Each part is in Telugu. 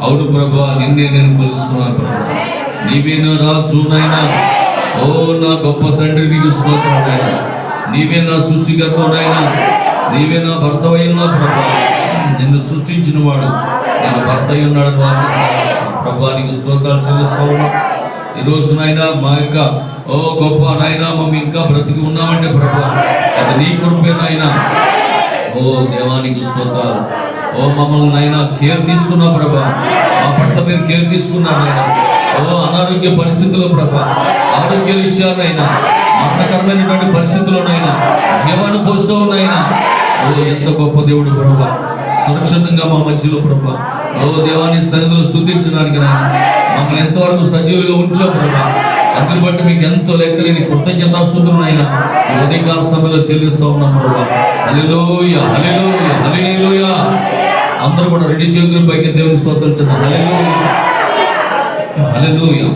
అవును ప్రభా, నిన్నే నేను కొలుస్తున్నాను ప్రభా. నీవే నా రాజు నాయనా. ఓ నా గొప్ప తండ్రి, నీకు స్తోత్రం నాయనా. నీవే నా సృష్టికర్త నాయనా. నీవే నా భర్త అయి ఉన్నావు ప్రభా. నిన్ను సృష్టించిన వాడు నేను భర్త అయి ఉన్నాడని వాక్యం ప్రభా. నీకు స్తోత్రాలు చెల్లిస్తాను. ఈరోజు నాయనా మా యొక్క ఓ గొప్ప నాయనా మమ్మీ ఇంకా బ్రతికి ఉన్నామంటే ప్రభా, అది నీ కృపే నాయనా. ఓ దేవానికి స్తోత్రాలు. ఓ మమ్మల్ని నాయనా కేర్ తీసుకున్నావు ప్రభా. మా పట్ల మీరు కేర్ తీసుకున్నారు నాయనా. ఓ అనారోగ్య పరిస్థితుల్లో ప్రభా ఆరోగ్యాలు ఇచ్చారు నాయనా. మరణకరమైనటువంటి పరిస్థితుల్లోనైనా జీవాన్ని పోస్తూ ఉన్నాయినా. ఓ ఎంత గొప్ప దేవుడు ప్రభా. సురక్షితంగా మా మధ్యలో ప్రభా. ఓ దేవాన్ని సన్నిధిలో స్తుతించడానికి నాయన మమ్మల్ని ఎంతవరకు సజీవులుగా ఉంచావు ప్రభా. అందుని బట్టి మీకు ఎంతో లెక్కలేని కృతజ్ఞతాస్తుతులు నాయన ఉదయకాల సమయంలో చెల్లిస్తూ ఉన్నాం ప్రభా. హల్లెలూయా, హల్లెలూయా, హల్లెలూయా. అందరూ కూడా రెండు చేతుల పైకి దేవుని స్తోత్రం చేద్దాం. హల్లెలూయా. హల్లెలూయా.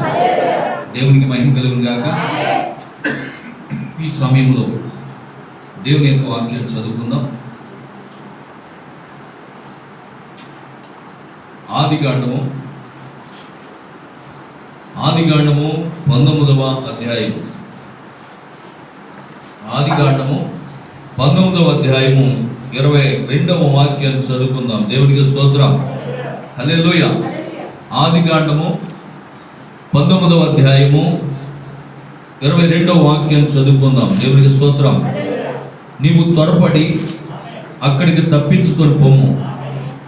దేవునికి మహిమ కలుగును గాక. ఈ సమయంలో దేవుని యొక్క వాక్యాన్ని చదువుకుందాం. ఆదికాండము 19వ అధ్యాయం. ఆదికాండము 19వ అధ్యాయము 22వ వాక్యాన్ని చదువుకుందాం. దేవునికి స్తోత్రం. హల్లెలూయా. ఆదికాండము 19వ అధ్యాయము 22వ వాక్యాన్ని చదువుకుందాం. దేవునికి స్తోత్రం. నీవు త్వరపడి అక్కడికి తప్పించుకొని పొమ్ము,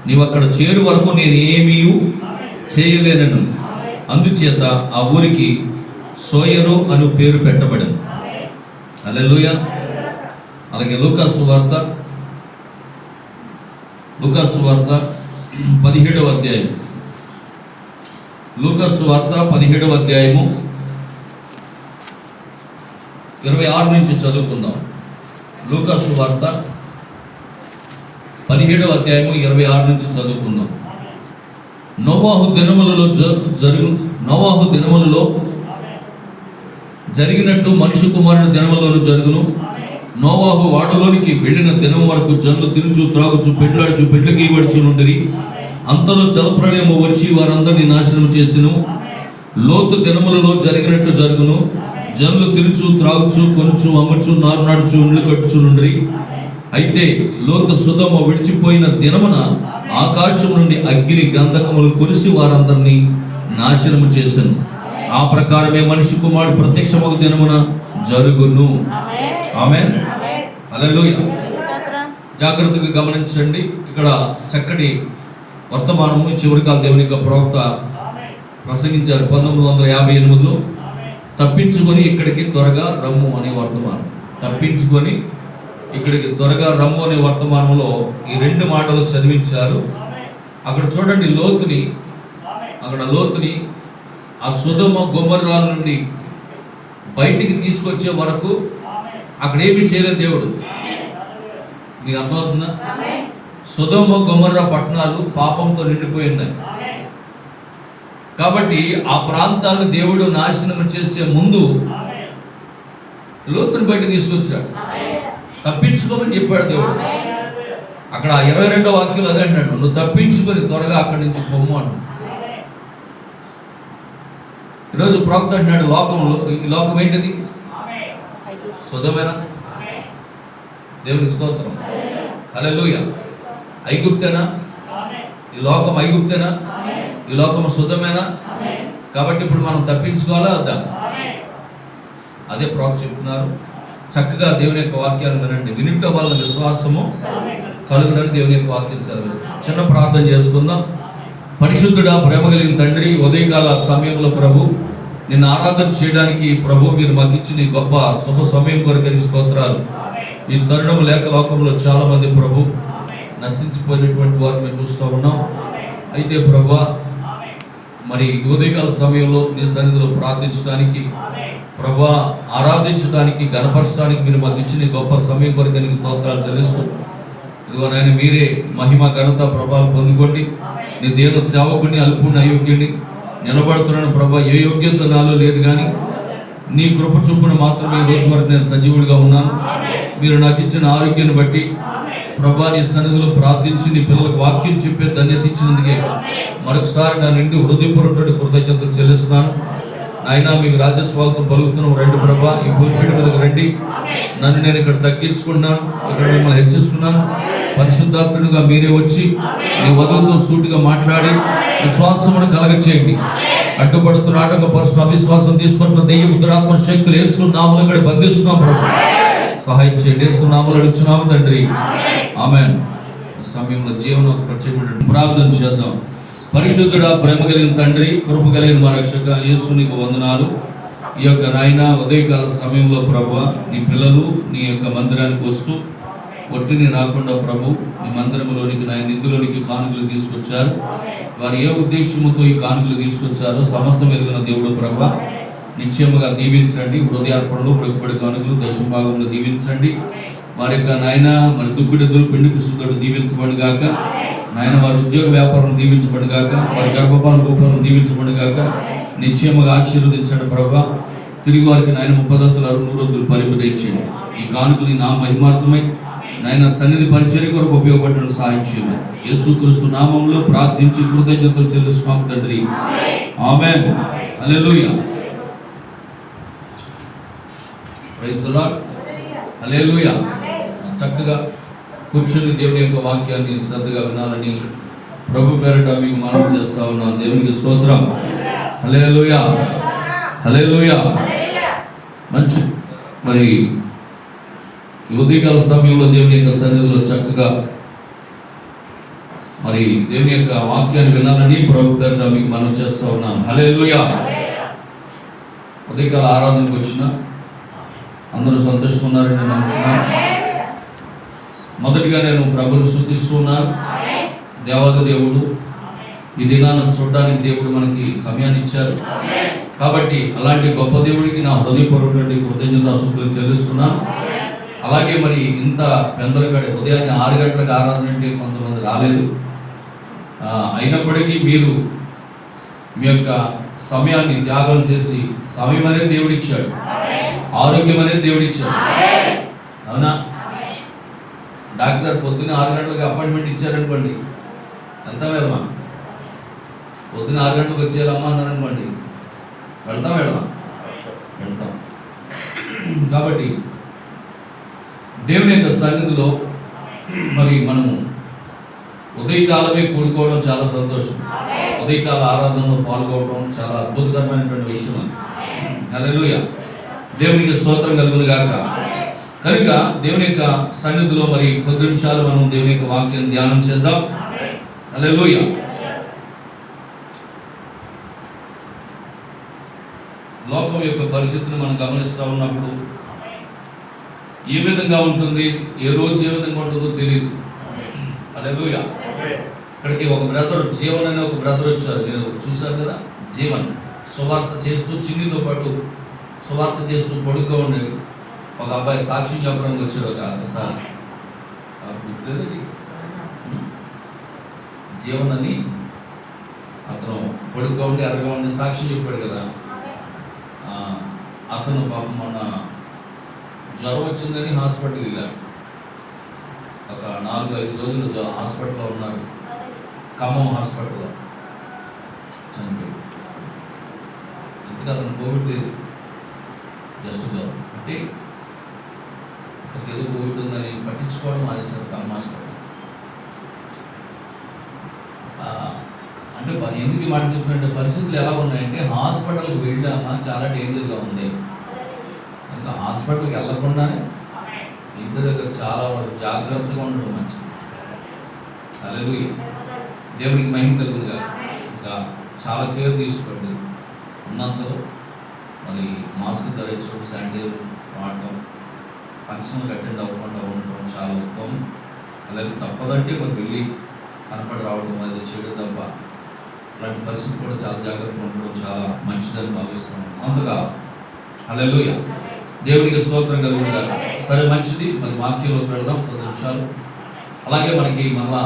నీవు అక్కడ చేరు వరకు నేను ఏమీ చేయలేనను. అందుచేత ఆ ఊరికి సోయరు అను పేరు పెట్టబడింది. హల్లెలూయా. అలాగే లూకాసు వార్త 17వ అధ్యాయం. లూకాసు వార్త 17వ అధ్యాయము 26 నుంచి చదువుకుందాం. లూకాసు వార్త 17వ అధ్యాయము 26 నుంచి చదువుకుందాం. నోవాహు దినములలో జరిగినట్టు మనుష్య కుమారుని దినములలో జరుగును. నోవాహు వాడలోనికి వెళ్ళిన దినం వరకు జనులు తినుచు త్రాగుచు పెండ్లాడుచు పెండ్లు గీయబడుచునుండిరి. అంతలో జలప్రళయము వచ్చి వారందరినీ నాశనం చేసెను. లోతు దినములలో జరిగినట్టు జరుగును. జనులు తినుచు త్రాగుచు కొనుచు అమ్ముచు నారు నాడుచు ఇండ్లు కట్టుచునుండిరి. అయితే లోతు సొదొమ విడిచిపోయిన దినమున ఆకాశం నుండి అగ్ని గంధకములు కురిసి వారందరినీ నాశనము చేసెను. ఆ ప్రకారమే మనిషి కుమారుడు ప్రత్యక్షమగు దినమున జరుగును. ఆమేన్. హల్లెలూయా. జాగ్రత్తగా గమనించండి. ఇక్కడ చక్కటి వర్తమానము చివరికాల దేవుని యొక్క ప్రవక్త ప్రసంగించారు. 1958లో తప్పించుకొని ఇక్కడికి త్వరగా రమ్ము అనే వర్తమానం. తప్పించుకొని ఇక్కడికి త్వరగా రమ్ము అనే వర్తమానంలో ఈ 2 మాటలు చదివించారు. అక్కడ చూడండి, లోతుని ఆ సొదొమ గొమొర్రా నుండి బయటికి తీసుకొచ్చే వరకు అక్కడ ఏమీ చేయలేదు దేవుడు. మీకు అర్థమవుతుందా? సొదొమ గొమొర్రా పట్టణాలు పాపంతో నిండిపోయి ఉన్నాయి. కాబట్టి ఆ ప్రాంతాలను దేవుడు నాశనం చేసే ముందు లోతుని బయటకు తీసుకొచ్చాడు. తప్పించుకోమని చెప్పాడు దేవుడు. అక్కడ 22వ వాక్యం అదే అంటాడు, నువ్వు తప్పించుకొని త్వరగా అక్కడి నుంచి పొమ్ము అన్నాడు. ఈరోజు ప్రవక్త అంటున్నాడు, ఈ లోకం ఏంటిది? సొదొమేనా? దేవునికి స్తోత్రం. హల్లెలూయా. ఐగుప్తేనా? ఈ లోకం ఐగుప్తేనా? ఈ లోకం సొదొమేనా? కాబట్టి ఇప్పుడు మనం తప్పించుకోవాలా వద్దా? అదే ప్రవక్త చెప్తున్నారు. చక్కగా దేవుని యొక్క వాక్యాలు వినండి. వినుట వల్ల విశ్వాసము కలుగునని దేవుని యొక్క వాక్యం సెలవిస్తుంది. చిన్న ప్రార్థన చేసుకుందాం. పరిశుద్ధుడా, ప్రేమ కలిగిన తండ్రి, ఉదయకాల సమయంలో ప్రభు నిన్ను ఆరాధన చేయడానికి ప్రభు మీరు మాకు ఇచ్చిన గొప్ప శుభ సమయం కొరకు స్తోత్రాలు. ఈ తరుణం లేక లోకంలో చాలా మంది ప్రభు నశించిపోయినటువంటి వారు మేము చూస్తూ ఉన్నాం. అయితే ప్రభు మరి ఉదయకాల సమయంలో నీ సన్నిధిలో ప్రార్థించడానికి, ప్రభు ఆరాధించడానికి, గణపరచడానికి మీరు మాకు ఇచ్చిన గొప్ప సమయం కొరకు స్తోత్రాలు చెల్లిస్తూ, ఇదిగో నాయన మీరే మహిమ ఘనత ప్రభావం పొందుకోండి. నీ దేవ సేవకుడిని, అల్పుని, అయోగ్యుడిని నిలబడుతున్నాను ప్రభా. ఏ యోగ్యత నాలో లేదు, కానీ నీ కృప చొప్పున మాత్రమే ఈ రోజు వరకు నేను సజీవుడిగా ఉన్నాను. మీరు నాకు ఇచ్చిన ఆరోగ్యాన్ని బట్టి ప్రభా నీ సన్నిధిలో ప్రార్థించి నీ పిల్లలకు వాక్యం చెప్పే ధన్యత ఇచ్చినందుకే మరొకసారి నా నిండి హృదయపూర్వక కృతజ్ఞతలు చెల్లిస్తున్నాను. నాయన మీకు రాజస్వాగతం పలుకుతున్నాం. రండి ప్రభా, ఈ భూమిపీఠ మీదకి రండి. నన్ను నేను ఇక్కడ తగ్గించుకున్నాను, ఇక్కడ మిమ్మల్ని హెచ్చిస్తున్నాను. పరిశుద్ధాత్ముడిగా మీరే వచ్చి నీ వధువుతో సూటిగా మాట్లాడి విశ్వాసమును కలగచేయండి. అడ్డుపడుతున్న ఆటంకపరుస్తున్న అవిశ్వాసం తీసుకుంటున్న దెయ్యపు దురాత్మ శక్తులు యేసు నామములో ఇక్కడ బంధిస్తున్నాం ప్రభు. సహాయం చేయండి. యేసు నామములో అడుగుచున్నాము తండ్రి. ఆమేన్. ఈ సమయంలో జీవనం ప్రత్యేకమైన ప్రార్థన చేద్దాం. పరిశుద్ధుడా, ప్రేమ కలిగిన తండ్రి, కృప కలిగిన మా రక్షక యేసు నీకు వందనాలు. ఈ యొక్క నాయన ఉదయకాల సమయంలో ప్రభువా నీ పిల్లలు నీ యొక్క మందిరానికి వస్తూ ఒట్టిని రాకుండా ప్రభు ఈ మందిరంలోనికి నాయన నిధులోనికి కానుకలు తీసుకొచ్చారు. వారు ఏ ఉద్దేశంతో ఈ కానుకలు తీసుకొచ్చారో సమస్తం ఎరిగిన దేవుడు ప్రభు నిశ్చయముగా దీవించండి. హృదయార్పణలు, మొక్కుబడి కానుకలు దశమ భాగంలో దీవించండి. వారి యొక్క నాయన మరి దుఃఖిడెద్దులు పిండి పుస్తకాలు దీవించబడి గాక. నాయన వారి ఉద్యోగ వ్యాపారం దీవించబడి గాక. వారి గర్భపాల రూపాలను దీవించబడి గాక. నిశ్చయముగా ఆశీర్వదించండి ప్రభువా. తిరిగి వారికి నాయన 30 100 ఫలింపు తెచ్చేయండి. ఈ కానుకలు నా మహిమార్థమై నాయన సన్నిధి పరిచర్య కొరకు ఉపయోగపడడం సహాయం చేయండి. యేసుక్రీస్తు నామంలో ప్రార్థించి కృతజ్ఞతలు చెల్లిస్తున్నాం తండ్రి. ఆమేన్. హల్లెలూయా. Praise the Lord. హల్లెలూయా. చక్కగా కూర్చొని దేవుని యొక్క వాక్యాన్ని శ్రద్ధగా వినాలని ప్రభు పేరిట మీకు మనవి చేస్తా ఉన్నాను. దేవునికి స్తోత్రం. హల్లెలూయా. హల్లెలూయా. మంచి మరి ఉదయకాల సమయంలో దేవుని యొక్క సన్నిధిలో చక్కగా మరి దేవుని యొక్క వాక్యాన్ని వినాలని ప్రభు పేరిట మీకు మనవి చేస్తా ఉన్నాను. హల్లెలూయా. ఉదయకాల ఆరాధనకు వచ్చిన అందరూ సంతోషంగా ఉన్నారని నమ్ముతున్నాను. మొదటిగా నేను ప్రభువుని స్తుతిస్తున్నాను. దేవాది దేవుడు ఈ దినాన్ని చూడడానికి దేవుడు మనకి సమయాన్ని ఇచ్చారు కాబట్టి అలాంటి గొప్ప దేవుడికి నా హృదయపూర్వక కృతజ్ఞతాస్తుతులు చెల్లిస్తున్నాను. అలాగే మరి ఇంత పెందలగడి ఉదయాన్నే 6 గంటలకు ఆరాధన అంటే కొంతమంది రాలేదు. అయినప్పటికీ మీరు మీ యొక్క సమయాన్ని త్యాగం చేసి, సమయం అనేది దేవుడిచ్చాడు, ఆరోగ్యం అనేది దేవుడిచ్చాడు. అవునా? డాక్టర్ గారు పొద్దున్న 6 గంటలకు అపాయింట్మెంట్ ఇచ్చారనుకోండి, ఎంత వెళ్దామా? పొద్దున్న 6 గంటలకు వచ్చేయాలమ్మా అన్నారనుకోండి, వెళ్తాం వెళ్తాం. కాబట్టి దేవుని యొక్క సన్నిధిలో మరి మనము ఉదయకాలమే కూడుకోవడం చాలా సంతోషం. ఉదయకాల ఆరాధనలో పాల్గొనడం చాలా అద్భుతకరమైనటువంటి విషయం అది. హల్లెలూయా. దేవునికి స్తోత్రం కలుగును గాక. కనుక దేవుని యొక్క సన్నిధిలో మరి కొద్ది నిమిషాలు మనం దేవుని యొక్క వాక్యాన్ని ధ్యానం చేద్దాం. హల్లెలూయా. లోకం యొక్క పరిస్థితిని మనం గమనిస్తూ ఉన్నప్పుడు ఏ విధంగా ఉంటుంది, ఏ రోజు ఏ విధంగా ఉంటుందో తెలియదు. హల్లెలూయా. ఇక్కడికి ఒక బ్రదర్, జీవన్ అనే ఒక బ్రదర్ వచ్చారు, మీరు చూశారు కదా. జీవన్ సువార్త చేస్తూ, చిన్నితో పాటు సువార్త చేస్తూ పొడుగ్గా ఉండేది ఒక అబ్బాయి సాక్ష్యం చెప్పడానికి వచ్చాడు ఒకసారి. జీవన్ అని అతను పొడుగ్గా ఉండి అరగా ఉండి సాక్ష్యం చెప్పాడు కదా. అతను పాపం మొన్న జ్వరం వచ్చిందని హాస్పిటల్కి వెళ్ళాడు. ఒక 4-5 రోజులు హాస్పిటల్లో ఉన్నారు. ఖమ్మం హాస్పిటల్లో చనిపోయాడు. ఎందుకు అతను కోవిడ్ లేదు, జస్ట్ జ్వరం. అంటే అతనికి ఏదో కోవిడ్ ఉందని పట్టించుకోవడం మానేశారు ఖమ్మం హాస్పిటల్. అంటే ఎందుకు మాట చెప్పినట్టే పరిస్థితులు ఎలా ఉన్నాయంటే, హాస్పిటల్కి వెళ్ళామా చాలా డేంజర్గా ఉంది. ఇంకా హాస్పిటల్కి వెళ్ళకుండానే ఇంటి దగ్గర చాలా వరకు జాగ్రత్తగా ఉండడం మంచిది. హల్లెలూయా. దేవునికి మహిమ కలుగునుగా. ఇంకా చాలా కేర్ తీసుకోండి. ఉన్నంతలో మరి మాస్క్ ధరించడం, శానిటైజర్ వాడటం, ఫంక్షన్లకు అటెండ్ అవ్వకుండా ఉండటం చాలా ఉత్తమం. అలాగే తప్పదంటే మరి వెళ్ళి కనపడి రావడం అది చేయడం తప్ప అలాంటి పరిస్థితి కూడా చాలా జాగ్రత్తగా ఉండడం చాలా మంచిదని భావిస్తున్నాను. అంతగా హల్లెలూయా. దేవునికి స్తోత్రం కలుగునుగా. సరే, మంచిది. మరి వాక్యంలోకి వెళ్దాం 10 నిమిషాలు. అలాగే మనకి మళ్ళా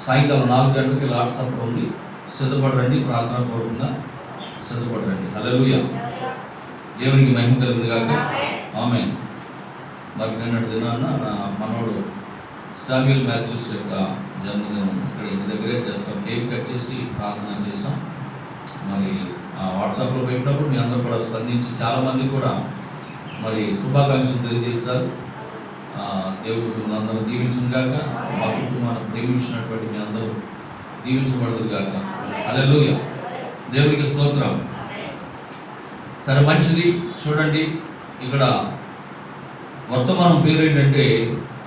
సాయంకాలం 4 గంటలకి లార్డ్ సప్పర్ ఉంది. సిద్ధపడరండి, ప్రార్థనా పూర్వకంగా సిద్ధపడరండి. హల్లెలూయా. దేవునికి మహిమ కలుగునుగా. ఆమేన్. మరి నిన్నటి దినాన నా మనోడు శామ్యూల్ మ్యాథ్యూస్ యొక్క జన్మదినం ఇక్కడ ఇంటి దగ్గరే చేస్తాం. కేక్ కట్ చేసి ప్రార్థన చేసాం. మరి వాట్సాప్లో పెట్టినప్పుడు మీ అందరూ కూడా స్పందించి చాలామంది కూడా మరి శుభాకాంక్షలు తెలియజేస్తారు. దేవుడు అందరూ దీవించును గాక. మా కుటుంబాన్ని ప్రేమించినటువంటి మీ అందరూ దీవించబడదు గాక. హల్లెలూయా. దేవునికి స్తోత్రం. సరే, మంచిది. చూడండి, ఇక్కడ వర్తమానం పేరు ఏంటంటే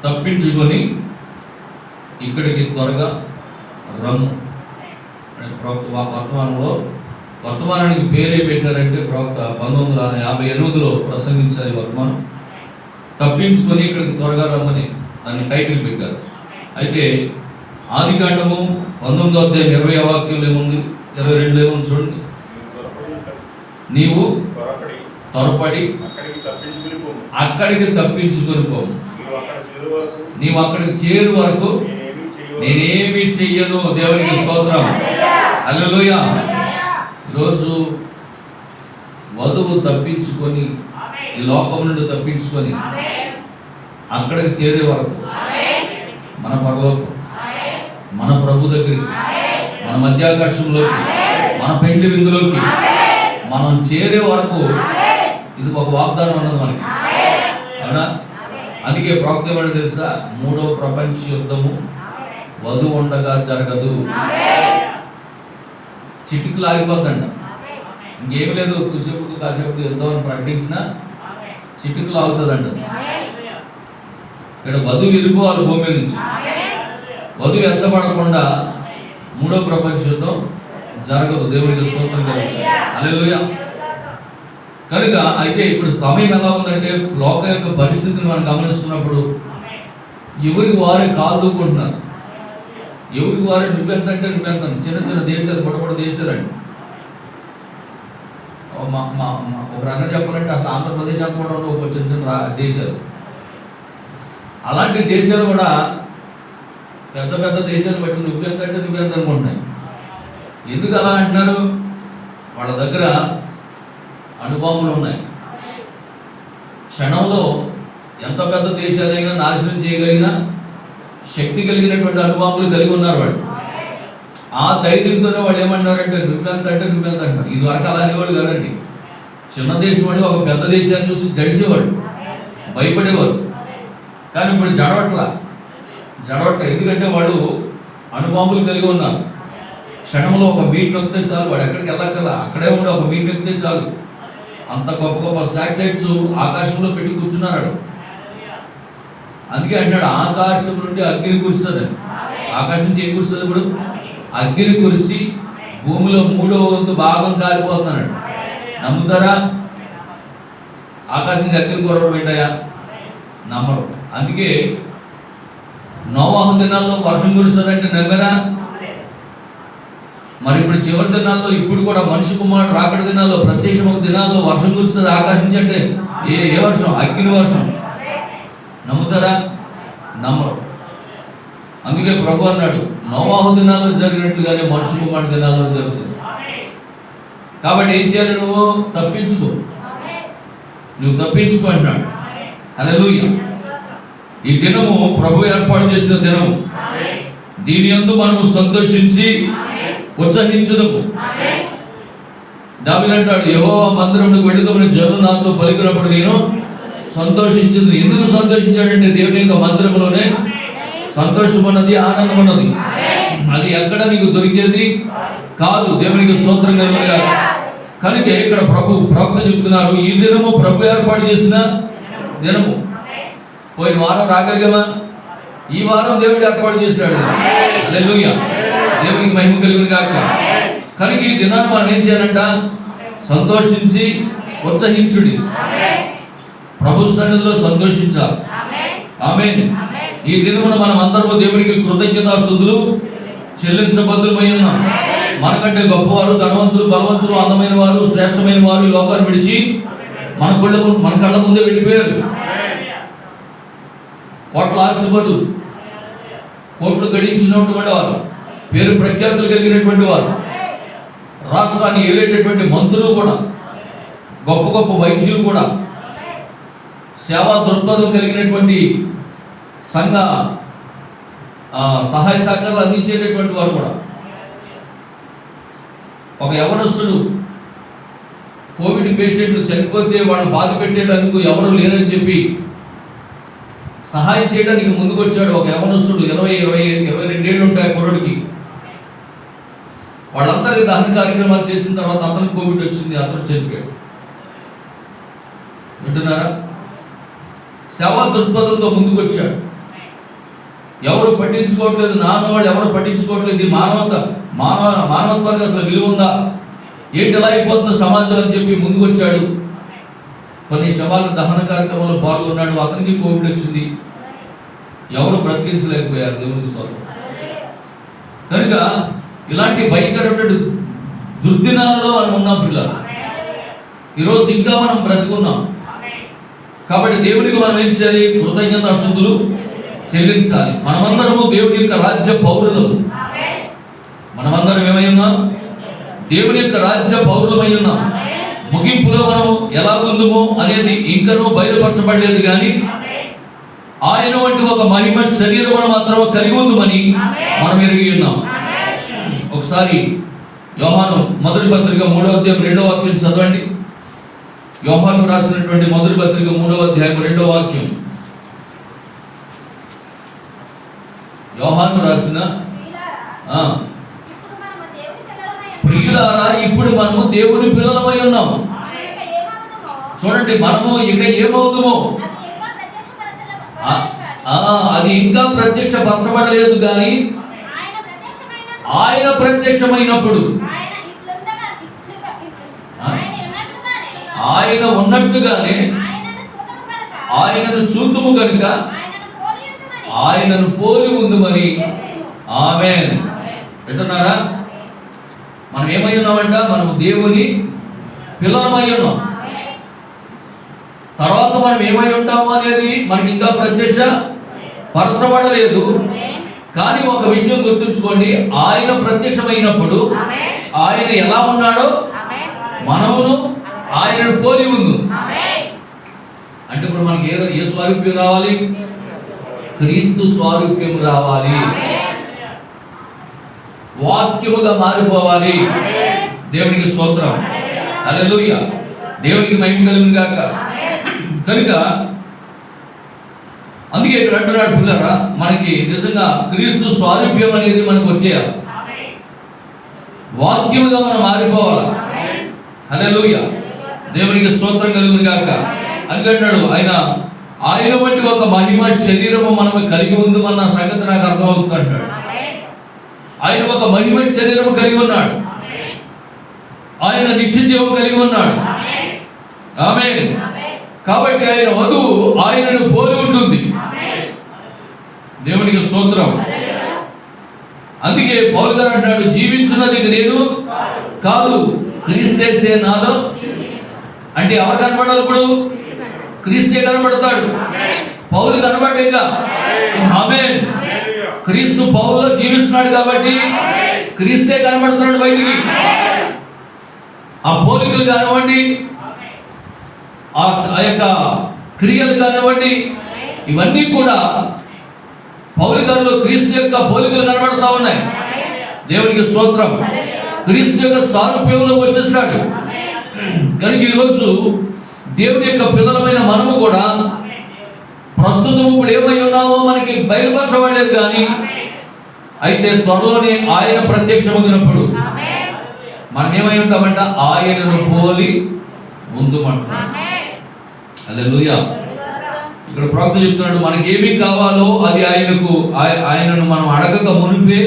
తప్పించుకొని ఇక్కడికి త్వరగా రమ్ము. వర్తమానంలో వర్తమానానికి పేరే పెట్టారంటే ప్రవక్త 1958లో ప్రసంగించారు. ఈ వర్తమానం తప్పించుకొని ఇక్కడికి త్వరగా రమ్మని దాన్ని టైటిల్ పెట్టారు. అయితే ఆదికాండము 19వ అధ్యాయం 20వ వాక్యంలో ఏముంది, 22లో ఏముంది చూడండి. నీవు త్వరపడి అక్కడికి తప్పించుకొని పోము, నీవు అక్కడికి చేరు వరకు నేనేమి చెయ్యను. దేవునికి స్తోత్రం. హల్లెలూయా. ఈరోజు వధువు తప్పించుకొని, ఈ లోకం నుండి తప్పించుకొని అక్కడికి చేరే వరకు మన పరలోకం, మన ప్రభు దగ్గరికి, మన మధ్యాకాశంలోకి, మన పెండ్లి విందులోకి మనం చేరే వరకు ఇది ఒక వాగ్దానం ఉన్నది మనకి, అవునా? అందుకే ప్రవక్త ఏమని తెలుసా? 3వ ప్రపంచ యుద్ధము వధువు ఉండగా జరగదు. చిటికలు ఆగిపోద్దంట. ఇంకేమి లేదు, కాసేపు యుద్ధం అని ప్రకటించిన చిటికలు ఆగుతుందంట. ఇక్కడ వధువు వెళ్ళిపోవాలి భూమి నుంచి. వధువు ఎత్తపడకుండా 3వ ప్రపంచ యుద్ధం జరగదు. దేవునికి స్తోత్రం కలుగుతుంది. హల్లెలూయా. కనుక అయితే ఇప్పుడు సమయం ఎలా ఉందంటే, లోక యొక్క పరిస్థితిని మనం గమనిస్తున్నప్పుడు ఎవరికి వారే కాదుకుంటున్నారు. ఎవరికి వారే నువ్వెంతంటే నువ్వెంత. చిన్న చిన్న దేశాలు, పొడపొడ దేశాలండి. ఒక రకంగా చెప్పాలంటే అసలు ఆంధ్రప్రదేశ్ కూడా ఒక చిన్న చిన్న దేశాలు. అలాంటి దేశాలు కూడా పెద్ద పెద్ద దేశాలు బట్టి నువ్వెంతంటే నువ్వెంత అనుకుంటున్నాయి. ఎందుకు అలా అంటున్నారు? వాళ్ళ దగ్గర అణుబాంబులు ఉన్నాయి. క్షణంలో ఎంత పెద్ద దేశాలైనా నాశనం చేయగలిగిన శక్తి కలిగినటువంటి అణుబాంబులు కలిగి ఉన్నారు వాళ్ళు. ఆ ధైర్యంతోనే వాళ్ళు ఏమన్నారంటే నువ్వెంత అంటే నువ్వెంత అంటారు. ఇది వరకు అలా అనేవాడు కాదండి. చిన్న దేశం అని ఒక పెద్ద దేశాన్ని చూసి జడిసేవాడు, భయపడేవారు. కానీ ఇప్పుడు జడవట్ల. ఎందుకంటే వాళ్ళు అణుబాంబులు కలిగి ఉన్నారు. క్షణంలో ఒక మీట్ నొక్కితే చాలు, వాడు ఎక్కడికి వెళ్ళక్కర్లా, అక్కడే ఉండి ఒక మీట్ నొక్కితే చాలు. అంత గొప్ప గొప్ప శాటిలైట్స్ ఆకాశంలో పెట్టి కూర్చున్నారు. అందుకే అంటాడు ఆకాశం నుండి అగ్ని కురుస్తుంది. ఆకాశం నుంచి ఏం కురుస్తుంది? ఇప్పుడు అగ్ని కురిసి భూమిలో 3వ వంతు భాగం కాలిపోతున్నాడు. నమ్ముతారా? ఆకాశం నుంచి అగ్ని కురవడం ఏంటయా? నమ్మరు. అందుకే నోవాహు దినాల్లో వర్షం కురుస్తుందంటే నమ్మరా? మరి ఇప్పుడు చివరి దినాల్లో, ఇప్పుడు కూడా మనిషి కుమారుడు రాకడ దినాల్లో, ప్రత్యక్షమైన దినాల్లో వర్షం కురుస్తుంది ఆకాశం నుంచి అంటే ఏ వర్షం? అగ్ని వర్షం. నమ్ముతారా? నమ్మరు. అందుకే ప్రభు అన్నాడు నోవాహు దినాల్లో జరిగినట్లుగానే మనిషి కుమారుడు దినాల్లో జరుగుతుంది. కాబట్టి ఏం చేయాలి? నువ్వు తప్పించుకో అంటున్నాడు. హల్లెలూయా. ఈ దినము ప్రభు ఏర్పాటు చేసిన దినము. దీని యందు మనము సంతోషించి ఉత్సహించుదము. దావీదు అంటాడు యెహోవా మందిరమునకు వెళ్ళుదామని జనులు నాతో పలికినప్పుడు నేను సంతోషించింది. ఎందుకు సంతోషించాడంటే దేవుని యొక్క మందిరంలోనే సంతోషం ఉన్నది, ఆనందం ఉన్నది. అది ఎక్కడ నీకు దొరికేది కాదు. దేవునికి స్తోత్రం కలుగునుగా. కనుక ఇక్కడ ప్రవక్త చెబుతున్నారు ఈ దినము ప్రభు ఏర్పాటు చేసిన దినము. పోయిన వారం రాగలిగామా? ఈ వారం దేవుడు ఏర్పాటు చేశాడు. హల్లెలూయా. దేవునికి మహిమ కలుగును గాక. కనుక ఈ దినాన్ని మనం ఏం చేయాలంట? సంతోషించి ఉత్సహించుడి. ప్రభు సన్నిధిలో సంతోషించాలి. ఆమేన్. ఈ దినమున మనం అందరము దేవునికి కృతజ్ఞతాస్తుతులు చెల్లించబద్దులమై ఉన్నాం. మనకంటే గొప్పవారు, ధనవంతులు, బలవంతులు, అందమైన వారు, శ్రేష్టమైన వారు ఈ లోకాన్ని విడిచి మన కళ్ళ ముందే వెళ్ళిపోయారు. కోట్ల ఆశపడు, కోట్లు గడించినటువంటి వారు, పేరు ప్రఖ్యాతులు కలిగినటువంటి వారు, రాష్ట్రాన్ని ఏలేటటువంటి మంత్రులు కూడా, గొప్ప గొప్ప వైద్యులు కూడా, సేవా దృక్పథం కలిగినటువంటి సంఘ సహాయ సహకారాలు అందించేటటువంటి వారు కూడా. ఒక యవనస్తుడు కోవిడ్ పేషెంట్లు చనిపోతే వాళ్ళు బాధ పెట్టేటందుకు ఎవరు లేరని చెప్పి సహాయం చేయడానికి ముందుకు వచ్చాడు ఒక యవనస్తుడు. 22 ఏళ్ళు ఉంటాయి కుర్రుడికి. వాళ్ళందరికీ దహన కార్యక్రమాలు చేసిన తర్వాత అతనికి కోవిడ్ వచ్చింది, అతను చనిపోయాడు. వింటున్నారా? సేవా దృక్పథంతో ముందుకు వచ్చాడు. ఎవరు పట్టించుకోవట్లేదు, వాళ్ళు ఎవరు పట్టించుకోవట్లేదు. ఈ మానవత్వానికి అసలు విలువ ఉందా? ఏంటి ఎలా అయిపోతుంది సమాజం అని చెప్పి ముందుకు వచ్చాడు. కొన్ని శవాల దహన కార్యక్రమంలో పాల్గొన్నాడు. అతనికి కోవిడ్ వచ్చింది. ఎవరు బ్రతికించలేకపోయారు. దేవుని స్తోత్రం. కనుక ఇలాంటి భయంకరమైన దుర్దినాలలో మనం ఉన్నాం పిల్లలు. ఈరోజు ఇంకా మనం బ్రతుకున్నాం. కాబట్టి దేవునికి మనం ఏం చేయాలి? కృతజ్ఞతాస్తుతులు చెల్లించాలి. మనమందరము దేవుని యొక్క రాజ్య పౌరులము. మనమందరం ఏమై ఉన్నాం? దేవుని యొక్క రాజ్య పౌరులమై ఉన్నాం. ముగింపులో మనం ఎలా ఉందుమో అనేది ఇంకనూ బయలుపరచబడలేదు, కానీ ఆయన వంటి ఒక మహిమ శరీరం మాత్రం కలిగి ఉందమని మనం ఎరిగి ఉన్నాం. ఒకసారి యోహాను మొదటి పత్రిక 3వ అధ్యాయం 2వ వాక్యం చదవండి. యోహాను రాసినటువంటి మొదటి పత్రిక 3వ అధ్యాయం 2వ వాక్యం. యోహాను రాసిన ప్రియులారా, ఇప్పుడు మనము దేవుని పిల్లలమై ఉన్నాం. చూడండి, మనము ఇక ఏమవుతామో అది ఇంకా ప్రత్యక్షపరచబడలేదు, కానీ ఆయన ప్రత్యక్షమైనప్పుడు ఆయన ఉన్నట్టుగానే ఆయనను చూతుము కనుక ఆయనను పోలి ఉందుమని. ఆమేన్. వింటున్నారా? మనం ఏమై ఉన్నామంట? మనం దేవుని పిల్లలమై ఉన్నాం. తర్వాత మనం ఏమై ఉంటాము అనేది మనకి ఇంకా ప్రత్యక్ష పరచబడలేదు, కానీ ఒక విషయం గుర్తుంచుకోండి, ఆయన ప్రత్యక్షమైనప్పుడు ఆయన ఎలా ఉన్నాడో మనమును ఆయనను పోలి ఉంది. అంటే ఇప్పుడు మనకి ఏ స్వారూప్యం రావాలి? క్రీస్తు స్వారూప్యం రావాలి, వాక్యముగా మారిపోవాలి. దేవునికి స్తోత్రం, హల్లెలూయా, దేవునికి మహిమ కలుగును గాక. కనుక అందుకే ఇక్కడ అంటున్నాడు, పిల్లరా, మనకి నిజంగా క్రీస్తు స్వారూప్యం అనేది మనకు వచ్చేయాలి, వాక్యముగా మనం మారిపోవాలి. హల్లెలూయా, దేవునికి స్తోత్రం కలుగును గాక. అందుకంటున్నాడు, ఆయన వంటి ఒక మహిమ శరీరము మనము కలిగి ఉందన్న సంగతి నాకు అర్థమవుతుంది అంటాడు. ఆయన ఒక మహిమ శరీరము కలిగి ఉన్నాడు, ఆయన నిత్య జీవం కలిగి ఉన్నాడు. ఆమేన్. కాబట్టి ఆయన వధువు ఆయనను పోలి ఉంటుంది. దేవునికి స్తోత్రం. అందుకే పౌలు గారు అంటాడు, జీవించున్నది నేను కాదు, క్రీస్తే నాలో. అంటే ఎవరు కనబడాలి? ఇప్పుడు క్రీస్తే కనబడతాడు, పౌలు కనబడ్డాక. ఆమేన్. క్రీస్తు పౌలులో జీవిస్తున్నాడు కాబట్టి క్రీస్తే కనబడుతున్నాడు బయటికి. ఆ పోలికలు కానివ్వండి, ఆ యొక్క క్రియలు కానివ్వండి, ఇవన్నీ కూడా పౌలు గారిలో క్రీస్తు యొక్క పోలికలు కనబడతా ఉన్నాయి. దేవునికి స్తోత్రం. క్రీస్తు యొక్క సారూప్యంలో వచ్చేస్తాడు. కనుక ఈరోజు దేవుని యొక్క పిల్లలమైన మనము కూడా ప్రస్తుతం ఇప్పుడు ఏమై ఉన్నామో మనకి బయలుపరచబడలేదు, కానీ అయితే త్వరలోనే ఆయన ప్రత్యక్షమగినప్పుడు మనం ఏమై ఉంటామంట? ఆయనను పోలి ఉందుమంటాం. హల్లెలూయా. ఇక్కడ ప్రవక్త చెప్తున్నాడు, మనకి ఏమి కావాలో అది ఆయనను మనం అడగక మునిపే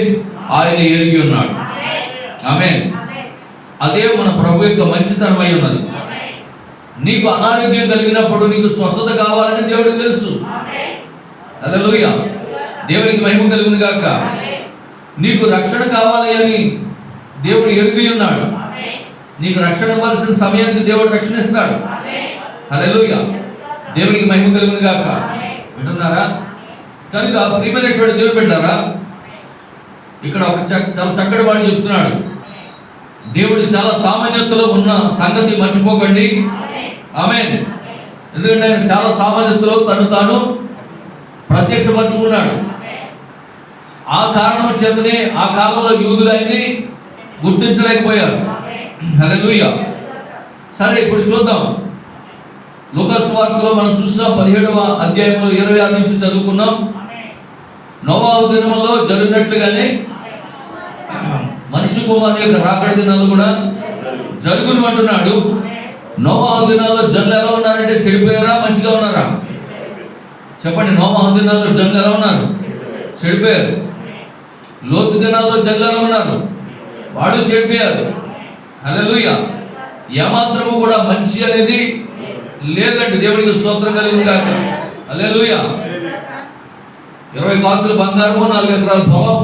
ఆయన ఎరిగి ఉన్నాడు. ఆమేన్. అదే మన ప్రభు యొక్క మంచితనమై ఉన్నది. నీకు అనారోగ్యం కలిగినప్పుడు నీకు స్వస్థత కావాలని దేవుడికి తెలుసు. హల్లెలూయా, దేవునికి మహిమ కలుగును గాక. నీకు రక్షణ కావాలి అని దేవుడు ఎరిగి ఉన్నాడు. నీకు రక్షణ ఇవ్వాల్సిన సమయానికి దేవుడు రక్షణ ఇస్తాడు. హల్లెలూయా, దేవునికి మహిమ కలుగును గాక. వింటున్నారా? కనుక ప్రియమైనటువంటి దేవుడు పెట్టారా, ఇక్కడ ఒక చాలా చక్కటి మాట చెప్తున్నాడు. దేవుడు చాలా సామాన్యతలో ఉన్న సంగతి మర్చిపోకండి. ఆమేన్. ఎందుకంటే ఆయన చాలా సామాన్యతలో తను తాను ప్రత్యక్షపరుచుకున్నాడు. ఆ కారణం చేతనే ఆ కాలంలో యూదులు ఆయన్ని గుర్తించలేకపోయారు. హల్లెలూయా. సరే, ఇప్పుడు చూద్దాం. లూకా సువార్తలో మనం చూస్తాం, 17వ అధ్యాయంలో 26 నుంచి చదువుకున్నాం. నోవాహు దినములో జరిగినట్లుగానే మనిషి కుమారుని యొక్క రాకడ దినాలు కూడా జరుగును అంటున్నాడు. నోవాహు దినాల్లో జనులు ఎలా ఉన్నారంటే చెడిపోయారా, మంచిగా ఉన్నారా? చెప్పండి. నోవాహు దినాల్లో జనులు ఎలా ఉన్నారు? చెడిపోయారు. లోతు దినాల్లో జనులు ఎలా ఉన్నారు? వాడు చెడిపోయారు. హల్లెలూయా. ఏమాత్రము కూడా మంచి అనేది లేదండి. దేవునికి స్తోత్రం కలిగింది కాక. హల్లెలూయా. 20 కాసులు బంగారము, 4 ఎకరాల పొలం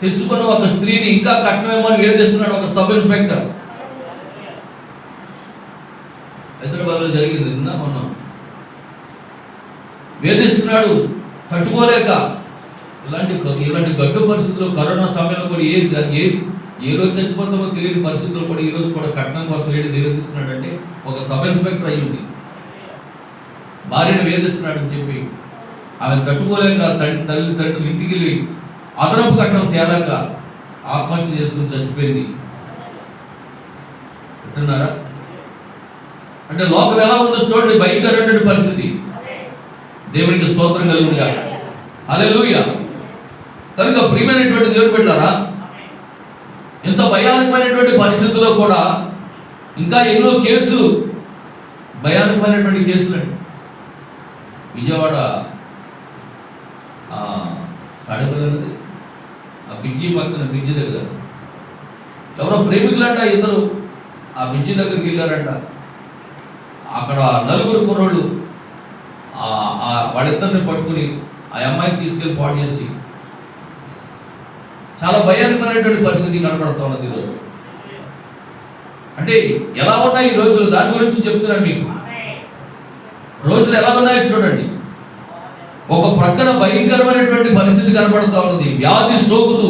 తెచ్చుకున్న ఒక స్త్రీని ఇంకా కట్నమేమని వేధిస్తున్నాడు ఒక సబ్ ఇన్స్పెక్టర్. హైదరాబాద్లో జరిగింది నిన్న మొన్న. వేధిస్తున్నాడు తట్టుకోలేక. ఇలాంటి గడ్డు పరిస్థితుల్లో కరోనా సమయంలో కూడా ఏ రోజు చచ్చిపోతామో తెలియని పరిస్థితుల్లో కూడా ఈ రోజు కూడా కట్నం కోసం ఏంటి వేధిస్తున్నాడంటే ఒక సబ్ ఇన్స్పెక్టర్ అయ్యింది భార్యను వేధిస్తున్నాడని చెప్పి ఆమె తట్టుకోలేక తండ్రులు ఇంటికి వెళ్ళి అదనపు కట్నం తేలాక ఆత్మహత్య చేసుకుని చచ్చిపోయింది. అంటున్నారా? అంటే లోకం ఎలా ఉందో చూడండి, భయంకరమైన పరిస్థితి. దేవునికి స్తోత్రం కలుగునుగా. హల్లెలూయా. కనుక ప్రియమైనటువంటి దేవుని బిడ్డలారా, ఎంత భయానకమైనటువంటి పరిస్థితుల్లో కూడా ఇంకా ఎన్నో కేసులు, భయానకమైనటువంటి కేసులండి. విజయవాడ కడపలన్నది ఆ బ్రిడ్జి పక్కన, బ్రిడ్జి దగ్గర ఎవరో ప్రేమికులంట ఇద్దరు ఆ బ్రిడ్జి దగ్గరికి వెళ్ళారంట. అక్కడ నలుగురు కుర్రోళ్ళు వాళ్ళిద్దరిని పట్టుకుని ఆ అమ్మాయిని తీసుకెళ్ళి పాడు చేసి చాలా భయానకమైనటువంటి పరిస్థితి కనపడుతూ ఉన్నది ఈరోజు. అంటే ఎలా ఉన్నాయి ఈ రోజులు, దాని గురించి చెప్తున్నాను మీకు. రోజులు ఎలా ఉన్నాయో చూడండి. ఒక ప్రక్కన భయంకరమైనటువంటి పరిస్థితి కనపడుతూ ఉన్నది. వ్యాధి సోకుతూ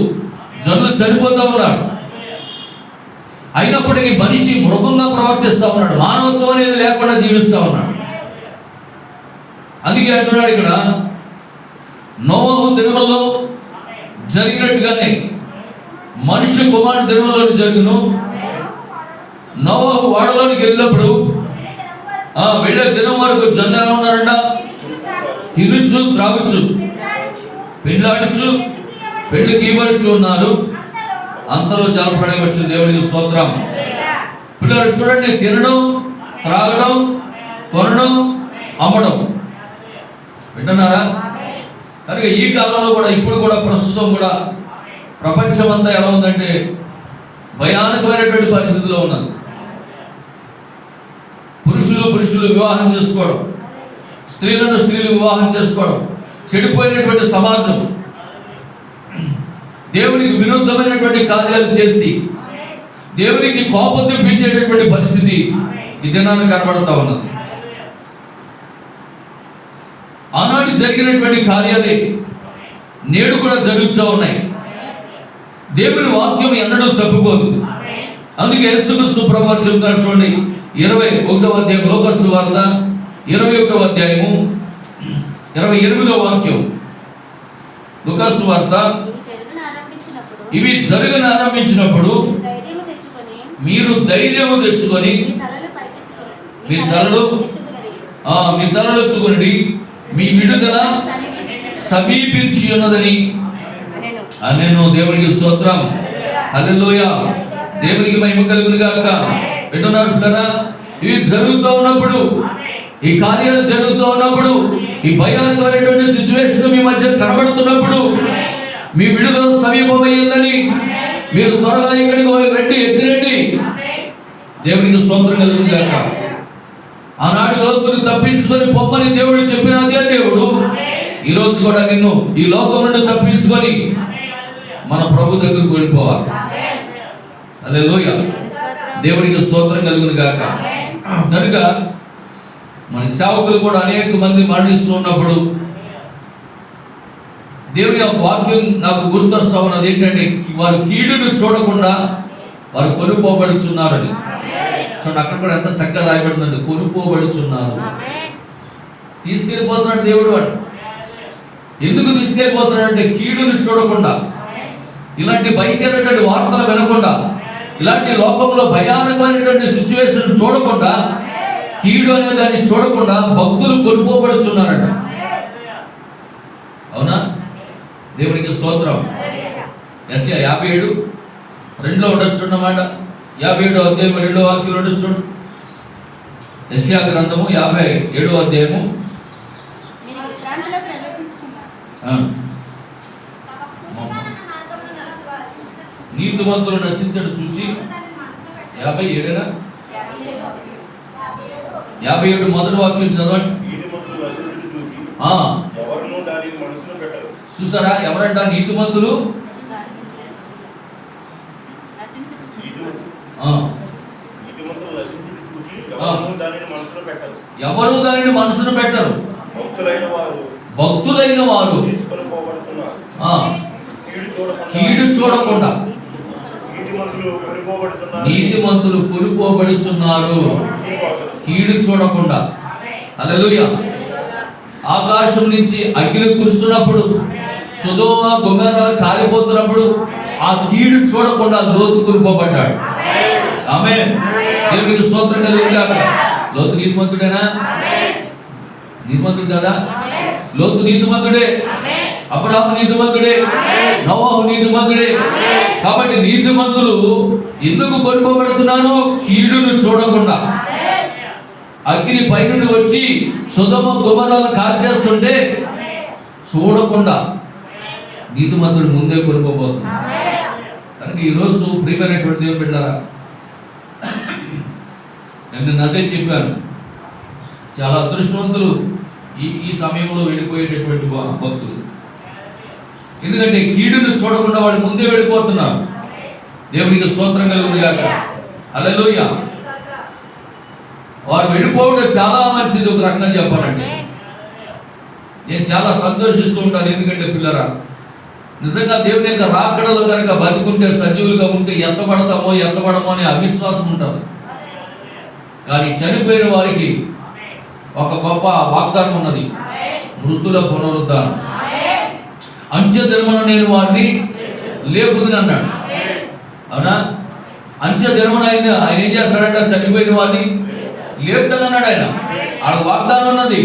జనులు చనిపోతూ ఉన్నాడు. అయినప్పటికీ మనిషి మృగంగా ప్రవర్తిస్తూ ఉన్నాడు, మానవత్వం అనేది లేకుండా జీవిస్తూ ఉన్నాడు. అందుకే అంటున్నాడు ఇక్కడ, నోవహు దినములలో జరిగినట్టుగానే మనుష్య కుమారుని దినములలో జరుగును. నోవహు వాడలోనికి వెళ్ళినప్పుడు వెళ్ళే దినం వరకు జనులు ఎలా ఉన్నారంట? తినుచు త్రాగుచు పెళ్ళాడుచు పెళ్లికి ఇవ్వడుచు ఉన్నారు. అంతలో జలప్రళయం వచ్చింది. దేవునికి స్తోత్రం. పిల్లలు చూడండి, తినడం, త్రాగడం, కొనడం, అమ్మడం. వింటున్నారా? కనుక ఈ కాలంలో కూడా, ఇప్పుడు కూడా, ప్రస్తుతం కూడా ప్రపంచం అంతా ఎలా ఉందంటే భయానకమైనటువంటి పరిస్థితిలో ఉన్నది. పురుషులు వివాహం చేసుకోవడం, స్త్రీలు వివాహం చేసుకోవడం, చెడిపోయినటువంటి సమాజం, దేవునికి విరుద్ధమైనటువంటి కార్యాలు చేసి దేవునికి కోపం తెప్పించేటటువంటి పరిస్థితి ఈ దినాన్ని కనబడతా ఉన్నది. ఆనాడు జరిగినటువంటి కార్యాలే నేడు కూడా జరుగుతూ ఉన్నాయి. దేవుని వాక్యం ఎన్నడూ తప్పుకోదు. అందుకే యేసుక్రీస్తు ప్రభువు చెబుతాడు చూడండి, 21వ అధ్యాయం, లోకాసు వార్త 21వ అధ్యాయము 28వ వాక్యం. లోకాసు వార్త, ఇవి జరగన ఆరంభించినప్పుడు మీరు ధైర్యము తెచ్చుకొని మీ తలలు ఎత్తుకొని మీ విడుదల సమీపించి ఉన్నదని అనేను. దేవునికి స్తోత్రం. హల్లెలూయా. దేవునికి మహిమ కలుగును గాక. వింటున్నారు పిల్లరా? ఇవి జరుగుతూ ఉన్నప్పుడు, ఈ కార్యాలు జరుగుతూ ఉన్నప్పుడు, ఈ భయానకమైనటువంటి సిచ్యువేషన్ మీ మధ్య కనబడుతున్నప్పుడు, మీ విడుదల సమీపమైందని మీరు త్వరగా ఇక్కడికి రండి, ఎత్తిరండి. దేవునికి స్తోత్రం కలుగును గాక. ఆనాడు లోతుని తప్పించుకొని పొమ్మని దేవుడు చెప్పిన అదే దేవుడు ఈరోజు కూడా నిన్ను ఈ లోకం నుండి తప్పించుకొని మన ప్రభు దగ్గరకు వెళ్ళిపోవాలి. హల్లెలూయా. దేవునికి స్తోత్రం కలుగును గాక. కనుక మన సేవకులు కూడా అనేక మంది మరణిస్తూ ఉన్నప్పుడు దేవుని యొక్క వాక్యం నాకు గుర్తొస్తా ఉన్నది ఏంటంటే, వారు కీడును చూడకుండా వారు కొనుక్కోబడుచున్నారని. చూడండి, అక్కడ కూడా ఎంత చక్కగా రాయబడిందంటే, కొనుక్కోబడుచున్నారు. తీసుకెళ్ళిపోతున్నాడు దేవుడు అంటే. ఎందుకు తీసుకెళ్ళిపోతున్నాడు అంటే, కీడును చూడకుండా, ఇలాంటి భయంకరమైనటువంటి వార్తలు వినకుండా, ఇలాంటి లోకంలో భయానకమైనటువంటి సిచ్యువేషన్ చూడకుండా, కీడు అనే దాన్ని చూడకుండా భక్తులు కొనుక్కోబడుచున్నారంట. అవునా? దేవునికి స్తోత్రం. యెషయా 57:2 ఉండొచ్చు అన్నమాట. 57వ అధ్యాయం 2వ వాక్యం ఉండొచ్చు చూడు. యెషయా గ్రంథము 57వ అధ్యాయము. నీతిమంతులు నశించడం చూచి 57 మొదటి వాక్యం చదవండి. చూసారా? ఎవరంట? నీతిమంతులు ఎవరు దానిని మనసును పెట్టరు. భక్తులైన వారు కీడు చూడకుండా నీతిమంతులు కొనుక్కోబడుచున్నారు కీడు చూడకుండా. హల్లెలూయా. ఆకాశం నుంచి అగ్ని కురుస్తున్నప్పుడు, సొదొమ గొమొర్రా కాలిపోతున్నప్పుడు ఆ కీడు చూడకుండా లోతు కొనుక్కోబడ్డాడు. ఆమేన్. దేవునికి స్తోత్రం కలుగుగాక. లోతు నీతిమంతుడేనా? నీతిమంతుడు కదా. లోతు నీతిమంతుడే, అబ్రహాము నీతిమంతుడే, నోవహు నీతిమంతుడే. కాబట్టి నీతిమంతులు ఎందుకు కొనుక్కోబడుతున్నారు? కీడును చూడకుండా. అగ్ని పైనుండి వచ్చి సొదొమ గొమొర్రాలను కాల్చేస్తుంటే చూడకుండా నీతిమంతుడు ముందే కొనుక్కోబోతున్నాడు. కనుక ఈరోజు ప్రియమైనటువంటి దేవుని బిడ్డలారా, నేను అదే చెప్పాను, చాలా అదృష్టవంతులు ఈ సమయంలో వెళ్ళిపోయేటటువంటి భక్తులు. ఎందుకంటే కీడును చూడకుండా వాళ్ళు ముందే వెళ్ళిపోతున్నారు. దేవునికి స్తోత్రం కలుగును గాక. హల్లెలూయా. వారు వెళ్ళిపోవడం చాలా మంచిది. ఒక రకంగా చెప్పాలంటే నేను చాలా సంతోషిస్తూ ఉంటాను. ఎందుకంటే పిల్లరా, నిజంగా దేవుని యొక్క రాకడలో కనుక బతికుంటే, సజీవులుగా ఉంటే ఎత్తబడమో అనే అవిశ్వాసం ఉంటుంది. కానీ చనిపోయిన వారికి ఒక గొప్ప వాగ్దానం ఉన్నది, మృతుల పునరుద్ధానం. అంత్య దినమున నేను వారిని లేపుదును అన్నాడు. అవునా? అంత్య దినమున ఆయన ఏం చేస్తాడంటే చనిపోయిన వారిని లేపుతానన్నాడు ఆయన. ఆడ వాగ్దానం ఉన్నది.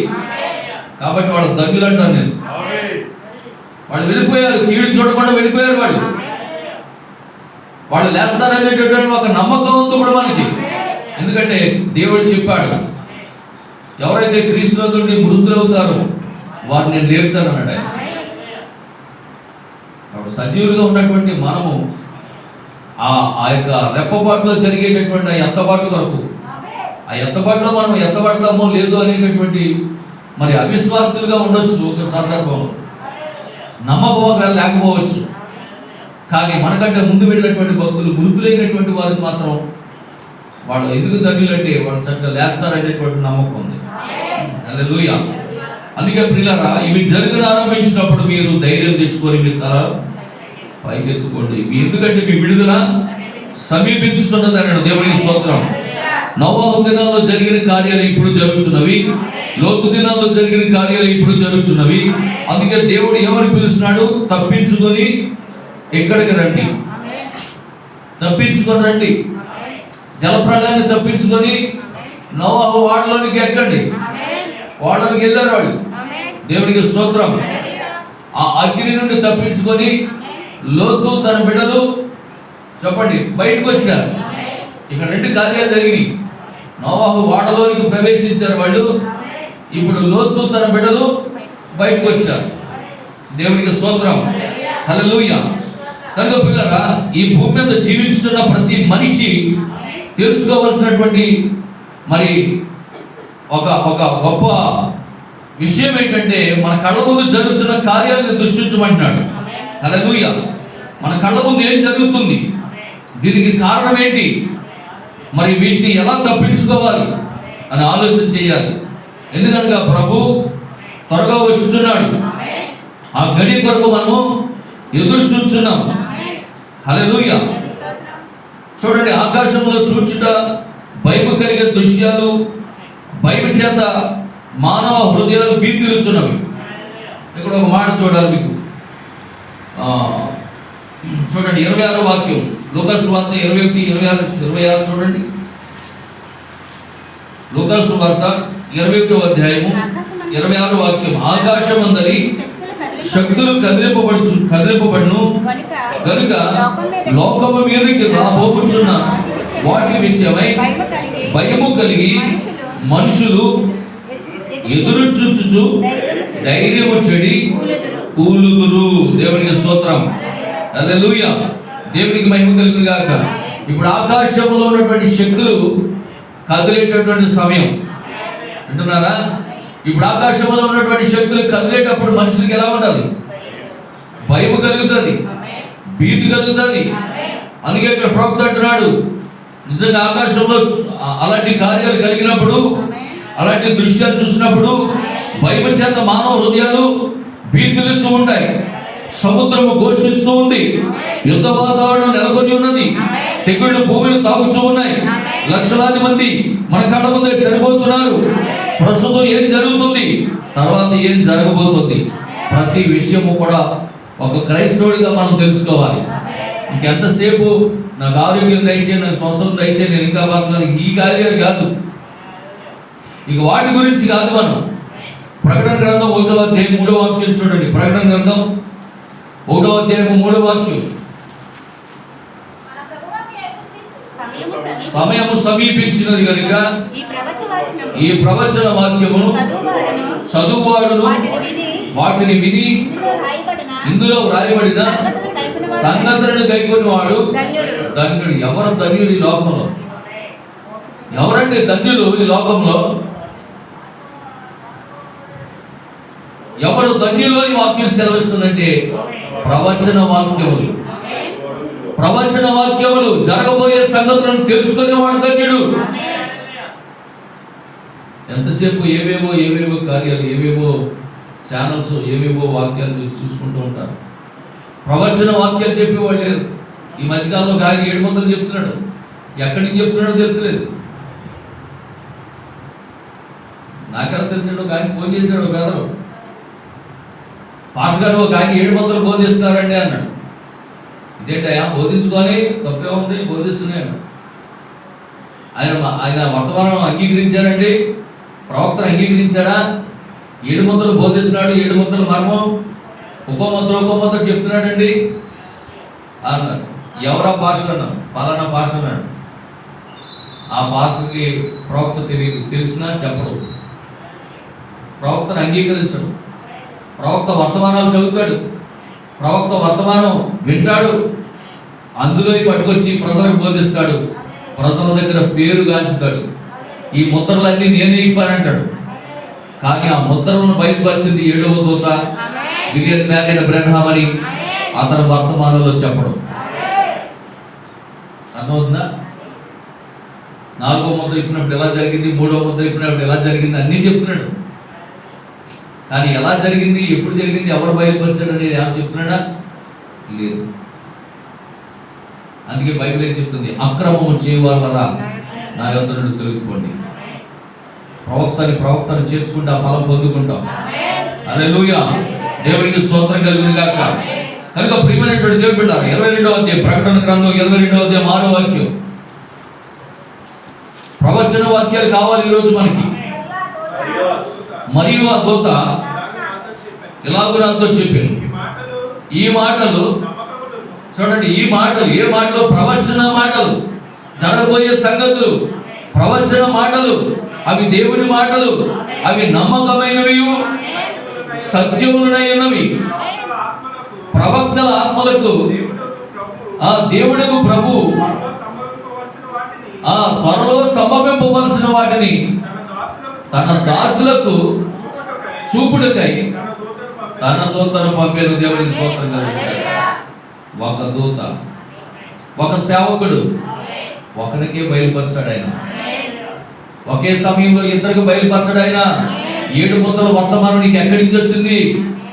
కాబట్టి వాళ్ళు ధన్యులు అంటాను నేను. వాళ్ళు వెళ్ళిపోయారు, కీడు చూడకుండా వెళ్ళిపోయారు. వాళ్ళు లేస్తారనేటటువంటి ఒక నమ్మకం ఉంది ఇప్పుడు మనకి. ఎందుకంటే దేవుడు చెప్పాడు, ఎవరైతే క్రీస్తునందుండి మృతులవుతారో వారిని నేను లేపుతాను అన్నాడు ఆయన. కాబట్టి సజీవులుగా ఉన్నటువంటి మనము ఆ యొక్క రెప్పపాటులో జరిగేటటువంటి ఆ ఎత్తబాటు వరకు, ఆ ఎత్తబాటులో మనం ఎత్తబడతామో లేదో అనేటటువంటి మరి అవిశ్వాసులుగా ఉండొచ్చు. ఒక సందర్భంలో నమ్మకం లేకపోవచ్చు. కానీ మనకంటే ముందు వెళ్ళినటువంటి భక్తులు, మృతులైనటువంటి వారికి మాత్రం వాళ్ళు ఎందుకు ధన్యులంటే వాళ్ళు చక్కగా లేస్తారనేటువంటి నమ్మకం ఉంది. హల్లెలూయా. అందుకే ప్రియులారా, ఇవి జరుగును ఆరంభించినప్పుడు మీరు ధైర్యం తెచ్చుకొని మీ తల పైకెత్తుకోండి. ఎందుకంటే మీ విడుదల సమీపించుతున్నది అన్నాడు. దేవునికి స్తోత్రం. నోవహు దినాల్లో జరిగిన కార్యాలు ఇప్పుడు జరుగుతున్నవి, లోతు దినాల్లో జరిగిన కార్యాలు ఇప్పుడు జరుగుతున్నవి. అందుకే దేవుడు ఎవరు పిలుస్తున్నాడు? తప్పించుకొని ఎక్కడికి రండి, తప్పించుకొని రండి. జలప్రళయాన్ని తప్పించుకొని నోవహు వాడలోనికి ఎక్కండి. వాడలోనికి వెళ్ళారు వాళ్ళు. దేవునికి స్తోత్రం. ఆ అగ్ని నుండి తప్పించుకొని లోతు తన బిడ్డలు చెప్పండి బయటకు వచ్చారు. ఇక్కడ రెండు కార్యాలు జరిగినాయి. నోవహు వాడలోనికి ప్రవేశించారు వాళ్ళు. ఇప్పుడు లోతు తన బిడ్డలు బయటకు వచ్చారు. దేవునికి స్తోత్రం. హల్లెలూయా. కనుక పిల్లరా, ఈ భూమి మీద జీవిస్తున్న ప్రతి మనిషి తెలుసుకోవలసినటువంటి మరి ఒక గొప్ప విషయం ఏంటంటే, మన కళ్ళ ముందు జరుగుతున్న కార్యాలను దృష్టించమంటున్నాడు. హల్లెలూయా. మన కళ్ళ ముందు ఏం జరుగుతుంది, దీనికి కారణం ఏంటి, మరి వీటిని ఎలా తప్పించుకోవాలి అని ఆలోచన చేయాలి. ఎందుకనగా ప్రభు త్వరగా వచ్చుచున్నాడు. ఆ గడి కొరకు మనము ఎదురు చూస్తున్నాం. హల్లెలూయా. చూడండి, ఆకాశంలో చూచుట భయము కలిగే దృశ్యాలు, భయము చేత మానవ హృదయాలు భీతిలుచున్నవి. ఇక్కడ ఒక మాట చూడాలి మీకు. చూడండి 26వ వాక్యం, లూకాసు వార్త 21:26 చూడండి. లూకాసు వార్త 21వ అధ్యాయము 26వ వాక్యం. ఆకాశమందరి శక్తులు కదిలింపబడును కనుక లోకము మీదకి రాబోచున్న వాటి విషయమై భయము కలిగి మనుషులు ఎదురు చూచుచు ధైర్యము చెడి కూలుదురు. దేవునికి స్తోత్రం. హల్లెలూయా. దేవునికి మహిమ కలుగును గాక. ఇప్పుడు ఆకాశంలో ఉన్నటువంటి శక్తులు కదిలేటటువంటి సమయం. వింటున్నారా? ఇప్పుడు ఆకాశంలో ఉన్నటువంటి శక్తులు కదిలేటప్పుడు మనుషులకి ఎలా ఉండాలి? భయం కలుగుతుంది, భీతి కలుగుతుంది. అందుకే ఇక్కడ ప్రవక్త అంటున్నాడు, నిజంగా ఆకాశంలో అలాంటి కార్యాలు కలిగినప్పుడు, అలాంటి దృశ్యాలు చూసినప్పుడు భయం చేత మానవ హృదయాలు భీతులుచూ ఉంటాయి. సముద్రము ఘోషిస్తూ ఉంది. యుద్ధ వాతావరణం నెలకొని ఉన్నది. తెగుళ్ళు భూమిని తాగుతూ ఉన్నాయి. లక్షలాది మంది మన కళ్ళ ముందే చనిపోతున్నారు. ప్రస్తుతం ఏం జరుగుతుంది, తర్వాత ఏం జరగబోతుంది, ప్రతి విషయము కూడా ఒక క్రైస్తవుడిగా మనం తెలుసుకోవాలి. ఇంకెంతసేపు నాకు ఆరోగ్యం దయచే, నాకు స్వస్థత దయచే, నేను ఇంకా బతకాలి, ఈ కార్యాలు కాదు, ఇక వాటి గురించి కాదు. మనం ప్రకటన గ్రంథం 1వ అధ్యాయం 3వ వాక్యం చూడండి. ప్రకటన గ్రంథం 1వ అధ్యాయం 3వ వాక్యం. సమయము సమీపించినది కనుక ఈ ప్రవచన వాక్యమును చదువువాడును వాటిని విని ఇందులో వ్రాయబడిన సంగతులను గైకొని వాడు ధన్యుడు. ఎవరు ధన్యులు ఈ లోకంలో? ఎవరండి ధన్యులు ఈ లోకంలో? ఎవరు ధన్యులు అని వాక్యం సెలవిస్తుందంటే ప్రవచన వాక్యములు. ప్రవచన వాక్యములు, జరగబోయే సంగతులను తెలుసుకునే వాడు ధన్యుడు. ఎంతసేపు ఏవేవో కార్యాలు, ఏవేవో ఛానల్స్, ఏవేవో వాక్యాలు చూసుకుంటూ ఉంటారు. ప్రవచన వాక్యాలు చెప్పేవాళ్ళు లేరు. ఈ మధ్యకాలంలో గాలి 700 చెప్తున్నాడు. ఎక్కడి నుంచి చెప్తున్నాడో తెలుస్తలేదు. నాకెలా తెలిసాడు? గాలి ఫోన్ చేశాడు పేదలు, పాస్ గారు ఒక ఆయన 700 బోధిస్తున్నారండి అన్నాడు. ఇదేంటయా బోధించుకొని తప్పే ఉంది, బోధిస్తున్నాడు. ఆయన వర్తమానం అంగీకరించారండి, ప్రవక్తను అంగీకరించాడా? 700 బోధిస్తున్నాడు, 700 మర్మం ఒక్కో ముద్ర చెప్తున్నాడండి అన్నాడు. ఎవరా పాస్టర్ అన్నాడు? పలానా పాస్టర్ అన్నాడు. ఆ పాస్టర్కి ప్రవక్త తెలియదు, తెలిసినా చెప్పడు, ప్రవక్తను అంగీకరించడు. ప్రవక్త వర్తమానాలు చదువుతాడు, ప్రవక్త వర్తమానం వింటాడు, అందులో పట్టుకొచ్చి ప్రజలకు బోధిస్తాడు, ప్రజల దగ్గర పేరు గాంచుతాడు. ఈ ముద్రలన్నీ నేనే ఇప్పానంటాడు. కానీ ఆ ముద్రలను బయటపరిచింది 7వ దూత విలియం మ్యారియన్ బ్రెన్హామ్ అని అతని వర్తమానంలో చెప్పడం. అర్థమవుతుందా? 4వ ముద్ర ఇప్పినప్పుడు ఎలా జరిగింది, 3వ ముద్ర ఇప్పినప్పుడు ఎలా జరిగింది అన్నీ చెప్తున్నాడు. కానీ ఎలా జరిగింది, ఎప్పుడు జరిగింది, ఎవరు బయలుపరిచారు అనేది ఏమైనా చెప్తున్నాడా? లేదు. అందుకే బైబిల్ ఏం చెప్తుంది? అక్రమము చేయవాళ్ళరా నా యొద్ద నుండి తొలగిపోండి. ప్రవక్తని చేర్చుకుంటే ఆ ఫలం పొందుకుంటాం. హల్లెలూయా, దేవునికి స్తోత్రం కలుగును గాక. కనుక ప్రియమైనటువంటి దేవుని బిడ్డలారా, 22వ అధ్యాయం ప్రకటన గ్రంథం 22వ అధ్యాయం 6వ వాక్యం. ప్రవచన వాక్యాలు కావాలి ఈరోజు మనకి. మరియు ఆ దూత ఇలాగూ నాతో చెప్పాను, ఈ మాటలు చూడండి, ఈ మాటలు ఏ మాటలు? ప్రవచన మాటలు, జరగబోయే సంగతులు, ప్రవచన మాటలు. అవి దేవుని మాటలు, అవి నమ్మకమైనవి, సత్యములైనవి. ప్రవక్తల ఆత్మలకు ఆ దేవుడకు ప్రభు ఆ త్వరలో సంభవింపవలసిన వాటిని తన దాసులకు చూపుడుకై తన దూతను పంపేను. దేవునికి స్తోత్రం కలుగును. ఒక దూత, ఒక సేవకుడు ఒకరికే బయలుపరిచాడు ఆయన. ఒకే సమయంలో ఇద్దరికి బయలుపరచడు ఆయన. 7 ముద్రల వర్తమానం నీకు ఎక్కడి నుంచి వచ్చింది?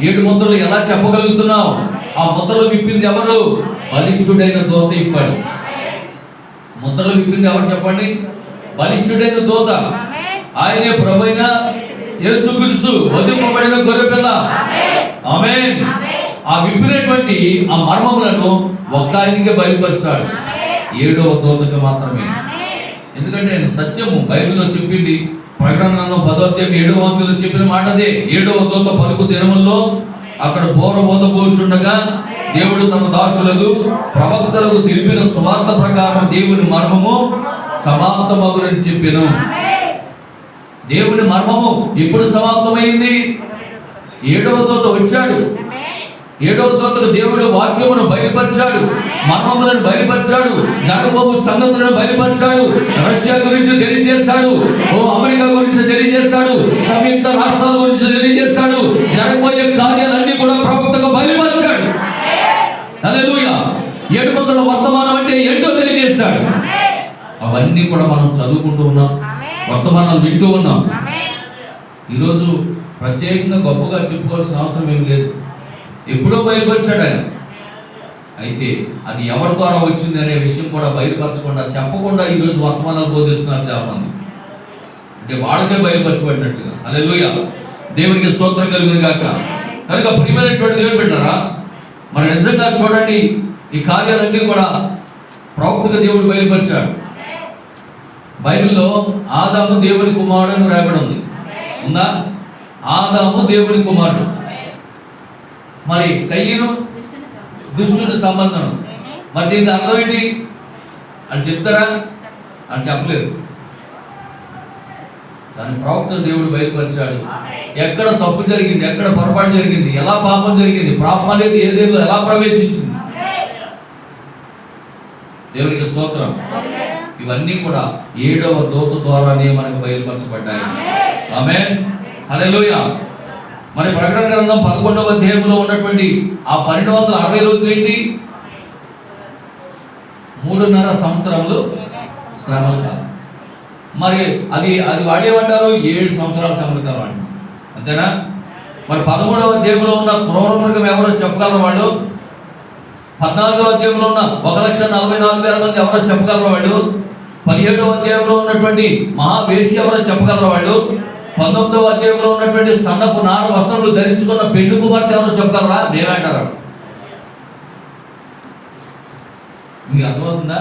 7 ముద్రలు ఎలా చెప్పగలుగుతున్నావు? ఆ ముద్రలు విప్పింది ఎవరు? బలిష్ఠుడైన దూత ఇప్పాడు. ముద్రలు విప్పింది ఎవరు చెప్పండి? బలిష్ఠుడైన దూత. ఆయనే ప్రభువైన యేసుక్రీస్తు, వధింపబడిన గొర్రెపిల్ల. ఆమేన్. ఆ విప్పినటువంటి ఆ మర్మములను ఒక్క ఆయనకే బయలుపరుస్తాడు, 7వ దూతకు మాత్రమే. ఎందుకంటే ఆయన సత్యము బైబిల్లో చెప్పింది. ప్రకటన గ్రంథం 10వ అధ్యాయం 7వ వాక్యంలో చెప్పిన మాట అదే. 7వ దూత పలుకు దినముల్లో అక్కడ బోధపోచుండగా దేవుడు తన దాసులకు ప్రవక్తలకు తెలిపిన సువార్త ప్రకారం దేవుని మర్మము సమాప్తమగునని చెప్పెను. దేవుని మర్మము ఎప్పుడు సమాప్తమైంది? 7వ దూత వచ్చాడు. 7వ దూతకు దేవుడు వాక్యమును బయలుపరిచాడు, మర్మములను బయలుపరిచాడు, జరగబోవు సంగతులను బయలుపరిచాడు. రష్యా గురించి తెలియజేస్తాడు, అమెరికా గురించి తెలియజేస్తాడు, సంయుక్త రాష్ట్రాల గురించి తెలియజేస్తాడు. జరగబోయే కార్యాలన్నీ కూడా ప్రవక్తకు బయలుపరిచాడు. హల్లెలూయా. 700 వర్తమానం అంటే ఏంటో తెలియజేస్తాడు. అవన్నీ కూడా మనం చదువుకుంటూ ఉన్నాం, వర్తమానాలు వింటూ ఉన్నాం. ఈరోజు ప్రత్యేకంగా గొప్పగా చెప్పుకోవాల్సిన అవసరం ఏం లేదు. ఎప్పుడో బయలుపరిచాడు ఆయన. అయితే అది ఎవరి ద్వారా వచ్చింది అనే విషయం కూడా బయలుపరచకుండా, చెప్పకుండా ఈరోజు వర్తమానాలు బోధిస్తున్నారు చాలా మంది. అంటే వాళ్ళకే బయలుపరచబడినట్టుగా. హల్లెలూయా, దేవునికి స్తోత్రం కలుగును గాక. కనుక ప్రియమైనటువంటి దేవుని బిడ్డలారా, మరి నిజంగా చూడండి, ఈ కార్యాలన్నీ కూడా ప్రవక్తగా దేవుడు బయలుపరిచాడు. బైబిల్లో ఆదాము దేవుని కుమారుడు అని రాయబడి ఉంది, ఉందా? ఆదాము దేవుని కుమారుడు. మరి కయ్యను దుష్టుని సంబంధం. మరి దీనికి అర్థం ఏంటి అని చెప్తారా? అని చెప్పలేదు. దాని ప్రవక్త దేవుడు బయలుపరిచాడు. ఎక్కడ తప్పు జరిగింది, ఎక్కడ పొరపాటు జరిగింది, ఎలా పాపం జరిగింది, పాపం అనేది ఏదేదో ఎలా ప్రవేశించింది. దేవునికి స్తోత్రం. ఇవన్నీ కూడా 7వ దూత ద్వారానే మనకు బయలుపరచబడ్డాయి. ఆమేన్, హల్లెలూయా. మరి ప్రకటన గ్రంథం 11వ అధ్యాయంలో ఉన్నటువంటి ఆ 1260 రోజులు ఏంటి? 3.5 సంవత్సరములు శ్రమల కాలం. మరి అది వాడేమంటారు 7 సంవత్సరాల శ్రమల కాలం అంట, అంతేనా? మరి 13వ అధ్యాయంలో ఉన్న క్రూర మృగం ఎవరో చెప్పగలరు వాళ్ళు? 14వ అధ్యాయంలో ఉన్న 1,44,000 మంది ఎవరో చెప్పగలరు వాళ్ళు? 17వ అధ్యాయంలో ఉన్నటువంటి మహావేశ్య ఎవరో చెప్పగలరు వాళ్ళు? 19వ అధ్యాయంలో ఉన్నటువంటి సన్నపు నార వస్త్రములు ధరించుకున్న పెళ్లి కుమార్తె ఎవరో చెప్పగలరా? మేమంటారు. మీకు అర్థమవుతుందా?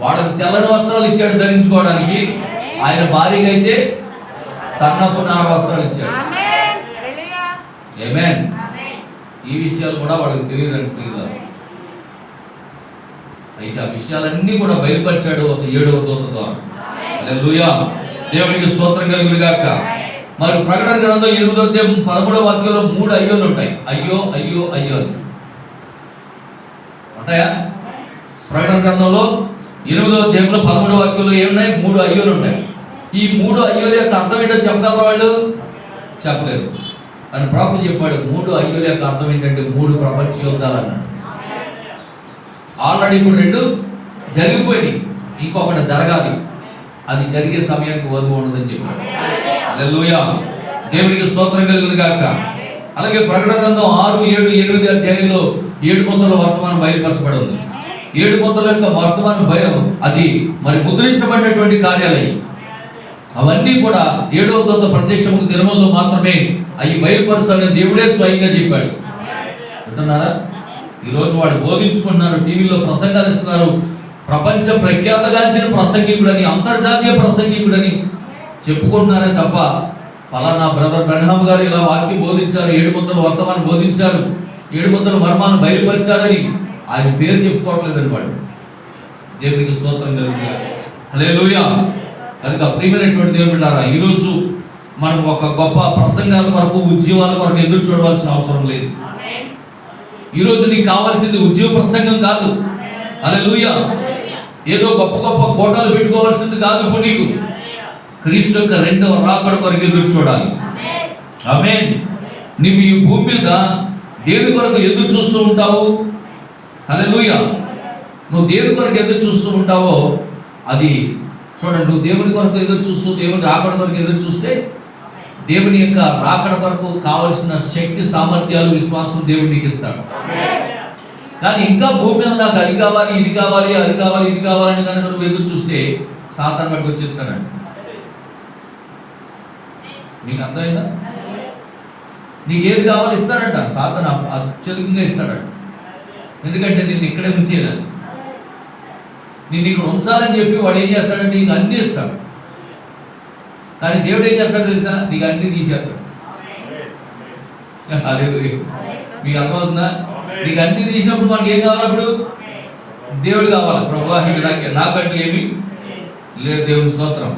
వాళ్ళకి తెల్లని వస్త్రాలు ఇచ్చాడు ధరించుకోవడానికి, ఆయన భార్యకి అయితే సన్నపు నార వస్త్రాలు ఇచ్చాడు. ఆమేన్. ఈ విషయాలు కూడా వాళ్ళకి తెలియదు అంటున్నారు. అయితే ఆ విషయాలన్నీ కూడా బయలుపరిచాడు ఒక 7వ దూత ద్వారా. హల్లెలూయా, దేవునికి స్తోత్రం కలుగును గాక. మరి ప్రకటన గ్రంథం 8వ అధ్యాయం 13వ వాక్యంలో 3 అయ్యోలు ఉంటాయి. అయ్యో అయ్యో అయ్యో ఉంటాయా? ప్రకటన గ్రంథంలో 8వ అధ్యాయంలో 13వ వాక్యంలో ఏమున్నాయి? 3 అయ్యోలు ఉంటాయి. ఈ 3 అయ్యోల యొక్క అర్థం ఏంటో చెప్పగలరు వాళ్ళు? చెప్పలేరు. అని ప్రవక్త చెప్పాడు. 3 అయ్యోల యొక్క అర్థం ఏంటంటే 3 ప్రపంచ యుద్ధాలు అన్నాడు. ఆల్రెడీ ఇప్పుడు 2 జరిగిపోయినాయి, ఇంకొకటి జరగాలి. అది జరిగే సమయానికి వదువు ఉండదని చెప్పాడు. హల్లెలూయా, దేవునికి స్తోత్రం కలుగును గాక. అలాగే ప్రకటన గ్రంథం 6, 7, 8 అధ్యాయంలో 7 ముద్దల వర్తమానం బయలుపరచబడి ఉంది. 7 ముద్దల యొక్క వర్తమానం అది మరి ముద్రించబడినటువంటి కార్యాలయం. అవన్నీ కూడా 7వ దూత ప్రత్యక్షము దినముల్లో మాత్రమే అవి బయలుపరుస్తాడని దేవుడే స్వయంగా చెప్పాడు. అంటున్నారా? ఈరోజు వాడు బోధించుకుంటున్నారు, టీవీలో ప్రసంగాలు ఇస్తున్నారు, ప్రపంచ ప్రఖ్యాతగాంచిన ప్రసంగికుడని, అంతర్జాతీయ ప్రసంగికుడని చెప్పుకుంటున్నారే తప్ప ఫలానా బ్రదర్ బ్రహ్నాం గారు ఇలా వాక్యం బోధించారు, 7 ముద్దల వర్తమానం బోధించారు, 7 ముద్దల మర్మాన్ని బయలుపరిచారని ఆయన పేరు చెప్పుకోవట్లేదని వాడు. దేవునికి స్తోత్రం కలుగుతుంది. హల్లెలూయా. కనుక ప్రియమైనటువంటి దేవుని బిడ్డలారా, ఈరోజు మనం ఒక గొప్ప ప్రసంగాల కొరకు, ఉద్యమాల కొరకు ఎదురు చూడవలసిన అవసరం లేదు. ఈరోజు నీకు కావాల్సింది ఉద్యోగ ప్రసంగం కాదు. హల్లెలూయా. ఏదో గొప్ప గొప్ప కోటాలు పెట్టుకోవాల్సింది కాదు. ఇప్పుడు నీకు క్రీస్తు యొక్క 2వ రాకడ కొరకు ఎదురు చూడాలి. ఆమేన్. నువ్వు ఈ భూమి మీద దేవుని కొరకు ఎదురు చూస్తూ ఉంటావు. హల్లెలూయా. నువ్వు దేవుని కొరకు ఎదురు చూస్తూ ఉంటావో అది చూడండి. నువ్వు దేవుని కొరకు ఎదురు చూస్తూ దేవుని రాకడ కొరకు ఎదురు చూస్తే దేవుని యొక్క రాకడ కొరకు కావలసిన శక్తి, సామర్థ్యాలు, విశ్వాసం దేవుడు నీకు ఇస్తాడు. కానీ ఇంకా భూమి మీద నాకు అది కావాలి, ఇది కావాలి, అది కావాలి, ఇది కావాలని కనుక నువ్వు ఎదురు చూస్తే సాతాను పట్టుకు చెప్తానండి. నీకు అర్థమైందా? నీకు ఏది కావాలి ఇస్తాడంట సాతాను, అత్యధికంగా ఇస్తాడంట. ఎందుకంటే నిన్ను ఇక్కడే ఉంచేయాలని, నిన్ను ఇక్కడ ఉంచాలని చెప్పి వాడు ఏం చేస్తాడంటే నీకు అన్నీ ఇస్తాడు. కానీ దేవుడు ఏం చేస్తాడు తెలుసా? నీకు అన్నీ తీసేస్తాడు. అదే మీకు అర్థమవుతుందా? నీకు అన్నీ తీసినప్పుడు మనకి ఏం కావాలి? అప్పుడు దేవుడు కావాలి. ప్రభువా నాకంటే ఏమి లేదు. దేవుని స్తోత్రం.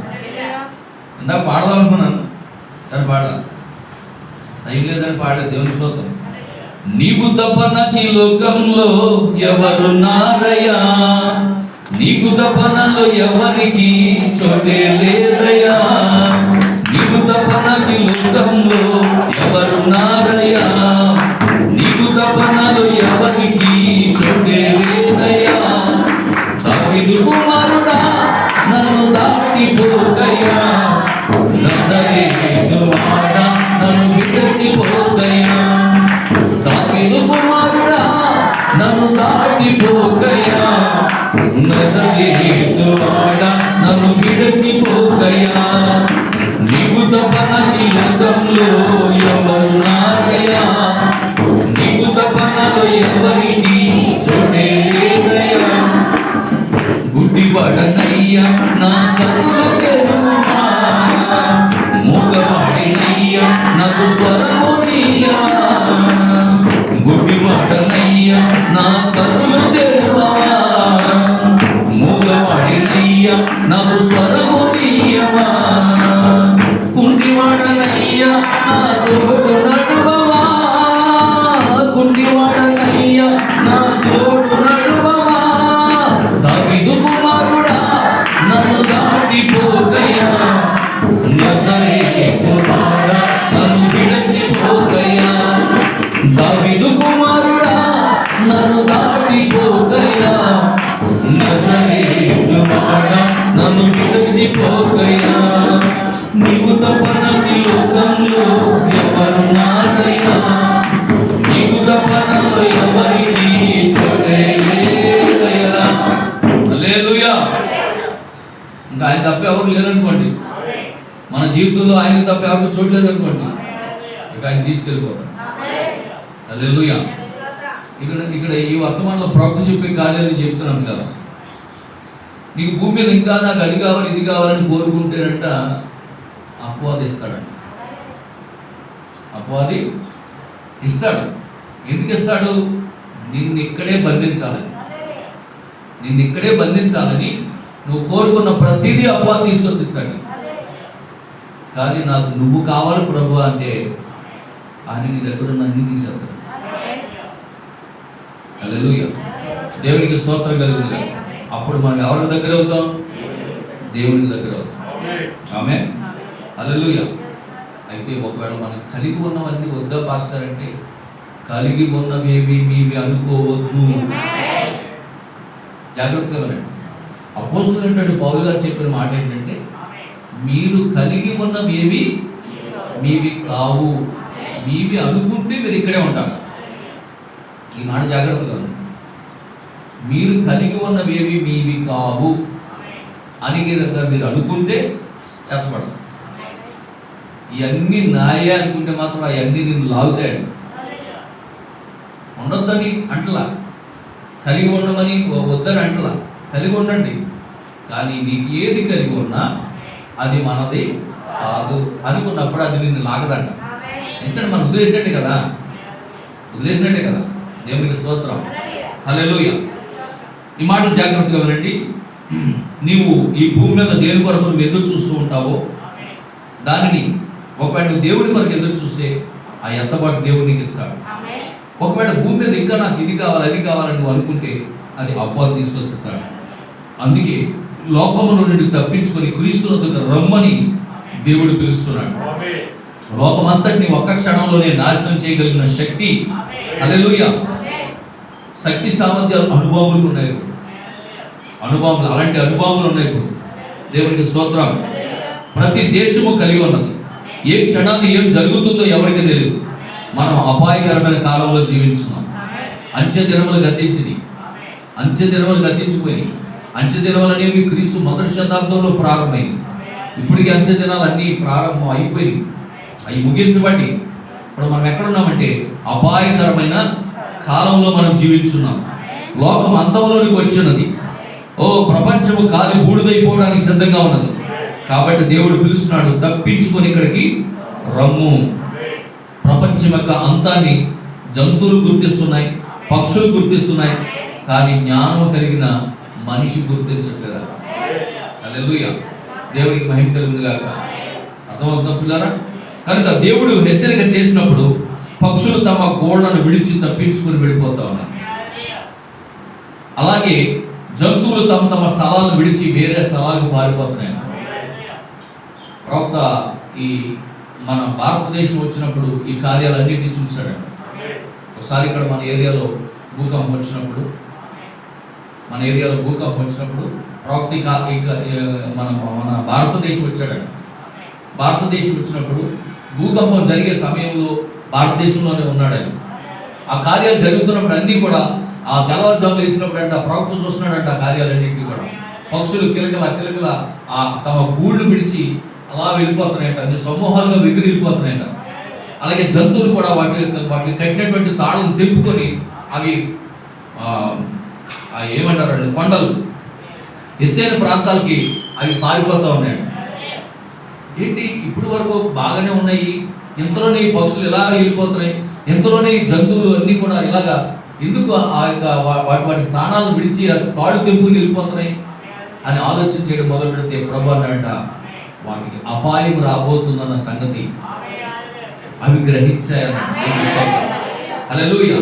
ఇందాక పాడదాం అనుకున్నాను, దాన్ని పాడదా టైం లేదని పాడలేదు. దేవుని స్తోత్రం. నీకు తప్ప నాకు ఈ లోకంలో ఎవరున్నారయ్యా, నీకు తప్ప నాలో ఎవరికి చోటే లేదయ్యా, నీకు తప్ప నాకు ఈ లోకంలో ఎవరున్నారయ్యా, నీకు తప్ప నాలో ఎవరికి చోటే లేదయ్యా. దావీదు కుమారుడా నన్ను దాటిపోకయ్యా, నజరేతు వాడా నన్ను విడిచిపోకయ్యా, నజరేతువాడా నన్ను విడిచిపోకయ్యా, నీవు తప్ప నాకు లోకంలో ఎవరున్నారయ్యా, నీవు తప్ప నాలో ఎవరికి చోటే లేదయ్యా. గుడ్డివాడనయ్యా నా కన్నులు తెరువుమా, మూగవాడినయ్యా నాకు స్వరమునియ్యా. గుడ్డివాడనయ్యా నా కన్నులు తెరువా, మూగవాడినయ్యా నాకు స్వరమునియ్యవా. కుంటివాడనయ్యా నా తోడు నడువవా, కుంటివాడనయ్యా నా తోడు నడువవా. దావీదు కుమారుడా నన్ను దాటిపోకయ్యా, నజరేతువాడా నన్ను విడిచిపోకయ్యా. దావీదు కుమారుడా నన్ను దాటిపోకయ్యా, నజరేతువాడా నన్ను విడిచిపోకయ్యా. నీవు తప్ప నాకు లోకంలో ఎవరున్నారయ్యా, నీవు తప్ప నాలో ఎవరికి చోటే లేదయ్యా. హల్లెలూయా. ఇంకా ఆయన తప్ప ఎవరు లేరనుకోండి, మన జీవితంలో ఆయన తప్ప ఎవరు చూడలేదనుకోండి, ఇక ఆయన తీసుకెళ్ళిపోతాం. హల్లెలూయా. ఇక్కడ ఈ వర్తమానంలో ప్రవక్త చెప్పే కార్యాలు చెప్తున్నాం కదా. నీకు భూమి మీద ఇంకా నాకు అది కావాలి ఇది కావాలని కోరుకుంటేనంట అపవాది ఇస్తాడంట. అపవాది ఇస్తాడు. ఎందుకు ఇస్తాడు? నిన్ను ఇక్కడే బంధించాలని, నిన్ను ఇక్కడే బంధించాలని నువ్వు కోరుకున్న ప్రతిదీ అపవాది తీసుకొని ఇస్తాడు. కానీ నాకు నువ్వు కావాలి ప్రభు అంటే ఆయన నీ దగ్గర ఉన్న అన్ని తీసేస్తాడు. హల్లెలూయా. దేవునికి స్తోత్రం కలుగుతుంది. అప్పుడు మనం ఎవరి దగ్గర అవుతాం? దేవునికి దగ్గర అవుతాం. ఆమేన్. హల్లెలూయా. అయితే ఒకవేళ మనం కలిగి ఉన్నవన్నీ వద్దా పాస్టర్ అంటే, కలిగి ఉన్నవేవి మీవి అనుకోవద్దు. జాగ్రత్తగా వినండి. అపోస్తలుడు పౌలు గారు చెప్పిన మాట ఏంటంటే, మీరు కలిగి ఉన్నవేవి మీవి కావు, మీవి అనుకుంటే మీరు ఇక్కడే ఉంటారు. ఈ మాట జాగ్రత్తగా వినండి. మీరు కలిగి ఉన్నవేవి మీవి కావు అని మీరు అనుకుంటే చెప్పబడదు. ఇవన్నీ నాయే అనుకుంటే మాత్రం అవన్నీ నేను లాగుతాడు. ఉండొద్దని అంటలా, కలిగి ఉండమని వద్దని అంటలా, కలిగి ఉండండి. కానీ నీకు ఏది కలిగి ఉన్నా అది మనది కాదు అనుకున్నప్పుడు అది నిన్ను లాగదంట. ఎందుకంటే మనం వదిలేసినట్టే కదా, వదిలేసినట్టే కదా. దేవునికి స్తోత్రం. హల్లెలూయా. ఈ మాటలు జాగ్రత్తగా వినండి. నీవు ఈ భూమి మీద దేని కొరకు నువ్వు ఎదురు చూస్తూ ఉంటావో దానిని ఒకవేళ నువ్వు దేవుడి కొరకు ఎదురు చూస్తే ఆ ఎంతపాటు దేవుడు నీకు ఇస్తాడు. ఒకవేళ భూమి మీద ఇంకా నాకు ఇది కావాలి అది కావాలని నువ్వు అనుకుంటే అది అపవాది తీసుకొస్తాడు. అందుకే లోకము నుండి తప్పించుకొని క్రీస్తునందుకు రమ్మని దేవుడు పిలుస్తున్నాడు. లోకమంతటిని ఒక్క క్షణంలోనే నాశనం చేయగలిగిన శక్తి, హల్లెలూయా, శక్తి సామర్థ్యాలు అనుభవములు ఉన్నాయి. అనుభవములు, అలాంటి అనుభవములు ఉన్నాయి. ఇప్పుడు దేవునికి స్తోత్రం. ప్రతి దేశము కలిగి ఉన్నది. ఏ క్షణాన్ని ఏం జరుగుతుందో ఎవరికి తెలియదు. మనం అపాయకరమైన కాలంలో జీవిస్తున్నాం. అంచె దినములు గతించినాయి, అంచె దినములు గతించిపోయినాయి. అంచె దినములు అనేవి క్రీస్తు మొదటి శతాబ్దంలో ప్రారంభమైంది. ఇప్పటికీ అంచె దినాలు అన్నీ ప్రారంభం అయిపోయినాయి, అవి ముగించబడి ఇప్పుడు మనం ఎక్కడున్నామంటే అపాయకరమైన కాలంలో మనం జీవించున్నాం. లోకం అంతంలోనికి వచ్చినది. ప్రపంచము కాలి బూడిదైపోవడానికి సిద్ధంగా ఉన్నది. కాబట్టి దేవుడు పిలుస్తున్నాడు, తప్పించుకొని ఇక్కడికి రమ్ము. ప్రపంచం యొక్క అంతాన్ని జంతువులు గుర్తిస్తున్నాయి, పక్షులు గుర్తిస్తున్నాయి, కానీ జ్ఞానం కలిగిన మనిషి గుర్తించట్లేదా? హల్లెలూయా. దేవునికి మహిమ కలుగును గాక. అర్థమవుతుందా పిల్లారా? కనుక దేవుడు హెచ్చరిక చేసినప్పుడు పక్షులు తమ గోళ్లను విడిచి తప్పించుకొని వెళ్ళిపోతా ఉన్నాయి. అలాగే జంతువులు తమ తమ స్థలాలను విడిచి వేరే స్థలాలకు పారిపోతున్నాయి. ప్రవక్త ఈ మన భారతదేశం వచ్చినప్పుడు ఈ కార్యాలన్నింటినీ చూశాడండి. ఒకసారి ఇక్కడ మన ఏరియాలో భూకంపం వచ్చినప్పుడు ప్రవక్త మన భారతదేశం వచ్చాడండి. భారతదేశం వచ్చినప్పుడు భూకంపం జరిగే సమయంలో భారతదేశంలోనే ఉన్నాడు ఆయన. ఆ కార్యాలు జరుగుతున్నప్పుడు అన్నీ కూడా ఆ తెల్లవారుజాములు వేసినప్పుడు అంట ప్రవక్త చూస్తున్నాడంట ఆ కార్యాలన్నింటినీ కూడా. పక్షులు కిలకిల కిలకిల తమ గూళ్ళు విడిచి అలా వెళ్ళిపోతున్నాయంట, అన్ని సమూహాలుగా ఎగిరి వెళ్ళిపోతున్నాయంట. అలాగే జంతువులు కూడా వాటికి కట్టినటువంటి తాళం తెంపుకొని అవి ఏమంటారండి, కొండలు ఎత్తైన ప్రాంతాలకి అవి పారిపోతూ ఉన్నాయండి. ఏంటి ఇప్పుడు వరకు బాగానే ఉన్నాయి, ఎంతలోనే ఈ పక్షులు ఇలా వెళ్ళిపోతున్నాయి, ఎంతలోనే ఈ జంతువులు అన్నీ కూడా ఇలాగా ఎందుకు ఆ యొక్క వాటి స్థానాలను విడిచి కాళ్ళు తెంపుకుని వెళ్ళిపోతున్నాయి అని ఆలోచన చేయడం మొదలు పెడితే ప్రభు అన్నాడంట, వాటికి అపాయం రాబోతుందన్న సంగతి అవి గ్రహించాయన్నమాట. హల్లెలూయా.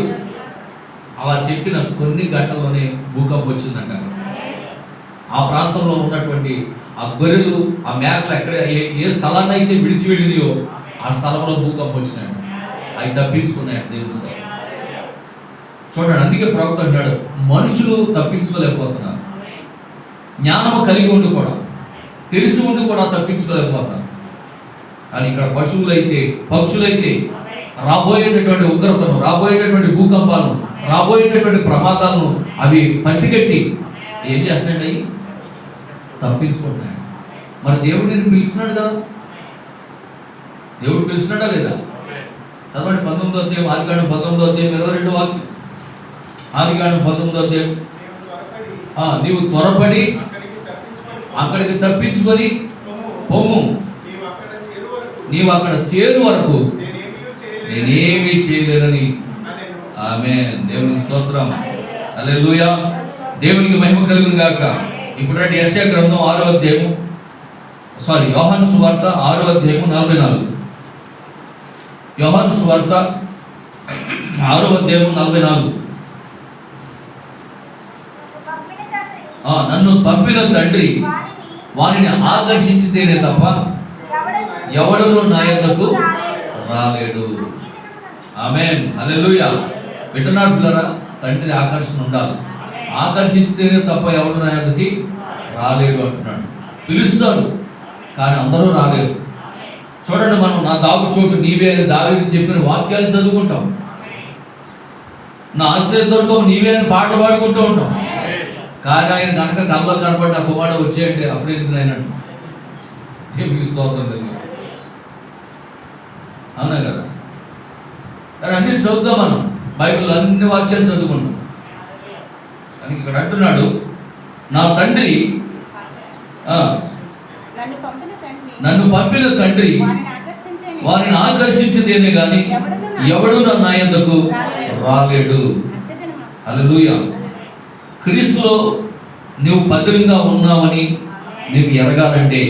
అలా చెప్పిన కొన్ని గంటల్లోనే భూకంపం వచ్చిందంట. ఆ ప్రాంతంలో ఉన్నటువంటి ఆ గొర్రెలు, ఆ మేకలు ఎక్కడ ఏ స్థలాన్ని అయితే విడిచి వెళ్ళినాయో ఆ స్థలంలో భూకంపం వచ్చినాడు. అవి తప్పించుకున్నాడు దేవుని స్థలం. చూడండి, అందుకే ప్రవక్త అంటాడు, మనుషులు తప్పించుకోలేకపోతున్నారు. జ్ఞానము కలిగి ఉండి కూడా, తెలిసి ఉండి కూడా తప్పించుకోలేకపోతున్నారు. కానీ ఇక్కడ పక్షులైతే రాబోయేటటువంటి ఉగ్రతను, రాబోయేటటువంటి భూకంపాలను, రాబోయేటటువంటి ప్రమాదాలను అవి పసిగట్టి ఏం చేస్తున్నాడు, అవి తప్పించుకుంటున్నాడు. మరి దేవుడు నేను పిలుస్తున్నాడు కదా, దేవుడు పిలుస్తున్నాడా లేదా? చదవండి 19వ అధ్యాయం, ఆదికాండం 19వ అధ్యాయం 22వ వాక్యం. ఆదికాండం 19వ అధ్యాయం. నీవు త్వరపడి అక్కడికి తప్పించుకొని పొమ్ము, నీవు అక్కడ చేరు వరకు నేనేమీ చేయలేనని. ఆమేన్. దేవునికి స్తోత్రం. హల్లెలూయా. దేవునికి మహిమ కలుగును గాక. ఇప్పుడు యెషయా గ్రంథం 6వ అధ్యాయము, యోహాను సువార్త 6వ అధ్యాయము 44. యోహాను సువార్త 6వ అధ్యాయము 44. నన్ను పంపిన తండ్రి వారిని ఆకర్షించితేనే తప్ప ఎవడును నా యొద్దకు రాలేడు. ఆమేన్. హల్లెలూయా. వింటున్నారు పిల్లరా? తండ్రి ఆకర్షణ ఉండాలి. ఆకర్షించితేనే తప్ప ఎవడు నా యొద్దకి రాలేడు అంటున్నాడు. పిలుస్తాడు కానీ అందరూ రాలేరు. చూడండి, మనం నా దాగు చోటు నీవే అని దావీదు చెప్పిన వాక్యాలు చదువుకుంటాం. నా ఆశ్రయ దుర్గం నీవే అని పాట పాడుకుంటూ ఉంటాం. కానీ ఆయన కనుక కళ్ళలో కనపడి నా కుమారుడు వచ్చేయండి అప్పుడు ఎందుకు అయినట్టు మీకు స్తోత్రం తెలియదు, అవునా కదా? కానీ అన్ని చదువుతాం, మనం బైబిల్లో అన్ని వాక్యాలు చదువుకుంటాం. కానీ ఇక్కడ అంటున్నాడు, నా తండ్రి నన్ను పంపిన తండ్రి వారిని ఆకర్షించిందేనే కానీ ఎవడు నా యొద్దకు రాలేడు. హల్లెలూయా. క్రీస్తులో నువ్వు భద్రంగా ఉన్నావని నువ్వు ఎరగాలంటే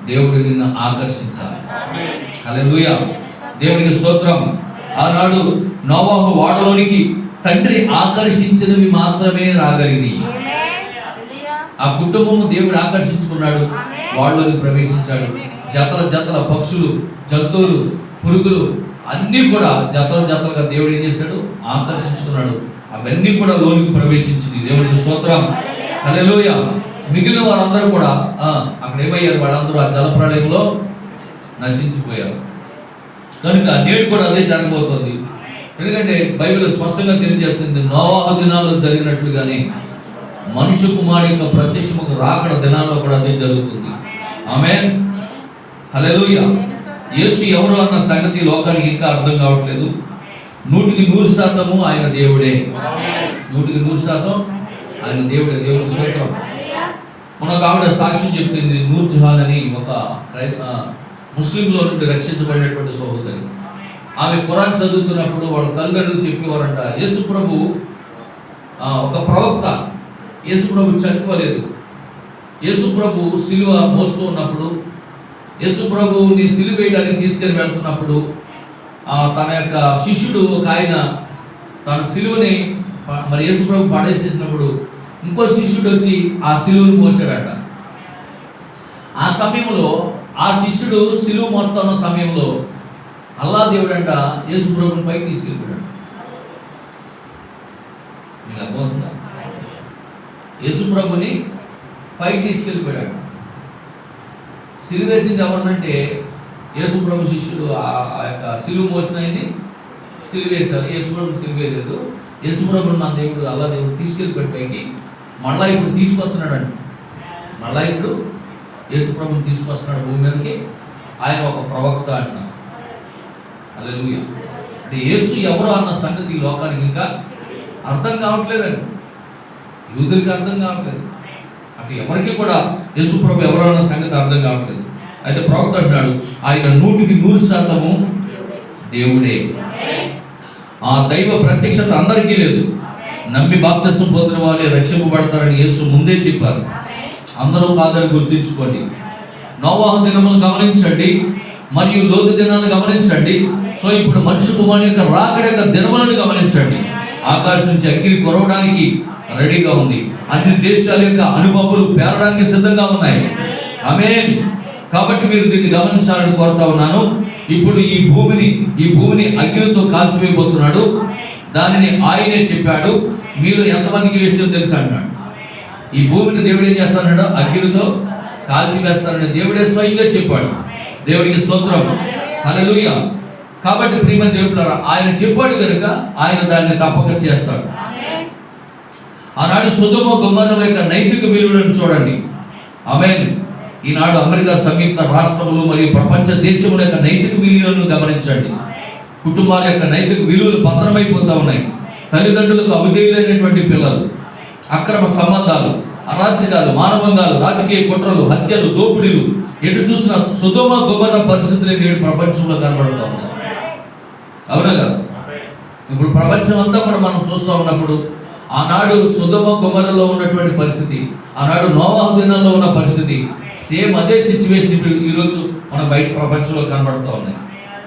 దేవుడు నిన్ను ఆకర్షించాలి. హల్లెలూయా. దేవునికి స్తోత్రం. ఆనాడు నోవాహు ఓడలోనికి తండ్రి ఆకర్షించినవి మాత్రమే రాగలిగినాయి. ఆ కుటుంబము దేవుడు ఆకర్షించుకున్నాడు, వాళ్ళని ప్రవేశించాడు. జతల పక్షులు, జంతువులు, పురుగులు అన్నీ కూడా జతలుగా దేవుడు ఏం చేశాడు, ఆకర్షించుకున్నాడు. అవన్నీ కూడా లోనికి ప్రవేశించింది. దేవునికి స్తోత్రం. హల్లెలూయా. మిగిలిన వారందరూ కూడా అక్కడ ఏమయ్యారు, వాళ్ళందరూ ఆ జలప్రళయంలో నశించిపోయారు. కనుక నేడు కూడా అదే జరగబోతోంది. ఎందుకంటే బైబిల్ స్పష్టంగా తెలియజేస్తుంది, నోవాహు దినాల్లో జరిగినట్లుగానే మనుష్య కుమారుడు యొక్క ప్రత్యక్షముకు రాకడ దినాల్లో కూడా అదే జరుగుతుంది. ఆమేన్. హల్లెలూయా. యేసు ఎవరు అన్న సంగతి లోకానికి ఇంకా అర్థం కావట్లేదు. 100% ఆయన దేవుడే. 100% ఆయన దేవుడే. దేవుని స్తోత్రం. మనకు ఆవిడ సాక్ష్యం చెప్తుంది, నూర్ జహాన్ అని ఒక ముస్లింలో నుండి రక్షించబడినటువంటి సహోదరి. ఆమె ఖురాన్ చదువుతున్నప్పుడు వాళ్ళ తల్లిదండ్రులు చెప్పేవారంట, యేసు ప్రభు ఒక ప్రవక్త, యేసు ప్రభు చనిపోలేదు. యేసు ప్రభు సిలువ మోస్తూ ఉన్నప్పుడు, యేసు ప్రభుని సిలువ వేయడానికి తీసుకెళ్ళి వెళ్తున్నప్పుడు తన యొక్క శిష్యుడు ఒక ఆయన తన సిలువని మరి యేసు ప్రభు పడేసేసినప్పుడు ఇంకో శిష్యుడు వచ్చి ఆ సిలువను మోసాడట. ఆ సమయంలో ఆ శిష్యుడు సిలువ మోస్తున్న సమయంలో అల్లా దేవుడు అంట యేసు ప్రభుని పైకి తీసుకెళ్ళిపోయాడు. మీకు అర్థమవుతుందా? యేసు ప్రభుని పైకి తీసుకెళ్ళిపోయాడు. సిలువ వేసింది ఎవరినంటే యేసు ప్రభు శిష్యుడు. ఆ యొక్క సిలువ మోసిన ఆయన్ని సిలువ వేశారు. యేసు ప్రభు సిలువ వేయలేదు. యేసుప్రభుని మన దేవుడు అల్లా దేవుడు తీసుకెళ్ళిపోయి పైకి మళ్ళా ఇప్పుడు తీసుకొస్తున్నాడండి. మళ్ళా ఇప్పుడు యేసుప్రభుని తీసుకొస్తున్నాడు భూమి మీదకి. ఆయన ఒక ప్రవక్త అంటున్నాడు. హల్లెలూయా. అంటే యేసు ఎవరు అన్న సంగతి ఈ లోకానికి ఇంకా అర్థం కావట్లేదండి. యూదులకి అర్థం కావట్లేదు, అంటే ఎవరికి కూడా యేసుప్రభు ఎవరు అన్న సంగతి అర్థం కావట్లేదు. అయితే ప్రవక్త అంటున్నాడు ఆయన 100% దేవుడే. ఆ దైవ ప్రత్యక్షత అందరికీ లేదు. నమ్మి బాప్తిసం పొందిన వాళ్ళే రక్షింపబడతారని యేసు ముందే చెప్పారు. అందరూ కాదని గుర్తుంచుకోండి. నోవాహు దినములను గమనించండి, మరియు లోతు దినాలను గమనించండి. సో ఇప్పుడు మనుష్య కుమారుని యొక్క రాకడ యొక్క దినములను గమనించండి. ఆకాశం నుంచి అగ్ని కురవడానికి రెడీగా ఉంది. అన్ని దేశాల యొక్క అనుభవాలు పేరడానికి సిద్ధంగా ఉన్నాయి. ఆమేన్. కాబట్టి మీరు దీన్ని గమనించాలని కోరుతా ఉన్నాను. ఇప్పుడు ఈ భూమిని అగ్నితో కాల్చివేయబోతున్నాడు. దానిని ఆయనే చెప్పాడు. మీరు ఎంతమందికి విషయం తెలుసు అంటున్నాడు. ఈ భూమిని దేవుడు ఏం చేస్తాడు? అగ్నితో కాల్చివేస్తానని దేవుడే స్వయంగా చెప్పాడు. దేవుడికి స్తోత్రం, హల్లెలూయా. కాబట్టి ప్రియమైన దేవుడారా, ఆయన చెప్పాడు కనుక ఆయన దాన్ని తప్పక చేస్తాడు. ఆనాడు సొదొమ గొమొర్రా యొక్క నైతిక విలువలను చూడండి. ఆమేన్. ఈనాడు అమెరికా సంయుక్త రాష్ట్రములు మరియు ప్రపంచ దేశముల యొక్క నైతిక విలువలను గమనించండి. కుటుంబాల యొక్క నైతిక విలువలు పతనమైపోతూ ఉన్నాయి. తల్లిదండ్రులకు అవిధేయులైనటువంటి పిల్లలు, అక్రమ సంబంధాలు, అరాచకాలు, మానవంగాలు, రాజకీయ కుట్రలు, హత్యలు, దోపిడీలు, ఎటు చూసిన సొదొమ గొమొర్రా పరిస్థితులు నేడు ప్రపంచంలో కనబడుతూ ఉన్నాయి. అవునా కదా? ఇప్పుడు ప్రపంచం అంతా కూడా మనం చూస్తూ ఉన్నప్పుడు ఆనాడు సొదొమ గొమొర్రాలో ఉన్నటువంటి పరిస్థితి, ఆనాడు నోవాహు దినాల్లో ఉన్న పరిస్థితి, సేమ్ అదే సిచ్యువేషన్ ఇప్పుడు ఈరోజు మన బయట ప్రపంచంలో కనబడుతూ ఉన్నాయి.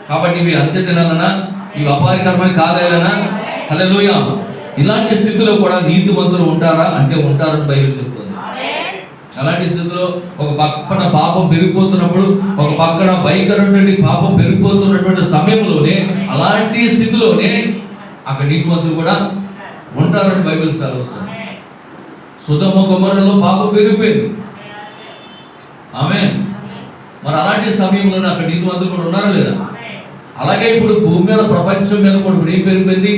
కాబట్టి ఇవి అంచె దినాలనా, ఇవి అపాయకరమైన కాలాలనా? హల్లెలూయా. ఇలాంటి స్థితిలో కూడా నీతిమంతులు ఉంటారా అంటే ఉంటారని బైబిల్ చెప్తుంది. అలాంటి స్థితిలో ఒక పక్కన పాపం పెరిగిపోతున్నప్పుడు, ఒక పక్కన భయంకరమైనటువంటి పాపం పెరిగిపోతున్నటువంటి సమయంలోనే, అలాంటి స్థితిలోనే అక్కడ నీతిమంతులు కూడా ఉంటారని బైబిల్ సెలవిస్తుంది. సొదొమ గొమొర్రాలో పాపం పెరిగిపోయింది. ఆమేన్. మరి అలాంటి సమయంలోనే అక్కడ నీతిమంతులు కూడా ఉన్నారా లేదా? అలాగే ఇప్పుడు భూమి మీద, ప్రపంచం మీద కూడా ఏం పెరిగిపోయింది?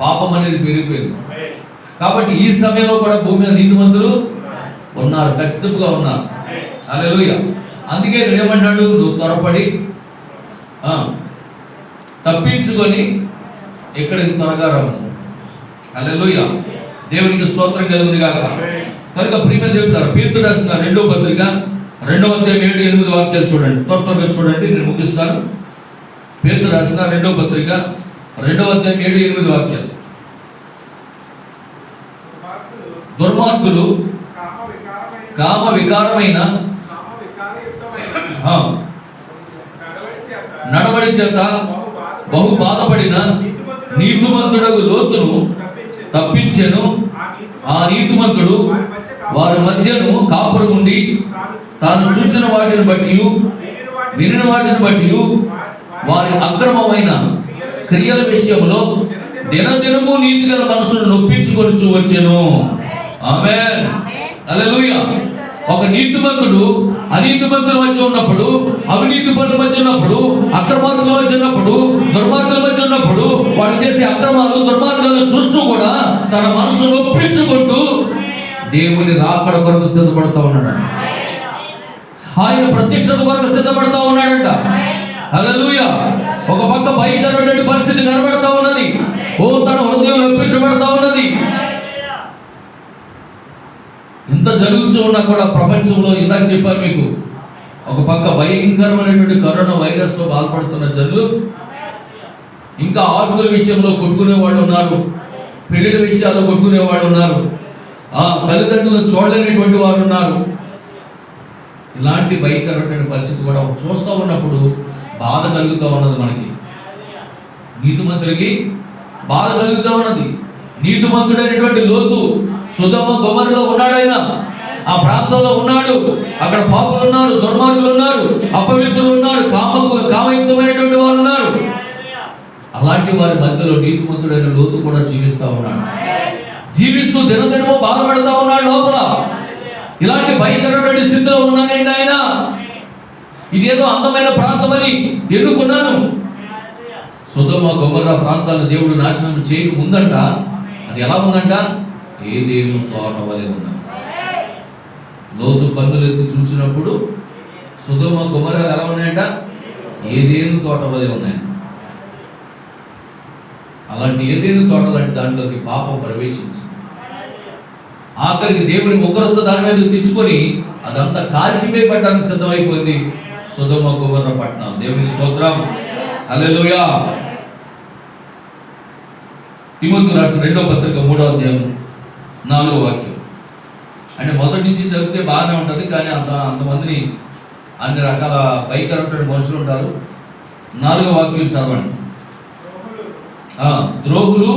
పాపం అనేది పెరిగిపోయింది. కాబట్టి ఈ సమయంలో కూడా భూమి మీద నీతిమంతులు ఉన్నారు, ఖచ్చితంగా ఉన్నారు. హల్లెలూయా. అందుకే ఇక్కడ ఏమన్నాడు? నువ్వు త్వరపడి తప్పించుకొని ఇక్కడికి త్వరగా రావు. హల్లెలూయా. దేవునికి స్తోత్రం కలుగును గాక. కనుక ప్రియమైన దేవుడు, పేతురు రాసిన 2వ పత్రిక 2వ అధ్యాయం 7-8 వాక్యాలు చూడండి. త్వరగా చూడండి, నేను ముగిస్తాను. పేతురు రాసిన 2వ పత్రిక 2వ అధ్యాయం 7-8 వాక్యాలు. దుర్మార్గులు కామ వికారమైన నడవడి చేత బహు బాధపడిన నీతిమంతుడగు లోతును తప్పించెను. ఆ నీతిమంతుడు వారి మధ్యను కాపురం ఉండి తాను చూసిన వాటిని బట్టి వినిన వాటిని బట్టి వారి అక్రమమైన క్రియల విషయంలో దినదినము నీతిగల మనసును నొప్పించుకొని వచ్చెను. ఆమేన్. హల్లెలూయా. ఒక నీతిమంతుడు అనీతిమంతుల మధ్య ఉన్నప్పుడు, అవినీతి పరుల మధ్య ఉన్నప్పుడు, అక్రమార్గుల మధ్య ఉన్నప్పుడు, దుర్మార్గుల మధ్య ఉన్నప్పుడు, వాడు చేసే అక్రమాలు దుర్మార్గాలను చూస్తూ కూడా తన మనసును నొప్పించుకుంటూ దేవుని రాకడ కొరకు సిద్ధపడుతూ ఉన్నాడు. ఆయన ప్రత్యక్షత కొరకు సిద్ధపడుతూ ఉన్నాడంట. హల్లెలూయా. ఒక పక్క భయంకరమైన పరిస్థితి కనబడతా ఉన్నది. తన హృదయం నొప్పించబడతా ఉన్నది. ఇంత జరుగుతూ ఉన్నా కూడా ప్రపంచంలో, ఇందాక చెప్పాను మీకు, ఒక పక్క భయంకరమైనటువంటి కరోనా వైరస్తో బాధపడుతున్న జనులు, ఇంకా ఆస్తుల విషయంలో కొట్టుకునే వాళ్ళు ఉన్నారు, పెళ్లిల విషయాల్లో కొట్టుకునే వాళ్ళు ఉన్నారు, తల్లిదండ్రులను చూడలేనటువంటి వారు ఉన్నారు. ఇలాంటి భయంకరమైన పరిస్థితి కూడా చూస్తూ ఉన్నప్పుడు బాధ కలుగుతూ ఉన్నది. మనకి నీతిమంతుడికి బాధ కలుగుతూ ఉన్నది. నీతిమంతుడైనటువంటి లోతు సొదొమ గొమొర్రాలో ఉన్నాడు. ఆయన ఆ ప్రాంతంలో ఉన్నాడు. అక్కడ పాపులు ఉన్నారు, దుర్మార్గులు ఉన్నారు, అపవిత్రులు ఉన్నారు, కామయుక్తమైనటువంటి వారు ఉన్నారు. అలాంటి వారి మధ్యలో నీతిమంతుడైన లోతు కూడా జీవిస్తూ ఉన్నాడు. జీవిస్తూ దినదినమో బాధపడతా ఉన్నాడు లోపల. ఇలాంటి భయంకరమైన స్థితిలో ఉన్నానండి ఆయన. ఇదేదో అందమైన ప్రాంతమని ఎన్నుకున్నాను. సొదొమ గొమొర్రా ప్రాంతాలను దేవుడు నాశనం చేయక ముందంట అది ఎలా ఉందంట? ఏదేను తోట వలె ఉందంట. లోతు కన్నులు ఎత్తి చూసినప్పుడు సొదొమ గొమొర్ర ఎలా ఉన్నాయంట? ఏదేను తోట వలె ఉన్నాయంట. అలాంటి ఏదేను తోట లాంటి దాంట్లోకి పాపం ప్రవేశించి ఆఖరికి దేవుని ఉగ్రత దాని మీద తెచ్చుకొని అదంతా కాల్చివేయబడడానికి సిద్ధమైపోయింది సొదొమ గొమొర్ర పట్టణం. దేవునికి స్తోత్రం, హల్లెలూయా. తిమోతి రాసిన 2వ పత్రిక 3వ అధ్యాయం 4వ వాక్యం. అంటే మొదటి నుంచి చదివితే బాగానే ఉంటుంది, కానీ అంతమందిని అన్ని రకాల భయంకరమైన మనుషులు ఉంటారు. 4వ వాక్యం చదవండి. ద్రోహులు,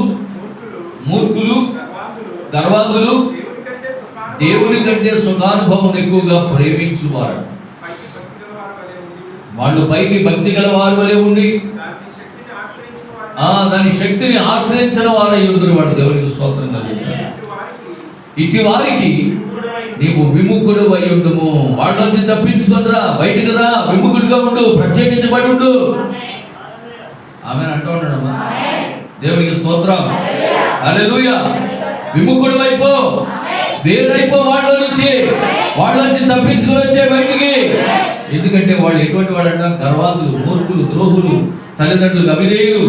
మూర్ఖులు, గర్వాంధులు, దేవుని కంటే సుఖానుభవం ఎక్కువగా ప్రేమించువారు. వాళ్ళు పైకి భక్తి గల వారి వలె ఉండి దాని శక్తిని ఆశ్రయించిన వారు అయ్యుంటారు. వాడు దేవునికి స్తోత్రం కలుగుతారు. ఇటు వారికి నీవు విముఖుడు అయి ఉండుము. వాళ్ళ నుంచి తప్పించుకుంటురా, బయటికి రా, విముఖుడిగా ఉండు, ప్రత్యేకించబడి ఉండు. ఆమె అంటూ ఉండడమ్మా. దేవునికి స్తోత్రం, హల్లెలూయా. విముఖుడు అయిపో, వేరైపో, వాళ్ళ నుంచి తప్పించుకుని వచ్చే బయటికి. ఎందుకంటే వాళ్ళు ఎటువంటి వాడంట? గర్వాంధులు, మూర్ఖులు, ద్రోహులు, తల్లిదండ్రులకు అవిధేయులు,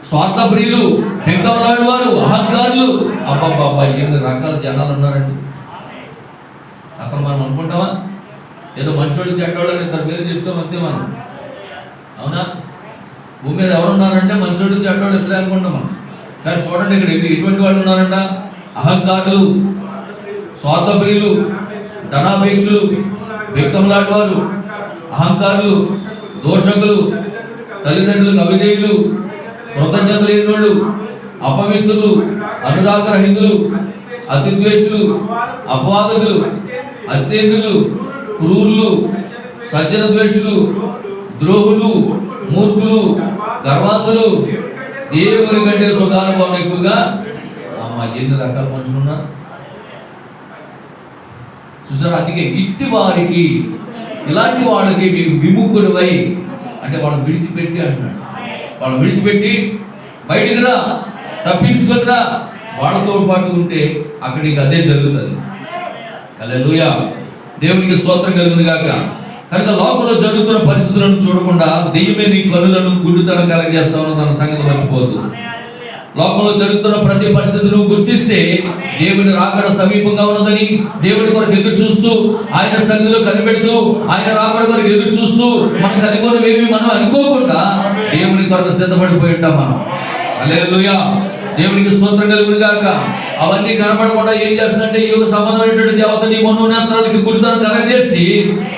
స్వార్థప్రియులు, పెంకమలాడు వారు, అహంకారులు. అబ్బాబ్బా, ఎన్ని రకాల జనాలు ఉన్నారండి. అసలు మనం అనుకుంటామా? ఏదో మంచోళ్ళు చెడ్డోళ్ళు అని ఇద్దరు పేరు చెప్తాం అంతే మనం. అవునా? భూమి మీద ఎవరున్నారంటే మంచోళ్ళు చెడ్డోళ్ళు ఇద్దరే అనుకుంటాం మనం. కానీ చూడండి, ఇక్కడ ఎటువంటి వాళ్ళు ఉన్నారంట? అహంకారులు, స్వార్థప్రియులు, ధనాపేక్షులు, వ్యక్తంలాంటి వారు, అహంకారులు, దోషకులు, తల్లిదండ్రులకు అవిధేయులు, కృతజ్ఞత లేని వాళ్ళు, అపవిత్రులు, అనురాగరహితులు, అతిద్వేషులు, అపవాదకులు, అస్తేంద్రులు, క్రూరులు, సజ్జన ద్వేషులు, ద్రోహులు, మూర్ఖులు, గర్వాంధులు, దేవుని కంటే సుఖానుభవం ఎక్కువగా. ఎన్ని రకాల మనుషులు ఉన్నారు చూసారా? అందుకే ఇట్టి వారికి, ఇలాంటి వాళ్ళకి మీరు విముఖుడివై, అంటే వాళ్ళని విడిచిపెట్టి అంటున్నాడు. వాళ్ళని విడిచిపెట్టి బయటికి రా, తప్పించుకొని రా. వాళ్ళతో పాటు ఉంటే అక్కడికి అదే జరుగుతుంది. హల్లెలూయా. దేవునికి స్తోత్రం కలుగును గాక. కనుక లోకంలో జరుగుతున్న పరిస్థితులను చూడకుండా దెయ్యమే నీ కనులను గుడ్డితనం కలగజేస్తామని తన సంగతి మర్చిపోద్దు. లోకంలో జరుగుతున్న ప్రతి పరిస్థితిని గుర్తిస్తే దేవుని రాకడ సమీపంగా ఉన్నదని, దేవుని కొరకు ఎదురు చూస్తూ, ఆయన సన్నిధిలో కనిపెడుతూ, ఆయన రాకడ కొరకు ఎదురు చూస్తూ, మనకు అనుకోనివేమి మనం అనుకోకుండా దేవుని కొరకు సిద్ధపడిపోయి ఉంటాం మనం. హల్లెలూయా. దేవునికి స్తోత్రం కలుగును గాక. అవన్నీ కనపడకుండా ఏం చేస్తుందంటే ఈ యొక్క సంబంధమైనటువంటి దేవత నీ మనోనేత్రాలకి గుడితనం కలగజేసి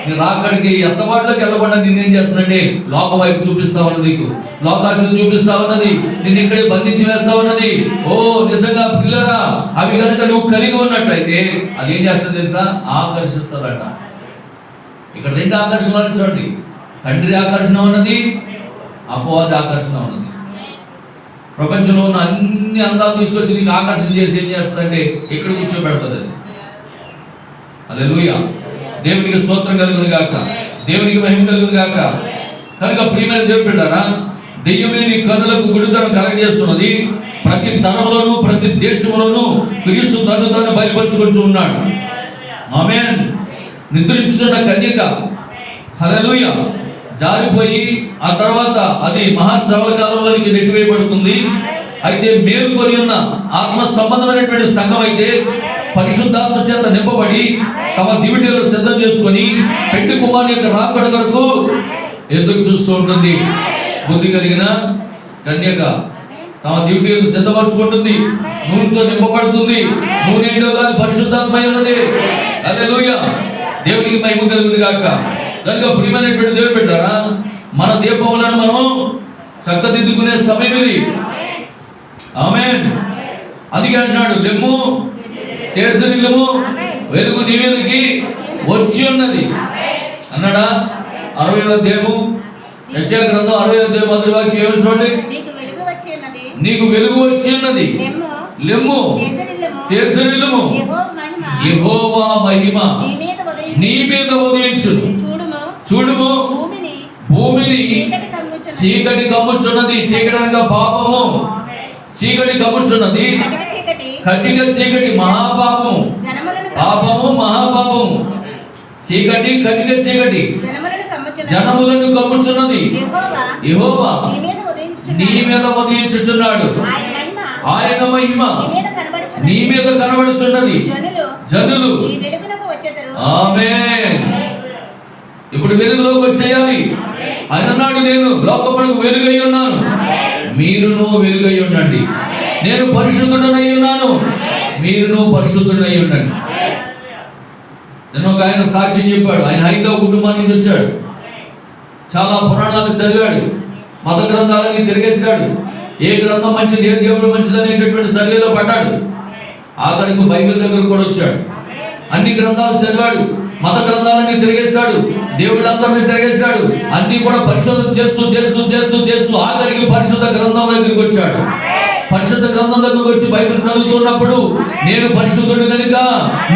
నీ రాకడికి ఎత్తబాటులోకి వెళ్ళకుండా నిన్నేం చేస్తుందంటే లోకం వైపు చూపిస్తా ఉన్నది, నీకు లోకాశలు చూపిస్తా ఉన్నది, నిన్ను ఇక్కడే బంధించి వేస్తా ఉన్నది. ఓ నిజంగా పిల్లరా, అవి కనుక నువ్వు కలిగి ఉన్నట్లయితే అది ఏం చేస్తుంది తెలుసా? ఆకర్షిస్తుందట. ఇక్కడ 2 ఆకర్షణలు చూడండి. తండ్రి ఆకర్షణ ఉన్నది, అపవాది ఆకర్షణ ఉన్నది. ప్రపంచంలో ఉన్న అన్ని అందాలు తీసుకొచ్చి నీకు ఆకర్షణ చేసి ఏం చేస్తుందంటే ఇక్కడ కూర్చోబెడుతుంది. హల్లెలూయా. దేవునికి స్తోత్రం కలుగును గాక. దేవునికి మహిమ కలుగును గాక. కనుక ప్రియమైన దేవుని బిడ్డలారా, దెయ్యమే నీ కన్నులకు గుడితనం కలగజేస్తున్నది. ప్రతి తరంలోనూ ప్రతి దేశంలోనూ క్రీస్తు తను బయలుపరుచుకుంటూ ఉన్నాడు. ఆమేన్. నిద్రించున్న కన్యక, హల్లెలూయా, జారిపోయి ఆ తర్వాత అది మహాశ్రవల కాలంలోనికి నెట్టివేయబడుతుంది. అయితే మేలుకొని ఉన్న ఆత్మ సంబంధమైనటువంటి సంఘం అయితే పరిశుద్ధాత్మ చేత నింపబడి తమ దివిటీలు సిద్ధం చేసుకొని పెండ్లి కుమారుని యొక్క రాకడ కొరకు ఎదురు చూస్తూ ఉంటుంది. బుద్ధి కలిగిన కన్యక తమ దివిటీలు సిద్ధపరచుకుంటుంది, నూనెతో నింపబడుతుంది. నూనె ఏంటో కాదు, పరిశుద్ధాత్మ ఉన్నది. హల్లెలూయా. దేవునికి మహిమ కలుగును గాక. కనుక ప్రియమైనటువంటి దేవుని బిడ్డలారా, మన దీపములను మనము చక్కదిద్దుకునే సమయం ఇది. ఆమేన్. అందుకే అంటున్నాడు, లెమ్ము తేజరిల్లుము, వెలుగు నీ మీదకి వచ్చి ఉన్నది అన్నాడా? 60వ అధ్యాయము యెషయా గ్రంథం 60వ అధ్యాయం మొదటి వాక్యం ఏమని చూడండి. నీకు వెలుగు వచ్చి ఉన్నది, లెమ్ము తేజరిల్లుము, యెహోవా మహిమ నీ మీద ఉదయించును. చూడుము, భూమిని చీకటి కమ్ముచున్నది. చీకటి అనగా పాపము. చీకటి కమ్ముచున్నది, కటిక చీకటి మహాపాపము, జనములను పాపము మహాపాపము, చీకటి కటిక చీకటి జనములను కమ్ముచున్నది. యెహోవా నీ మీద ఉదయించుచున్నాడు, ఆయన మహిమ నీ మీద కనబడుచున్నది. జనులు ఆమేన్. ఇప్పుడు వెలుగులోకి వచ్చేయాలి. ఆయన అన్నాడు, నేను లోకమునకు వెలుగై ఉన్నాను, మీరును వెలుగై ఉండండి. నేను పరిశుద్ధుడనై ఉన్నాను, మీరును పరిశుద్ధుడై ఉండండి. నేను ఒక ఆయన సాక్ష్యం చెప్పాడు. ఆయన హైందవ కుటుంబానికి నుంచి వచ్చాడు. చాలా పురాణాలు చదివాడు, మత గ్రంథాలన్నీ తిరిగేశాడు. ఏ గ్రంథం మంచిది, ఏ దేవుడు మంచిది అనేటటువంటి సర్వేలో పడ్డాడు. ఆఖరికి బైబిల్ దగ్గర కూడా వచ్చాడు. అన్ని గ్రంథాలు చదివాడు, మత గ్రంథాలన్నీ తిరిగేశాడు, దేవుళ్ళందరినీ తిరిగేశాడు. అన్ని కూడా పరిశోధన చేస్తూ చేస్తూ చేస్తూ చేస్తూ ఆఖరికి పరిశుద్ధ గ్రంథం దగ్గరికి వచ్చాడు. పరిశుద్ధ గ్రంథం దగ్గరకు వచ్చి బైబిల్ చదువుతున్నప్పుడు, నేను పరిశుద్ధుడు కనుక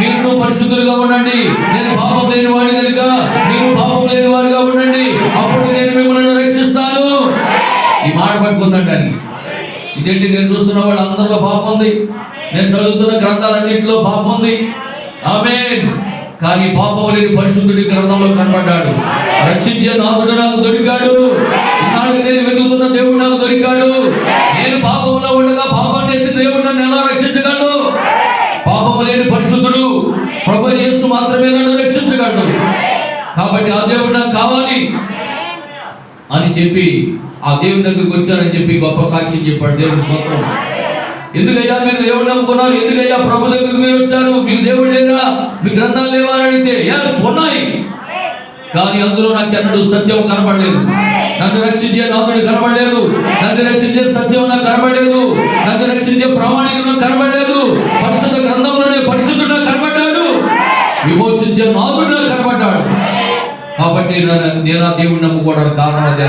మీరు పరిశుద్ధులుగా ఉండండి, నేను పాపం లేని వాడి కనుక మీరు పాపం లేని వాడిగా ఉండండి, అప్పుడు నేను మిమ్మల్ని రక్షిస్తాను. ఈ మాట పట్టుకుందండి. అని ఇదేంటి, నేను చూస్తున్న వాళ్ళు అందరిలో పాపం ఉంది, నేను చదువుతున్న గ్రంథాలన్నింటిలో పాపం ఉంది. ఆమేన్. కానీ పాపం లేని పరిశుద్ధుడి గ్రంథంలో కనబడ్డాడు. రక్షించే నాథుడు నాకు దొరికాడు, ఇన్నాళ్ళకి నేను వెతుకుతున్న దేవుడు నాకు దొరికాడు. నేను పాపంలో ఉండగా పాపం చేసి దేవుడు నన్ను ఎలా రక్షించగలడు? పాపము లేని పరిశుద్ధుడు ప్రభువైన యేసు మాత్రమే నన్ను రక్షించగలడు. కాబట్టి ఆ దేవుడు నాకు కావాలి అని చెప్పి ఆ దేవుని దగ్గరికి వచ్చానని చెప్పి గొప్ప సాక్ష్యం చెప్పాడు. దేవుని స్తోత్రం. ఎందుకయ్యా మీరు దేవుడు నమ్ముకున్నారు, ఎందుకయ్యా ప్రభు దగ్గరికి మీరు వచ్చారు, మీకు దేవుడు లేరా, మీ గ్రంథాలు లేవా అని అడిగితే ఉన్నాయి, కానీ అందులో నాకు ఎన్నడూ సత్యం కనబడలేదు. నన్ను రక్షించే నాథుడు కనబడలేదు, నన్ను రక్షించే సత్యం నాకు కనబడలేదు, నన్ను రక్షించే ప్రామాణికం నాకు కనబడలేదు. పరిశుద్ధ గ్రంథంలోనే పరిశుద్ధుడు నాకు కనబడ్డాడు, విమోచించే నాథుడు నాకు కనబడ్డాడు. కాబట్టి నేను ఆ దేవుడిని నమ్ముకోవడానికి కారణం అదే.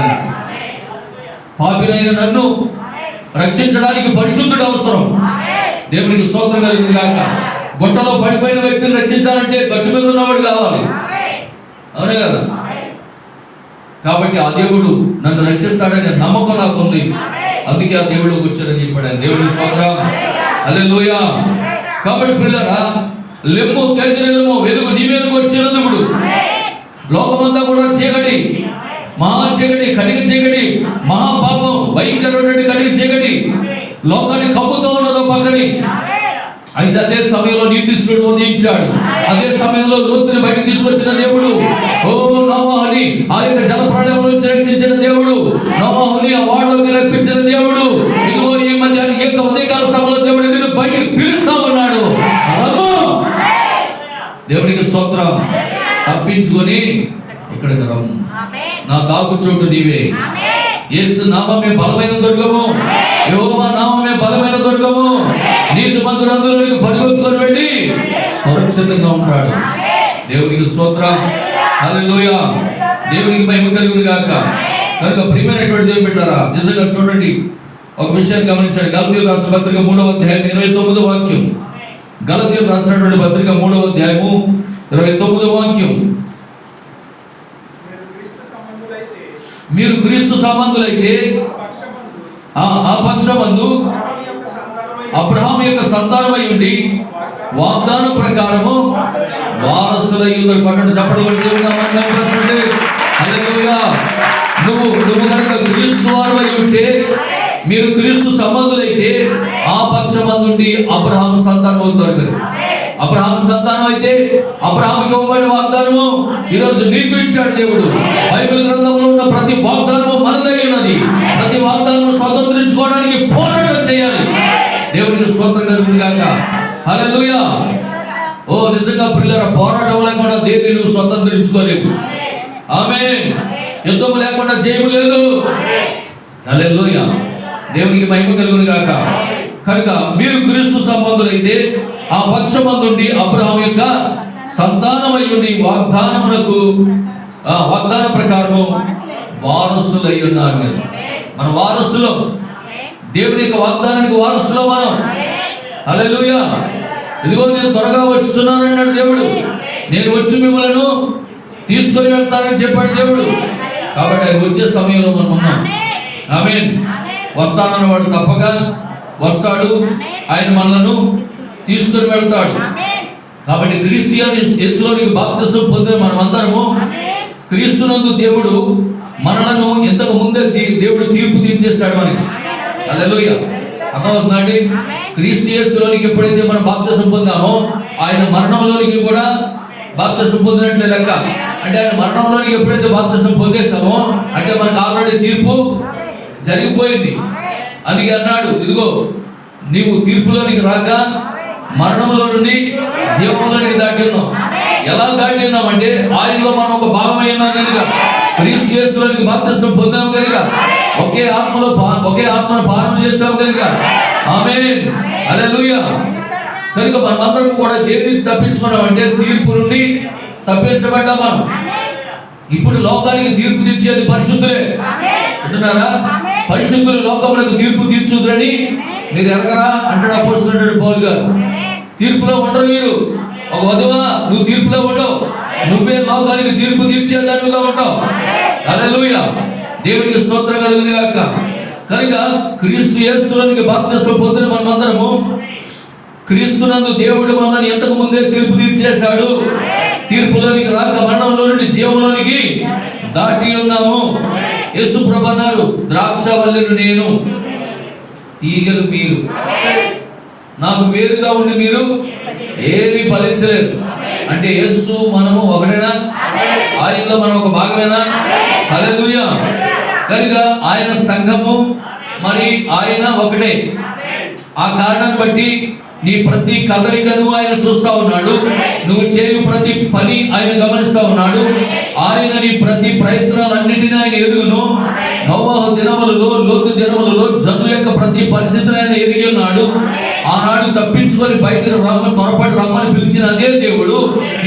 పాపినైన నన్ను రక్షించడానికి పరిశుద్ధుడు అవసరం. దేవునికి స్తోత్రం కలుగుతుంది కాక. గుట్టలో పడిపోయిన వ్యక్తిని రక్షించాలంటే గట్టు మీద ఉన్నవాడు కావాలి, అవునే కదా? కాబట్టి ఆ దేవుడు నన్ను రక్షిస్తాడనే నమ్మకం నాకు ఉంది. అందుకే ఆ దేవుడికి వచ్చాడని చెప్పాడు. దేవుడికి స్తోత్రం. హల్లెలూయా. కాబట్టి పిల్లరా, లెమ్ము తెరిచినము, వెలుగు నీ మీదకి వచ్చినందుకు లోకమంతా కూడా చీకటి, మహా చీకటి, కటిక చీకటి, మహాపాపం, భయంకరమైన కటిక చీకటి లోకాన్ని కప్పుతో ఉన్నదో పక్కని. అయితే అదే సమయంలో నీతిష్ఠుడు ఉదయించాడు. అదే సమయంలో లోతుని బయటకు తీసుకొచ్చిన దేవుడు, ఓ నోవాహుని ఆ యొక్క జలప్రళయంలో నుంచి రక్షించిన దేవుడు, నోవాహుని ఆ వాడలోకి రప్పించిన దేవుడు, ఇదిగో ఈ మధ్యాహ్నం ఈ యొక్క ఉదయకాల సమయంలో దేవుడు నిన్ను బయటికి పిలుస్తా ఉన్నాడు. దేవునికి స్తోత్రం. తప్పించుకొని ఇక్కడికి రమ్ము, నా దాగు చోటు నీవే. యేసు నామమే బలమైన దుర్గము, యెహోవా నామమే బలమైన దుర్గము. నీతిమంతులందరూ పరిగెత్తుకొని వెళ్ళి సురక్షితంగా ఉంటాడు. దేవునికి స్తోత్రం. హల్లెలూయా. దేవునికి మహిమ కలుగును గాక. కనుక ప్రియమైనటువంటి దేవుని బిడ్డలారా, నిజంగా చూడండి, ఒక విషయాన్ని గమనించండి. గలతీయులకు రాసిన పత్రిక 3వ అధ్యాయం 29వ వాక్యం. గలతీయులకు రాసినటువంటి పత్రిక 3వ అధ్యాయము 29వ వాక్యం. మీరు క్రీస్తు సంబంధులైతే ఆ పక్షమందు అబ్రహాము యొక్క సంతానమై ఉండి వాగ్దానం ప్రకారము వారసులై ఉన్నారు. పన్నెండు చెప్పడం. హల్లెలూయా. నువ్వు కనుక క్రీస్తు వారమై ఉంటే, మీరు క్రీస్తు సంబంధులైతే ఆ పక్షమందుండి అబ్రహాము సంతానం అవుతారు. మీరు అబ్రహాము సంతానం అయితే అబ్రహాముకి ఇవ్వబడిన వాగ్దానము ఈరోజు నీకు ఇచ్చాడు దేవుడు. బైబిల్ గ్రంథంలో ఉన్న ప్రతి వాగ్దానము మనదై ఉన్నది. ప్రతి వాగ్దానము స్వతంత్రించుకోవడానికి పోరాటం చేయాలి. దేవునికి స్తోత్రం కలుగును గాక. హల్లెలూయా. ఓ నిజంగా పిల్లల పోరాటం లేకుండా దేన్ని నువ్వు స్వతంత్రించుకోలేవు. ఆమేన్. యుద్ధం లేకుండా జయము లేదు. హల్లెలూయా. దేవునికి మహిమ కలుగును గాక. కనుక మీరు క్రీస్తు సంబంధులైతే ఆ పక్షమందుండి అబ్రహాము యొక్క సంతానమై ఉండి వాగ్దానమునకు వాగ్దాన ప్రకారము వారసులై ఉన్నారు. మన వారసులం, దేవుని యొక్క వాగ్దానానికి వారసులం మనం. హల్లెలూయా. ఇదిగో నేను త్వరగా వచ్చుతున్నాను అన్నాడు దేవుడు. నేను వచ్చి మిమ్మల్ని తీసుకొని వెళ్తానని చెప్పాడు దేవుడు. కాబట్టి ఆయన వచ్చే సమయంలో మనం ఉన్నాం. ఆమేన్. వస్తానన్న వాడు తప్పగా వస్తాడు, ఆయన మనలను తీసుకుని వెళ్తాడు. కాబట్టి క్రీస్తుని యేసులోనికి బాప్తిసం పొందిన మనమందరము క్రీస్తునందు దేవుడు మనలను ఇంతకు ముందే దేవుడు తీర్పు తీర్చేస్తాడు మనకి. హల్లెలూయా. అర్థమవుతుందండి? క్రీస్తు యేసులోనికి ఎప్పుడైతే మనం బాప్తిసం పొందామో ఆయన మరణంలోనికి కూడా బాప్తిసం పొందినట్లే లెక్క. అంటే ఆయన మరణంలోనికి ఎప్పుడైతే బాప్తిసం పొందేస్తామో అంటే మనకు ఆల్రెడీ తీర్పు జరిగిపోయింది. అందుకే అన్నాడు, ఇదిగో నీవు తీర్పులోనికి రాక మరణంలో నుండి జీవంలోనికి దాటి ఉన్నావు. ఎలా దాటి ఉన్నామంటే ఆయనలో మనం ఒక భాగమై ఉన్నాం కనుక, క్రీస్తు యేసులోనికి బాప్తిసం పొందాము కనుక, ఒకే ఆత్మను పాలన చేస్తాము కనుక. ఆమేన్. హల్లెలూయా. కనుక మనమందరం కూడా దేని నుంచి తప్పించుకున్నాం అంటే తీర్పు నుండి తప్పించబడ్డా మనం. ఇప్పుడు లోకానికి తీర్పు తీర్చేది పరిశుద్ధులే అంటున్నారా? పరిశుద్ధులు లోకములకు తీర్పు తీర్చుదురని మీరు ఎరగరా అంటాడు అపోస్తలుడైన పౌలు గారు. తీర్పులో ఉండరు మీరు. ఒక వధువా, నువ్వు తీర్పులో ఉండవు, నువ్వే లోకానికి తీర్పు తీర్చేదానివిగా ఉంటావు. హల్లెలూయా. దేవునికి స్తోత్రం కలుగును గాక. కనుక క్రీస్తు యేసులోనికి బాప్తిసం పొందిన మనమందరము క్రీస్తునందు దేవుడు మనల్ని ఎంతకు ముందే తీర్పు తీర్చేశాడు. తీర్పులోనికి రాక మరణంలో నుండి జీవంలోనికి దాటి ఉన్నాము. యేసు ప్రభువు అన్నారు, ద్రాక్షవల్లెను నేను, తీగలు మీరు. నాకు వేరుగా ఉండి మీరు ఏమీ ఫలించలేదు. అంటే యేసు మనము ఒకటేనా? ఆయనలో మనం ఒక భాగమేనా? హల్లెలూయా. కనుక ఆయన సంఘము, మరి ఆయన ఒకటే. ఆ కారణాన్ని బట్టి నీ ప్రతి కదలికను ఆయన చూస్తా ఉన్నాడు. నువ్వు చేయు ప్రతి పని ఆయన గమనిస్తా ఉన్నాడు. ఆయన నీ ప్రతి ప్రయత్నాలన్నిటినీ ఆయన ఎరుగును. నోవహు దినములలో, లోతు దినములలో జనుల యొక్క ప్రతి పరిస్థితిని ఆయన ఎరిగి ఉన్నాడు. ఆనాడు తప్పించుకొని బయటకు త్వరపడి రమ్మని పిలిచిన అదే దేవుడు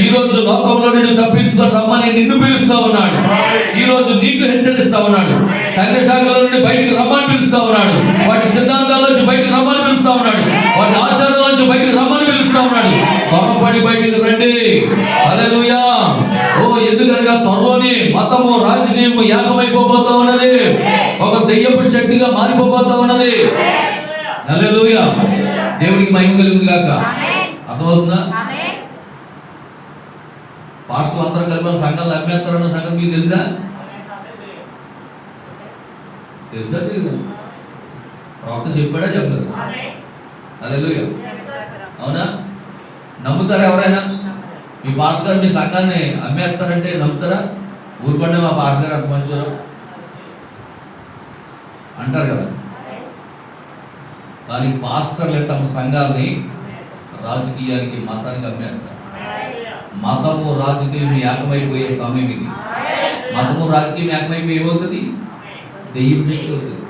ఈ రోజు లోకంలో నిన్ను తప్పించుకొని రమ్మని నిన్ను పిలుస్తా ఉన్నాడు. ఈ రోజు నీకు హెచ్చరిస్తా ఉన్నాడు. సంఘ శాఖల నుండి బయటకు రమ్మని పిలుస్తా ఉన్నాడు. వాటి సిద్ధాంతాల నుంచి బయటకు రమ్మని పిలుస్తా ఉన్నాడు. వాటి ఆచారాల నుంచి బయటకు రమ్మని పిలుస్తా ఉన్నాడు. త్వరపడి బయటకు రండి. హల్లెలూయా. ఎందుకనగా త్వరలోనే మతము, రాజకీయము యాగమైపోతా ఉన్నది. ఒక దెయ్యపు శక్తిగా మారిపోతా ఉన్నది. హల్లెలూయా. దేవునికి మహిమ కలుగును గాక. అర్థమవుతుందా? పాస్టర్లు అందరూ కలిపి సంఘాలు అమ్మేస్తారన్న సంగతి మీకు తెలుసా? తెలియదు. ప్రవక్త చెప్పాడా చెప్పలేదు? హల్లెలూయా. అవునా? నమ్ముతారా ఎవరైనా? మీ పాస్టర్ గారు మీ సంఘాన్ని అమ్మేస్తారంటే నమ్ముతారా? ఊరుకోండి, మా పాస్టర్ గారు అంత మంచివారు అంటారు కదా. కానీ పాస్టర్లే తమ సంఘాలని రాజకీయానికి, మతానికి అమ్మేస్తారు. మతము రాజకీయం ఏకమైపోయే సమయం ఇది. మతము రాజకీయం ఏకమైపోయి ఏమవుతుంది? దెయ్యం శక్తి అవుతుంది.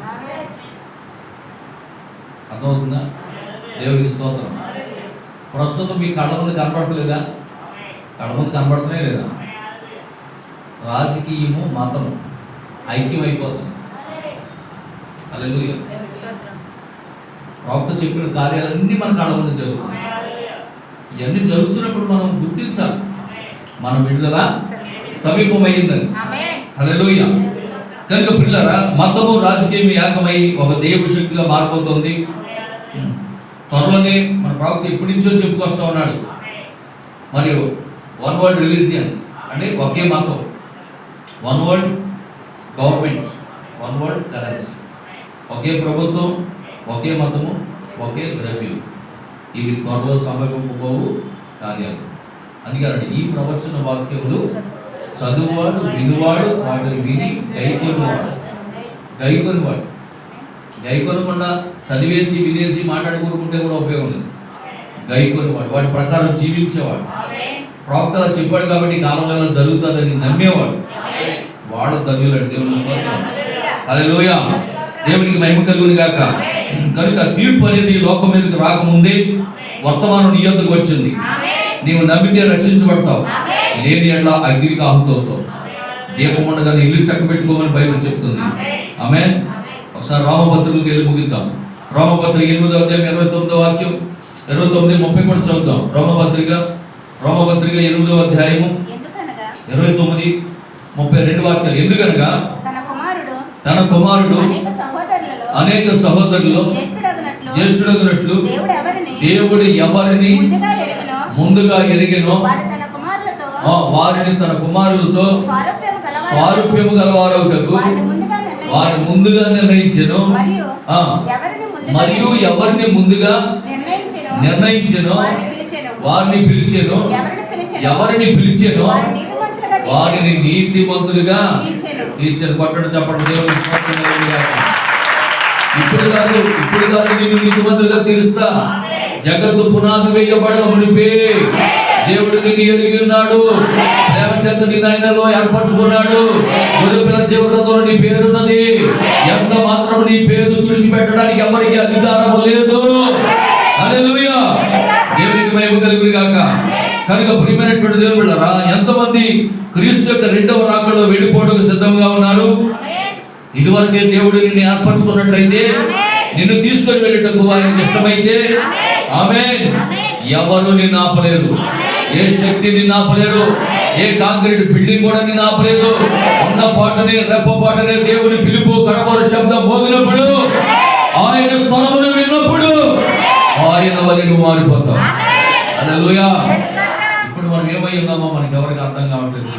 అర్థమవుతుందా? దేవుడికి స్తోత్రం. ప్రస్తుతం మీ కళ్ళ ముందు కనబడతలేదా? కళ్ళ ముందు కనబడుతున్నాయి లేదా? రాజకీయము, మతము ఐక్యమైపోతుంది. హల్లెలూయా. ప్రవక్త చెప్పిన కార్యాలన్నీ మన కళ్ళ ముందు జరుగుతున్నాయి. ఇవన్నీ జరుగుతున్నప్పుడు మనం గుర్తించాలి, మన విడుదల సమీపమైందని. హల్లెలూయా. కనుక పిల్లరా, మతము రాజకీయం ఏకమై ఒక దేవుడి శక్తిగా మారిపోతుంది. త్వరలోనే మన ప్రవక్త ఎప్పటి నుంచో చెప్పుకొస్తా ఉన్నాడు. మరియు వన్ వరల్డ్ రిలీజియన్ అంటే ఒకే మతం, one world government, one world currency, ఒకే ప్రభుత్వం, ఒకే మతము, ఒకే ద్రవ్యం. ఇవి త్వరలో సమీపపోవు కార్యాలు. అందుకే ఈ ప్రవచన వాక్యములు చదువువాడు, వినువాడు, వాటిని విని గైకొనివాడు. గైకొనకుండా చదివేసి వినేసి మాట్లాడుకుంటే కూడా ఉపయోగం లేదు. గైకొనివాడు, వాటి ప్రకారం జీవించేవాడు. ప్రవక్తల చెప్పాడు కాబట్టి కాలంలో జరుగుతుందని నమ్మేవాడు, వాడు ధన్యులాడు. దేవుని స్తోత్రం. హల్లెలూయా. దేవునికి మహిమ కలుగును గాక. కనుక తీర్పు అనేది లోకం మీదకి రాకముందే వర్తమానం నీ యొద్దకు వచ్చింది. నీవు నమ్మితే రక్షించబడతావు, లేని ఎట్లా అగ్నికి ఆహుతవుతావు. దీపం ఉండగానే ఇల్లు చక్కబెట్టుకోమని బైబిల్ చెప్తుంది. ఆమేన్. ఒకసారి రోమపత్రికలకు వెళ్ళి ముగిద్దాం. రోమపత్రిక 8వ అధ్యాయం 29వ వాక్యం, 29, 30 కూడా చదువుతాం. రోమపత్రిక 8వ అధ్యాయము 29, 32 వాక్యాలు. ఎందుకనగా తన కుమారుడు అనేక సహోదరులు జ్యేష్ఠుడగునట్లు దేవుడు ఎవరిని దేవుడు ఎవరిని ముందుగా ఎరుగనో ముందుగా ఎరిగెనో వారిని తన కుమారులతో స్వారూప్యము గలవారవుటకు వారిని ముందుగా నిర్ణయించెను. మరియు ఎవరిని ముందుగా నిర్ణయించెను వారిని పిలిచెను. ఎవరిని పిలిచెను వారిని నీతిమంతులుగా తీర్చెను. పట్టడం చెప్పడం దేవుని స్తోత్రం కలుగును గాక. ఇప్పుడు కాదు నిన్ను నీతిమంతులుగా తీరుస్తా. జగత్తు పునాది వేయబడక మునిపే దేవుడు నిన్ను ఎరిగి ఉన్నాడు. ప్రేమ చేత నిన్ను ఆయనలో ఏర్పరచుకున్నాడు. గొర్రెపిల్ల జీవనంలో నీ పేరున్నది. ఎంత మాత్రం నీ పేరు తుడిచిపెట్టడానికి ఎవరికి అధికారం లేదు. హల్లెలూయా, దేవునికి మహిమ కలుగును గాక. కనుక ప్రియమైనటువంటి దేవుని బిడ్డలారా, ఎంతమంది క్రీస్తు యొక్క రెండవ రాకడలో వెళ్ళిపోవడానికి సిద్ధంగా ఉన్నారు? ఇదివరకే దేవుడు నిన్ను ఏర్పరచుకున్నట్లయితే, నిన్ను తీసుకొని వెళ్ళటకు వారికి ఇష్టమైతే ఆమేన్. ఎవరు నిన్ను ఆపలేరు. ఏ శక్తి నిన్ను ఆపలేరు. ఏ కాంక్రీట్ బిల్డింగ్ కూడా నిన్ను ఆపలేదు. ఉన్న పాటనే రెప్పపాటనే దేవుని పిలుపు కడమర శబ్దం మోగినప్పుడు, ఆయన స్వరమును విన్నప్పుడు ఆయన వలె నువ్వు మారిపోతావు. హల్లెలూయా. ఇప్పుడు మనం ఏమై ఉన్నామో మనకి ఎవరికి అర్థం కావట్లేదు.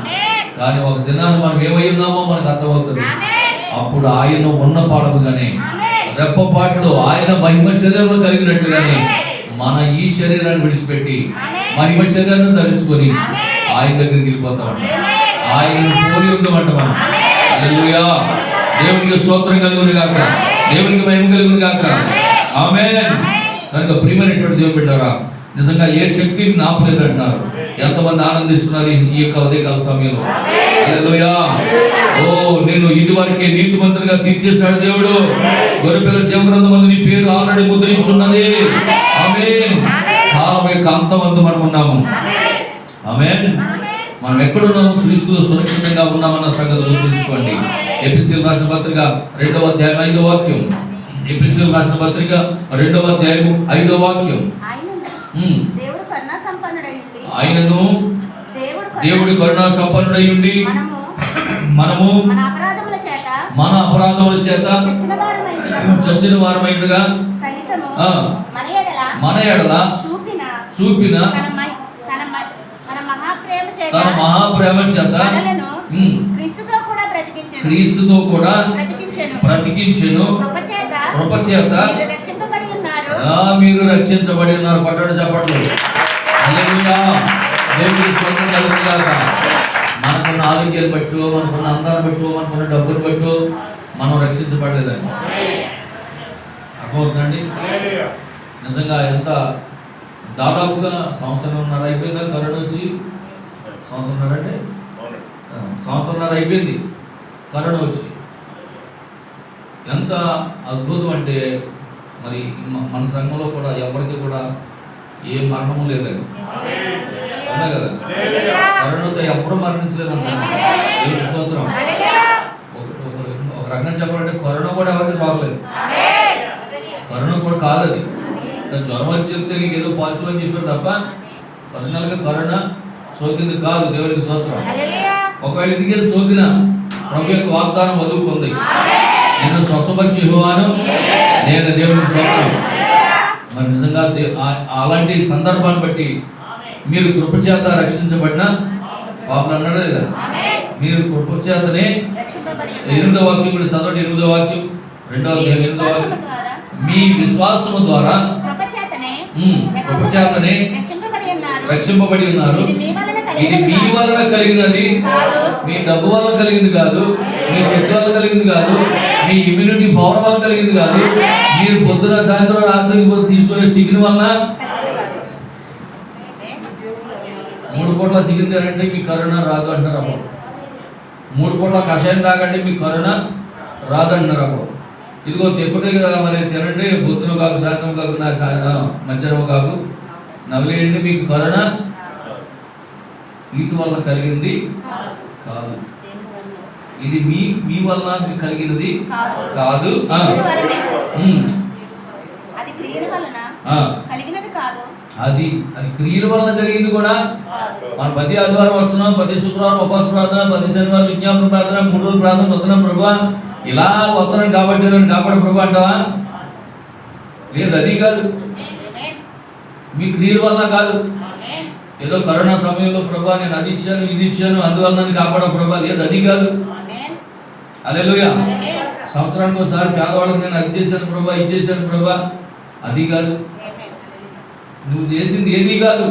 కానీ ఒక దినాన్ని మనం ఏమై ఉన్నామో మనకు అర్థమవుతుంది. అప్పుడు ఆయన ఉన్న పాడముగానే రెప్పపాటులో ఆయన మహిమ శరీరంలో కలిగినట్లుగానే మన ఈ శరీరాన్ని విడిచిపెట్టి మహిమ శరీరాన్ని ధరించుకొని ఆయన దగ్గరికి వెళ్ళిపోతా ఉంటాం. ఆయన పోలి ఉండమంట మనం. హల్లెలూయా, దేవునికి స్తోత్రం కలుగును గాక. దేవునికి మహిమ కలుగును గాక. ఆమేన్. కనుక ప్రియమైనటువంటి దేవుని బిడ్డలారా, నిజంగా ఏ శక్తిని నాపలేదు అంటున్నారు. ఎంతమంది ఆనందిస్తున్నారు ఈ యొక్క ఉదయకాల సమయంలో. హల్లెలూయా. ఓ, నేను ఇదివరకే నీతిమంతునిగా తీర్చేశాడు దేవుడు. గొర్రెపిల్ల జీవగ్రంథమందు నీ పేరు ఆల్రెడీ ముద్రించున్నది. ఆమేన్. కాలం యొక్క అంతమందు మనం ఉన్నాము. ఆమేన్. మనం ఎక్కడున్నాము? క్రీస్తులో సురక్షితంగా ఉన్నామన్న సంగతి గుర్తుంచుకోండి. ఎఫెసీయులకు రాసిన పత్రిక 2వ అధ్యాయం 5వ వాక్యం. ఎఫెసీయులకు రాసిన పత్రిక 2వ అధ్యాయం 5వ వాక్యం. ఆయనను దేవుడి కరుణా సంపన్నుడై ఉండి మనము మన అపరాధముల చేత చచ్చిన వారమైనగా మన ఎడల చూపిన తన మహాప్రేమ చేత క్రీస్తుతో కూడా బ్రతికించెను. కృపచేత మీరు రక్షించబడి ఉన్నారు. పట్టడు చెప్పండి. హల్లెలూయా, దేవునికి స్తోత్రం కలుగును గాక. మనకున్న ఆరోగ్యాలు బట్టు, మనకున్న అందాన్ని బట్టు, మనకున్న డబ్బులు బట్టు మనం రక్షించబడలేదండి. అర్థమవుతుందండి? నిజంగా ఎంత దాదాపుగా సంవత్సరంన్నర అయిపోయిందా కరోనా వచ్చి? సంవత్సరంన్నర అంటే సంవత్సరంన్నర అయిపోయింది కరోనా వచ్చి. ఎంత అద్భుతం అంటే, మరి మన సంఘంలో కూడా ఎవరికి కూడా ఏ మరణము లేదండి. అవునా కదా? కరోనాతో ఎప్పుడు మరణించలేదు మన సంఘం. దేవుని స్తోత్రం. ఒక రకంగా చెప్పాలంటే కరోనా కూడా ఎవరికి సోకలేదు. కరోనా కూడా కాదు అది. జ్వరం వచ్చి చెప్తే నీకు ఏదో పాజిటివ్ అని చెప్పారు తప్ప ఒరిజినల్గా కరోనా సోకింది కాదు. దేవునికి స్తోత్రం. ఒకవేళ ఇందుకే సోకిన ప్రభు యొక్క వాగ్దానం వదువు పొంది నిన్ను స్వస్థపరిచి యెహోవాను నేను. దేవునికి స్తోత్రం. మరి నిజంగా అలాంటి సందర్భాన్ని బట్టి మీరు కృపచేత రక్షించబడిన పాపలు అన్నాడు లేదా? మీరు కృపచేతనే 8వ వాక్యం కూడా చదవండి. 8వ వాక్యం 2వ అధ్యాయం 8వ వాక్యం. మీ విశ్వాసము ద్వారా కృపచేతనే రక్షింపబడి ఉన్నారు. ఇది మీ వలన కలిగినది, మీ డబ్బు వల్ల కలిగింది కాదు, మీ శక్తి వల్ల కలిగింది కాదు, మీ ఇమ్యూనిటీ పవర్ వల్ల కలిగింది కాదు. మీరు పొద్దున సాయంత్రం రాత్రి తీసుకునే చికెన్ వల్ల 3 పూట్ల చికెన్ తినండి మీ కరోనా రాదు అంటారు. అప్పుడు 3 పూట్ల కషాయం తాగండి మీ కరోనా రాదు అంటున్నారు. అప్పుడు ఇదిగో తెప్పుటే కదా మరి తినండి, పొద్దున కాకు సాయంత్రం కాకు మధ్యాహ్నం కాకు నవలేయండి, మీకు కరోనా వీటి వల్ల కలిగింది కాదు. ఇది మీ వల్ల మీకు కలిగినది కాదు. అది క్రియల వల్ల జరిగింది కూడా. మనం ప్రతి ఆదివారం వస్తున్నాం, ప్రతి శుక్రవారం ఉపవాస ప్రార్థన, ప్రతి శనివారం విజ్ఞాపన ప్రార్థన, 3 రోజులు ప్రార్థన వస్తున్నాం. ప్రభా ఇలా వస్తున్నాం కాబట్టి నన్ను కాపాడు ప్రభు అంటావా? లేదు, అది కాదు. మీ క్రియల వల్ల కాదు. ఏదో కరోనా సమయంలో ప్రభా నేను అది ఇచ్చాను ఇది ఇచ్చాను అందువల్ల నన్ను కాపాడవు ప్రభా, లేదు, అది కాదు. హల్లెలూయా. సంవత్సరానికి ఒకసారి పేదవాళ్ళకి నేను అది చేశాను ప్రభా ఇది చేశాను ప్రభా, అది కాదు. నువ్వు చేసింది ఏది కాదు.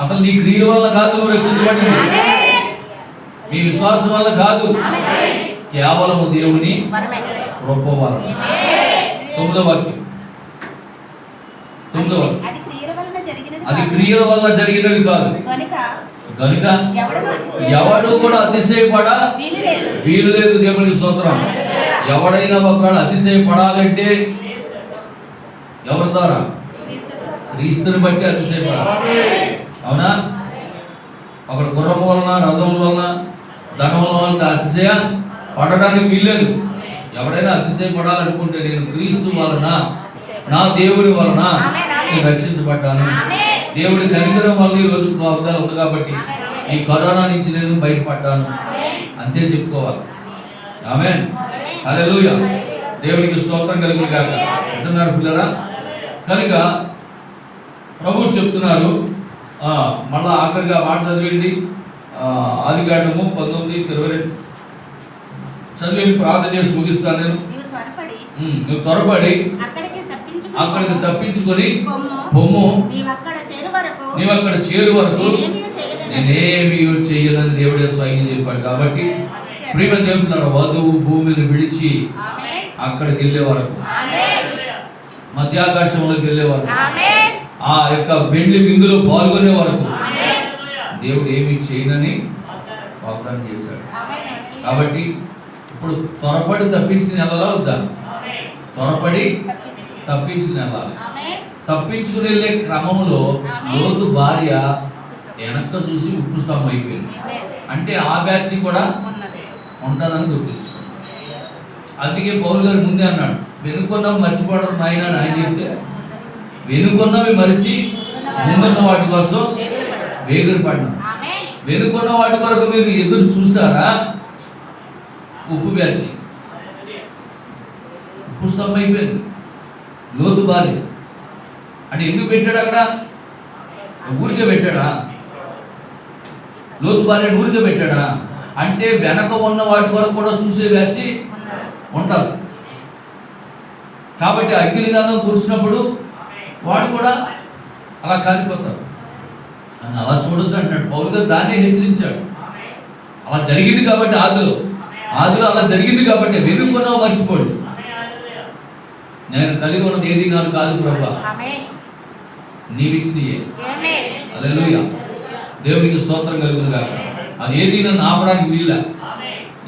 అసలు నీ క్రియల వల్ల కాదు నువ్వు రక్షించబడింది, మీ విశ్వాసం వల్ల కాదు, కేవలం దేవుని కృప వల్ల. 9వ వాక్యం, 9వ వాక్యం. అది క్రియల వల్ల జరిగినది కాదు కనుక ఎవడు కూడా అతిశయపడ వీలు లేదు. దేవునికి స్తోత్రం. ఎవడైనా ఒకవేళ అతిశయపడాలంటే ఎవరి ద్వారా? క్రీస్తుని బట్టి అతిశయపడాలి. అవునా? ఒకడు గుర్రం వలన రథం వలన ధనం వలన అతిశయ పడడానికి వీల్లేదు. ఎవడైనా అతిశయపడాలనుకుంటే నేను క్రీస్తు వలన నా దేవుని వలన నేను రక్షించబడ్డాను, దేవుడి కనికరం వల్ల ఈ రోజు వాగ్దానం ఉంది కాబట్టి ఈ కరోనా నుంచి నేను బయటపడ్డాను అంతే చెప్పుకోవాలి. ఆమేన్. హల్లెలూయా. దేవునికి స్తోత్రం కలుగును గాక. అంటున్నారు పిల్లరా. కనుక ప్రభు చెప్తున్నారు, మళ్ళా ఆఖరిగా మాట చదివండి. ఆదికాండము 19:22 చదివి ప్రార్థన చేసి ముగిస్తాను నేను. నువ్వు త్వరపడి అక్కడికి తప్పించుకొని పొమ్ము, నీవు అక్కడ చేరు వరకు నేనేమి చేయదని దేవుడే స్వయం చెప్పాడు. కాబట్టి ప్రేమ దేవుడు వధువు భూమిని విడిచి అక్కడికి వెళ్ళే వరకు, మధ్యాకాశంలోకి వెళ్ళే వరకు, ఆ యొక్క వెండి విందులో పాల్గొనే వరకు దేవుడు ఏమి చేయనని వాగ్దానం చేశాడు. కాబట్టి ఇప్పుడు త్వరపడి తప్పించిన వెళ్ళాలా వద్దా? త్వరపడి తప్పించుకుని వెళ్ళాలి. తప్పించుకుని వెళ్ళే క్రమంలో లోతు భార్య వెనక్క చూసి ఉప్పు స్తంభం అయిపోయింది. అంటే ఆ బ్యాచ్ కూడా ఉంటుందని గుర్తించుకోండి. అందుకే పౌలు గారు ముందే అన్నాడు, వెనుకున్నవి మర్చిపోవడం నాయన అని ఆయన చెప్తే, వెనుకున్నవి మరిచి ముందున్న వాటి కోసం వేగురు పడినాం. వెనుకున్న వాటి కొరకు మీరు ఎదురు చూసారా? ఉప్పు బ్యాచ్ ఉప్పు స్తంభం అయిపోయింది. లోతు భార్య అంటే ఎందుకు పెట్టాడు అక్కడ? ఊరికే పెట్టాడా? లోతు భార్య ఊరికే పెట్టాడా? అంటే వెనక ఉన్న వాటి వరకు కూడా చూసే బ్యాచ్ ఉంటారు. కాబట్టి అగ్నిదానం కూర్చున్నప్పుడు వాడు కూడా అలా కాలిపోతారు. అని అలా చూడొద్దు అంటున్నాడు పౌలు గారు. దాన్ని హెచ్చరించాడు. అలా జరిగింది కాబట్టి ఆదిలో అలా జరిగింది కాబట్టి వెనుకున్నావు మర్చిపోండి. నేను కలిగి ఉన్నది ఏది నాది కాదు ప్రభువా, నీవిచ్చినయే. హల్లెలూయా. దేవునికి స్తోత్రం కలుగును గాక. అది ఏది నన్ను ఆపడానికి వీల్లా,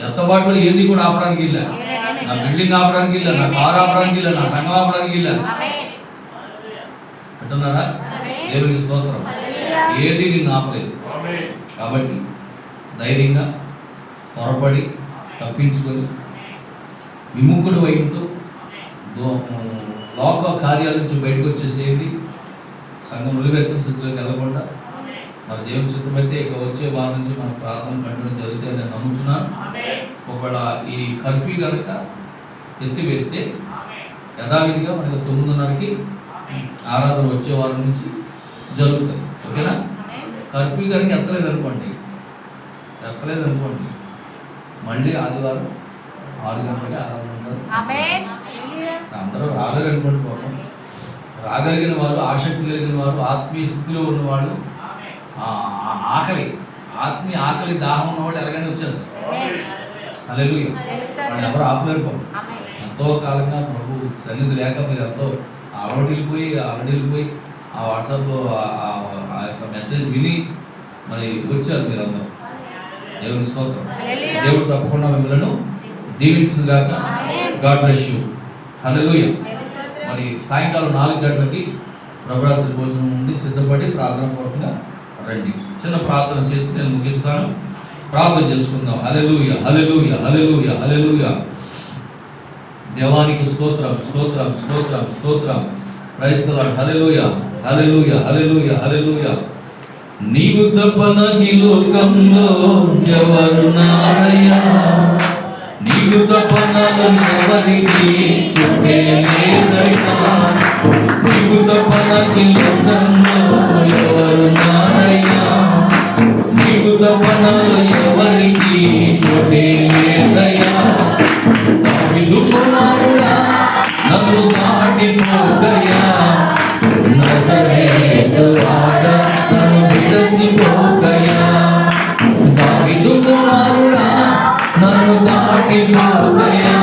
ఎత్తబాటులో ఏది కూడా ఆపడానికి వీల్లా. నా బిల్డింగ్ ఆపడానికి వీల్లా, నా కారు ఆపడానికి వీల్లా, నా సంఘం ఆపడానికి వీల్లా. అంటున్నారా? దేవునికి స్తోత్రం. ఏది నిన్ను ఆపలేదు. కాబట్టి ధైర్యంగా త్వరపడి తప్పించుకొని విముఖుడు వైపుతూ లోక కార్యాల నుంచి బయటకు వచ్చేసేది. సంఘం నిలువెచ్చని స్థితిలోకి వెళ్ళకుండా మరి దేవుని సిద్ధమైతే ఇక వచ్చే వారం నుంచి మన ప్రార్థన కంటిన్యూ జరిగితే నేను నమ్ముతున్నాను. ఒకవేళ ఈ కర్ఫ్యూ కనుక ఎత్తివేస్తే యథావిధిగా మనకి 9:30కి ఆరాధన వచ్చే వారం నుంచి జరుగుతుంది. ఓకేనా? కర్ఫ్యూ కనుక ఎత్తలేదు అనుకోండి మళ్ళీ ఆదివారం 6 గంటలకి ఆరాధన ఉంటారు. అందరూ రాగలనుకోండి. పాపం రాగలిగిన వారు, ఆసక్తి కలిగిన వారు, ఆత్మీయ స్థితిలో ఉన్నవాళ్ళు, ఆత్మీయ ఆకలి దాహం ఉన్నవాళ్ళు ఎలాగైనా వచ్చేస్తారు. హల్లెలూయా. వాళ్ళు ఎవరు ఆపలేరు. పాపం ఎంతో కాలంగా ప్రభు సన్నిధి లేక మీరు ఎంతో అలవాటు వెళ్ళిపోయి ఆ వాట్సాప్లో ఆ యొక్క మెసేజ్ విని మరి వచ్చారు మీరందరూ. దేవుని స్తోత్రం. దేవుడు తప్పకుండా మిమ్మల్ని దీవించును గాక. God bless you. హల్లెలూయా. మరి సాయంకాలం 4 గంటలకి ప్రభురాత్రి భోజనం నుండి సిద్ధపడి ప్రార్థన పూర్వకంగా రండి. చిన్న ప్రార్థన చేసి నేను ముగిస్తాను. ప్రార్థన చేసుకుందాం. హల్లెలూయా, హల్లెలూయా, హల్లెలూయా, హల్లెలూయా. దేవానికి స్తోత్రం, స్తోత్రం, స్తోత్రం, స్తోత్రం. Praise the Lord. హల్లెలూయా, హల్లెలూయా, హల్లెలూయా, హల్లెలూయా. నీవు తప్ప నాకు ఈ లోకంలో ఎవరున్నారయ్యా, నీవు తప్ప నాకు ఎవరికి చెప్పే లేదయ్యా. నీకు తప్ప నాకు ఈ లోకంలో ఎవరున్నారయ్యా, నీకు తప్ప నాలో ఎవరికి చోటే లేదయ్యా. దావీదు కుమారుడా నన్ను దాటిపోకయ్యా, నజరేతు వాడా నన్ను విడిచిపోకయ్యా. దావీదు కుమారుడా నన్ను దాటిపోకయ్యా,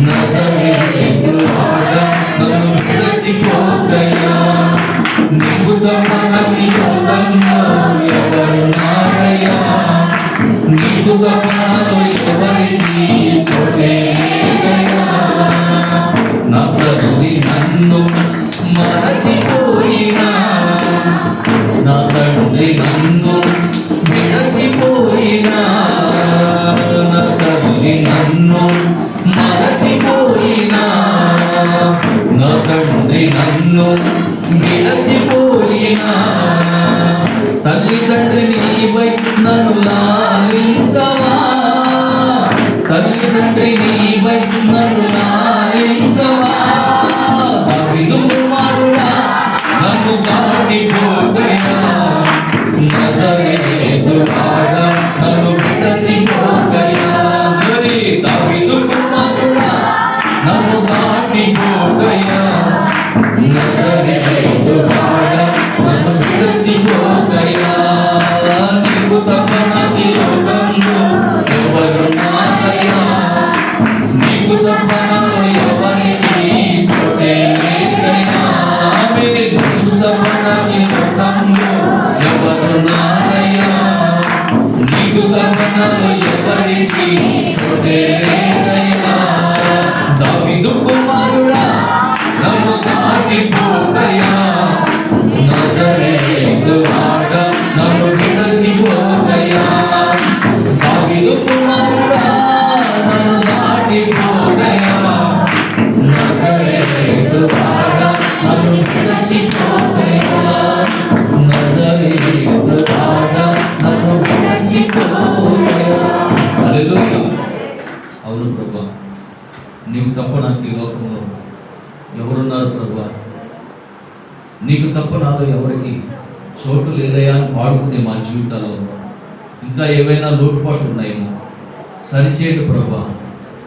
నజరేతు వాడా నన్ను విడిచిపోకయ్యా. నీకు తప్ప నాకు ఈ లోకంలో ఎవరున్నారయ్యా, నీకు తప్ప నాలో ఎవరికి చోటే లేదయ్యా. నా తండ్రి నన్ను మరచిపోయినా, నా తండ్రి నన్ను విడచిపోయినా, నా తండ్రి నన్ను మరచిపోయినా, నా తండ్రి నన్ను విడచిపోయినా, తల్లిదండ్రి నీవై నన్ను లాలించవా, తల్లిదండ్రి నీవై నన్ను లాలించవా. దావీదు కుమారుడా నన్ను దాటిపోకయ్యా, నజరేతు వాడా నన్ను విడిచిపోకయ్యా. దావీదు కుమారుడా నన్ను దాటిపోకయ్యా, నజరేతు వాడా నన్ను విడిచిపోకయ్యా. నీకు తప్ప నాకు ఈ లోకంలో ఎవరున్నారయ్యా, నీకు తప్ప నాలో ఎవరికి చోటే లేదయ్యా. నీకు తప్ప నాకు ఈ లోకంలో ఎవరున్నారయ్యా, నీకు తప్ప నాలో ఎవరికి చోటే లేదయ్యా. దావీదు కుమారుడా నన్ను దాటిపోకయ్యా, నజరేతు వాడా నన్ను విడిచిపోకయ్యా. దావీదు కుమారుడా నన్ను దాటిపోకయ్యా, నజరేతు వాడా నన్ను విడిచిపోకయ్యా, నజరేతు వాడా నన్ను విడిచిపోకయ్యా. హల్లెలూయా. అవును ప్రభువా, నీకు తప్ప నాకు ఈ లోకంలో ఎవరున్నారు ప్రభువా, నీకు తప్ప నాలో ఎవరికి చోటు లేదయా అని పాడుకునే మా జీవితాల్లో ఇంకా ఏవైనా లోటుపాట్లు ఉన్నాయేమో సరిచేయండి ప్రభువా.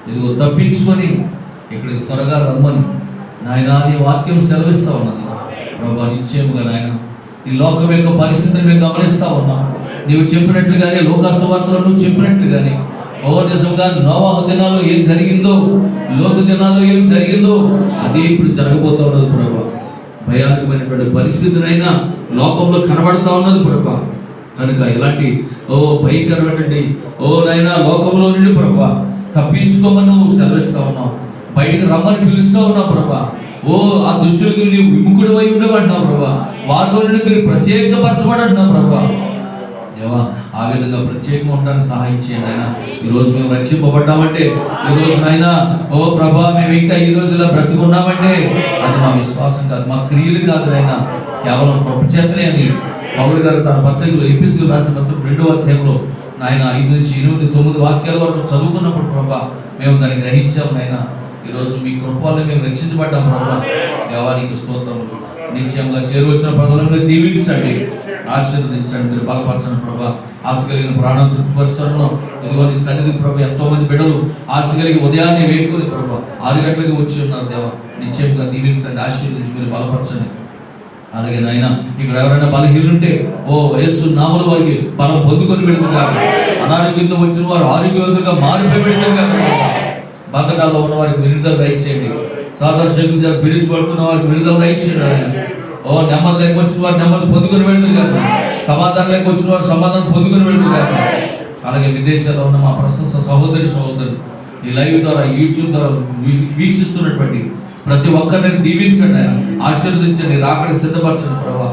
ఇదిగో తప్పించుకొని ఇక్కడికి త్వరగా రమ్మని నాయన నీ వాక్యం సెలవిస్తూ ఉన్నది ప్రభువా. నిశ్చయముగా నాయన ఈ లోకం యొక్క పరిస్థితిని మేము గమనిస్తూ ఉన్నాం. నీవు చెప్పినట్లుగానే లోకాసువార్తలో నువ్వు చెప్పినట్లుగానే ఓ నిజంగా నోవాహు దినాల్లో ఏం జరిగిందో, లోతు దినాల్లో ఏం జరిగిందో అదే ఇప్పుడు జరగబోతూ ఉన్నది ప్రభువా. భయానకమైనటువంటి పరిస్థితినైనా లోకంలో కనబడుతూ ఉన్నది ప్రభువా. కనుక ఇలాంటి భయంకరమైనటువంటి నాయనా లోకంలో నుండి ప్రభువా తప్పించుకోమని నువ్వు సెలవిస్తూ ఉన్నావు, బయటికి రమ్మని పిలుస్తూ ఉన్నావు ప్రభా. ఆ దుష్టులకి నీవు విముఖుడు అయి ఉండేవంటున్నావు ప్రభా, వారిలో నుండి మీరు ప్రత్యేకపరచబడి అంటున్నావు ప్రభా. దేవా ఆ విధంగా ప్రత్యేకంగా ఉండడానికి సహాయం చేయండి అయినా. ఈరోజు మేము రక్షింపబడ్డామంటే, ఈరోజు అయినా ప్రభా మేము ఇంకా ఈ రోజు ఇలా బ్రతికున్నామంటే అది మా విశ్వాసం కాదు, మా క్రియలు కాదు అయినా, కేవలం కృపచేతనే అని పౌలు గారు తన పత్రికలో ఎపిసోడ్ రాసిన పత్రిక 2వ అధ్యాయంలో నాయన 5 నుంచి 8, 9 వాక్యాల వరకు చదువుకున్నప్పుడు ప్రభా మేము దాన్ని గ్రహించాము నాయన. ఈరోజు మీ కృపలో మేము రక్షించబడ్డాం ప్రభా. దేవానికి స్తోత్రములు. నిత్యంగా చేరువచ్చిన ప్రజలను దీవించండి, ఆశీర్వదించండి, మీరు బలపరచండి ప్రభా. ఆశ కలిగిన ప్రాణం తృప్తిపరుస్తాను. ఇదిగో నీ సన్నిధి ప్రభా ఎంతో మంది బిడ్డలు ఆశ కలిగి ఉదయాన్నే వేకుని ప్రభా 6 గంటలకు వచ్చి ఉన్నారు దేవా. నిత్యంగా దీవించండి, ఆశీర్వదించి మీరు బలపరచండి. అలాగే నాయన ఇక్కడ ఎవరైనా బలహీనుంటే యేసు నామములో వారికి బలం పొందుకొని వెళ్తున్నారు. అనారోగ్యంతో వచ్చిన వారు ఆరోగ్యవంతులుగా మారిపోయి వెళ్తారు. బంధకాల్లో ఉన్న వారికి విడుదల దయచేయండి. సాధారణ శక్తులు పీడించబడుతున్న వారికి విడుదల దయచేయండి. నెమ్మది లేక వచ్చిన వారు నెమ్మది పొందుకొని వెళ్తున్నారు. సమాధానం లేక వచ్చిన వారు సమాధానం పొందుకొని వెళ్తున్నారు. అలాగే విదేశాల్లో ఉన్న మా ప్రశస్త సహోదరులు ఈ లైవ్ ద్వారా యూట్యూబ్ ద్వారా వీక్షిస్తున్నటువంటి ప్రతి ఒక్కరిని దీవించండి ఆయన, ఆశీర్వదించండి, రాకడికి సిద్ధపరచండి ప్రభా.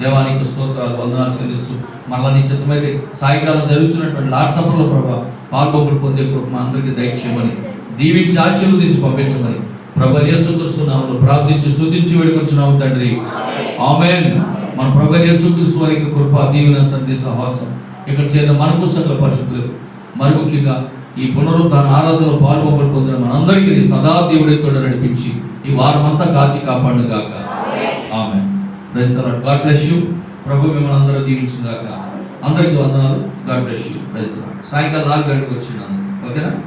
దేవానికి స్తోత్రాలు వందనాలు చెల్లిస్తూ మరలా నీ చిత్తమైతే సాయంకాలం జరుగుతున్నటువంటి లార్డ్ సభలో ప్రభా పాల్గొంపులు పొందే కృప మా అందరికీ దయచేయమని, దీవించి ఆశీర్వదించి పంపించమని ప్రభు యేసుక్రీస్తు నామములో ప్రార్థించి స్తుతించి వేడుకొంచున్నాము తండ్రి. ఆమేన్. మన ప్రభు యేసుక్రీస్తు వారికి కృప, దీవెన, సందేశ, హాసం ఇక్కడ చేరిన మనకు సకల పరిశుద్ధులకు మరి ముఖ్యంగా ఈ పునరుత్థాన ఆరాధనలో పాల్గొని పొందిన మనందరికీ నీ సదా దేవుడితో నడిపించి ఈ వారమంతా కాచి కాపాడును గాక. ఆమేన్. Praise the Lord. God bless you. ప్రభు మిమ్మల్ని అందరూ దీవించును గాక. అందరికీ వందనాలు. God bless you. Praise the Lord. సాయంకాలం 4 గంటలకు వచ్చినాను. ఓకేనా?